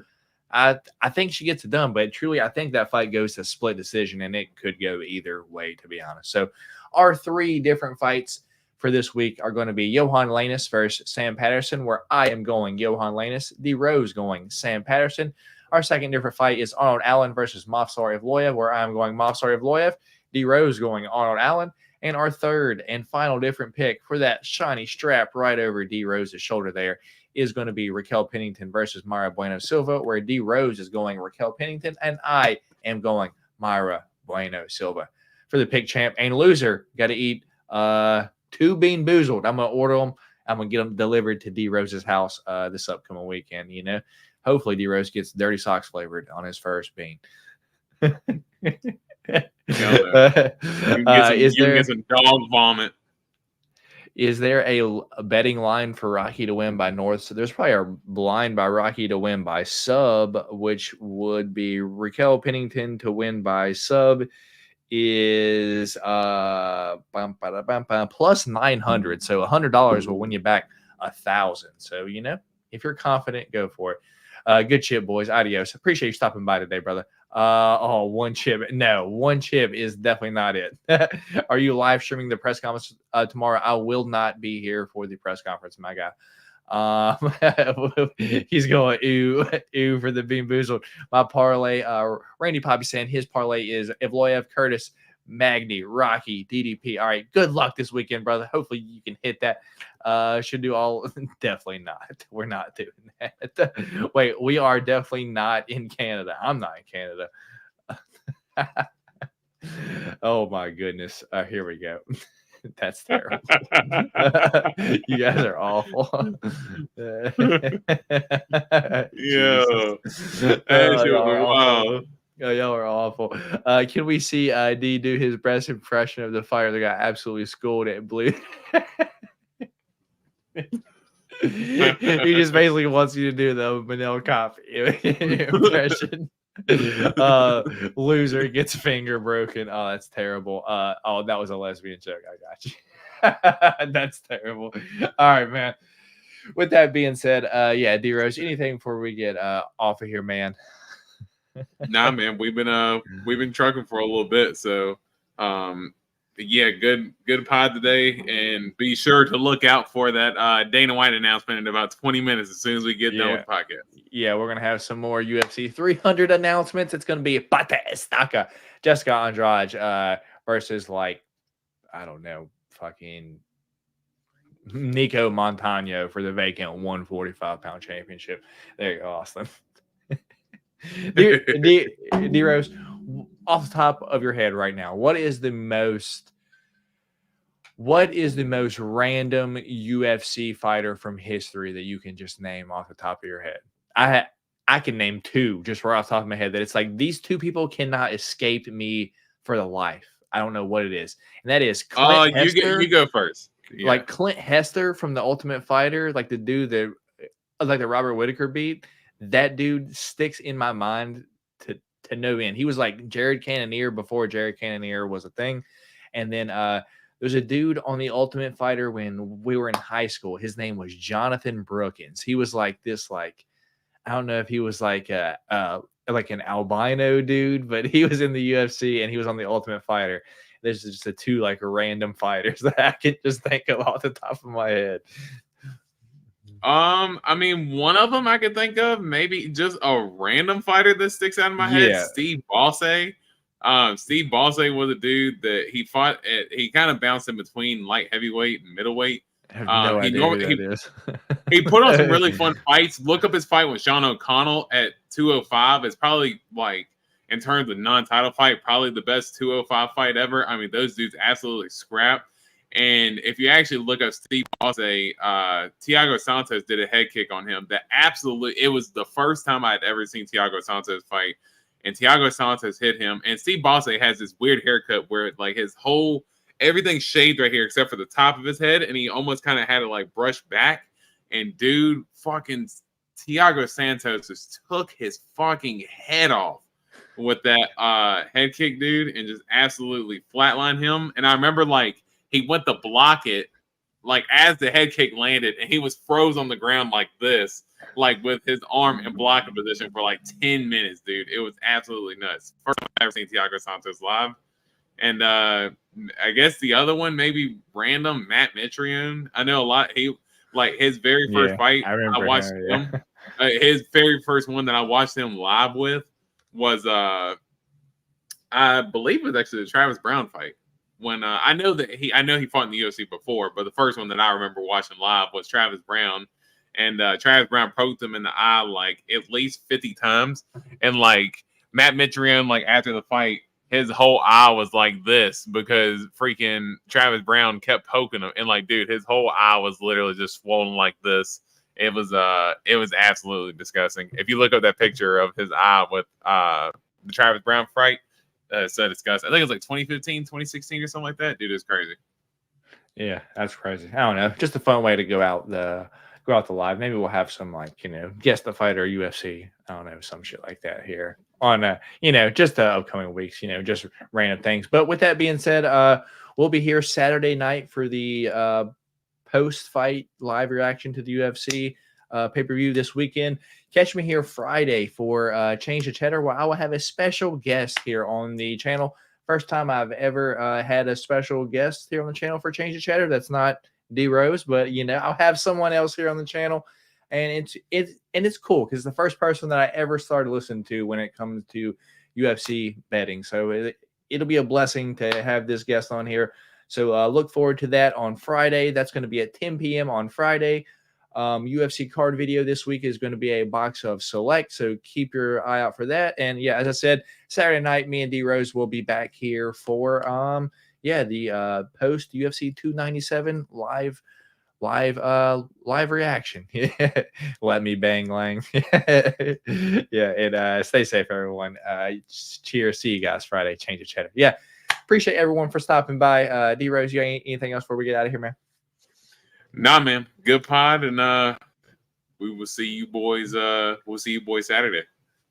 I think she gets it done. But truly, I think that fight goes to split decision, and it could go either way, to be honest. So our 3 different fights for this week are going to be Johan Lainus versus Sam Patterson, where I am going Johan Lainus, D Rose going Sam Patterson. Our second different fight is Arnold Allen versus Movsar Evloev, where I am going Movsar Evloev, D Rose going Arnold Allen. And our third and final different pick for that shiny strap right over D Rose's shoulder there is going to be Raquel Pennington versus Mara Bueno Silva, where D Rose is going Raquel Pennington and I am going Mara Bueno Silva. For the pick champ and loser, got to eat 2 Bean Boozled. I'm going to order them. I'm going to get them delivered to D Rose's house this upcoming weekend. Hopefully D Rose gets Dirty Socks flavored on his first bean. Get some dog vomit. Is there a betting line for Rocky to win by North? So there's probably a line by Rocky to win by sub, which would be Raquel Pennington to win by sub is plus 900. So $100 will win you back 1,000. So if you're confident, go for it. Good chip, boys. Adios. Appreciate you stopping by today, brother. 1 chip. No, 1 chip is definitely not it. Are you live streaming the press conference tomorrow? I will not be here for the press conference, my guy. He's going ooh for the Bean Boozled. My parlay, Randy Poppy saying his parlay is Evloev, Curtis, Magny, Rocky, DDP. All right, good luck this weekend, brother. Hopefully you can hit that. Should do all. Definitely not. We're not doing that. Wait, we are definitely not in Canada. I'm not in Canada. Oh my goodness. Here we go. That's terrible. You guys are awful. Yeah. Wow. Y'all are awful. Can we see D do his best impression of the fighter that got absolutely schooled at Blue? He just basically wants you to do the Manel Cop impression. Loser gets finger broken. Oh, that's terrible. Oh, that was a lesbian joke. I got you. That's terrible. All right, man. With that being said, D Rose, anything before we get off of here, man? Nah, man, we've been trucking for a little bit, so good pod today, and be sure to look out for that Dana White announcement in about 20 minutes as soon as we get done with the podcast. Yeah, we're gonna have some more UFC 300 announcements. It's gonna be Estaca, Jessica Andrade versus I don't know, fucking Nico Montano for the vacant 145-pound championship. There you go, Austin. D Rose, off the top of your head right now, what is the most random UFC fighter from history that you can just name off the top of your head? I can name two just right off the top of my head that it's like these two people cannot escape me for the life. I don't know what it is. And that is Clint Hester. You go first. Yeah. Like Clint Hester from The Ultimate Fighter, like the dude that like the Robert Whittaker beat. That dude sticks in my mind to no end. He was like Jared Cannonier before Jared Cannonier was a thing. And then there's a dude on The Ultimate Fighter when we were in high school. His name was Jonathan Brookins. He was like this, like, I don't know if he was like an albino dude, but he was in the UFC and he was on The Ultimate Fighter. There's just the two like random fighters that I can just think of off the top of my head. I mean, one of them I could think of, maybe just a random fighter that sticks out in my head. Steve Bosse. Steve Bosse was a dude that he fought at. He kind of bounced in between light heavyweight and middleweight. I have no idea who that is. He put on some really fun fights. Look up his fight with Sean O'Connell at 205. It's probably like, in terms of non-title fight, probably the best 205 fight ever. I mean, those dudes absolutely scrap. And if you actually look up Steve Bosse, Thiago Santos did a head kick on him. It was the first time I'd ever seen Thiago Santos fight. And Thiago Santos hit him. And Steve Bosse has this weird haircut where like his whole everything's shaved right here except for the top of his head, and he almost kind of had it like brushed back. And dude, fucking Thiago Santos just took his fucking head off with that head kick, dude, and just absolutely flatlined him. And I remember like he went to block it, like as the head kick landed, and he was froze on the ground like this, like with his arm in blocking position for like 10 minutes, dude. It was absolutely nuts. First time I've ever seen Thiago Santos live. And I guess the other one, maybe random, Matt Mitrione. I know a lot. He like his very first fight I watched him. His very first one that I watched him live with was I believe it was actually the Travis Brown fight. When I know he fought in the UFC before, but the first one that I remember watching live was Travis Brown, and Travis Brown poked him in the eye like at least 50 times, and like Matt Mitrione, like after the fight, his whole eye was like this because freaking Travis Brown kept poking him, and like, dude, his whole eye was literally just swollen like this. It was absolutely disgusting. If you look up that picture of his eye with the Travis Brown fight, so disgusting. I think it was like 2015, 2016 or something like that. Dude, it's crazy. Yeah, that's crazy. I don't know. Just a fun way to go out the live. Maybe we'll have some like, guest the fighter UFC. I don't know, some shit like that here on just the upcoming weeks, just random things. But with that being said, we'll be here Saturday night for the post-fight live reaction to the UFC pay-per-view this weekend. Catch me here Friday for Change the Cheddar, where I will have a special guest here on the channel. First time I've ever had a special guest here on the channel for Change the Cheddar. That's not D Rose, but I'll have someone else here on the channel, and it's cool because it's the first person that I ever started listening to when it comes to UFC betting. So it'll be a blessing to have this guest on here. So look forward to that on Friday. That's going to be at 10 p.m. on Friday. UFC card video this week is going to be a box of select, so keep your eye out for that. And yeah, as I said, Saturday night, me and D Rose will be back here for the post UFC 297 live reaction. Let me bang lang. Yeah, and stay safe, everyone. Cheers. See you guys Friday. Change the Cheddar. Yeah, appreciate everyone for stopping by. D Rose, you got anything else before we get out of here, man? Nah, man. Good pod, and we will see you boys. We'll see you boys Saturday.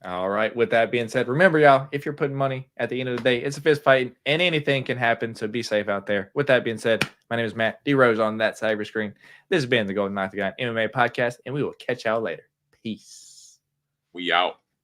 All right. With that being said, remember, y'all, if you're putting money at the end of the day, it's a fist fight, and anything can happen. So be safe out there. With that being said, my name is Matt D Rose on that side of your screen. This has been the Golden Octagon MMA Podcast, and we will catch y'all later. Peace. We out.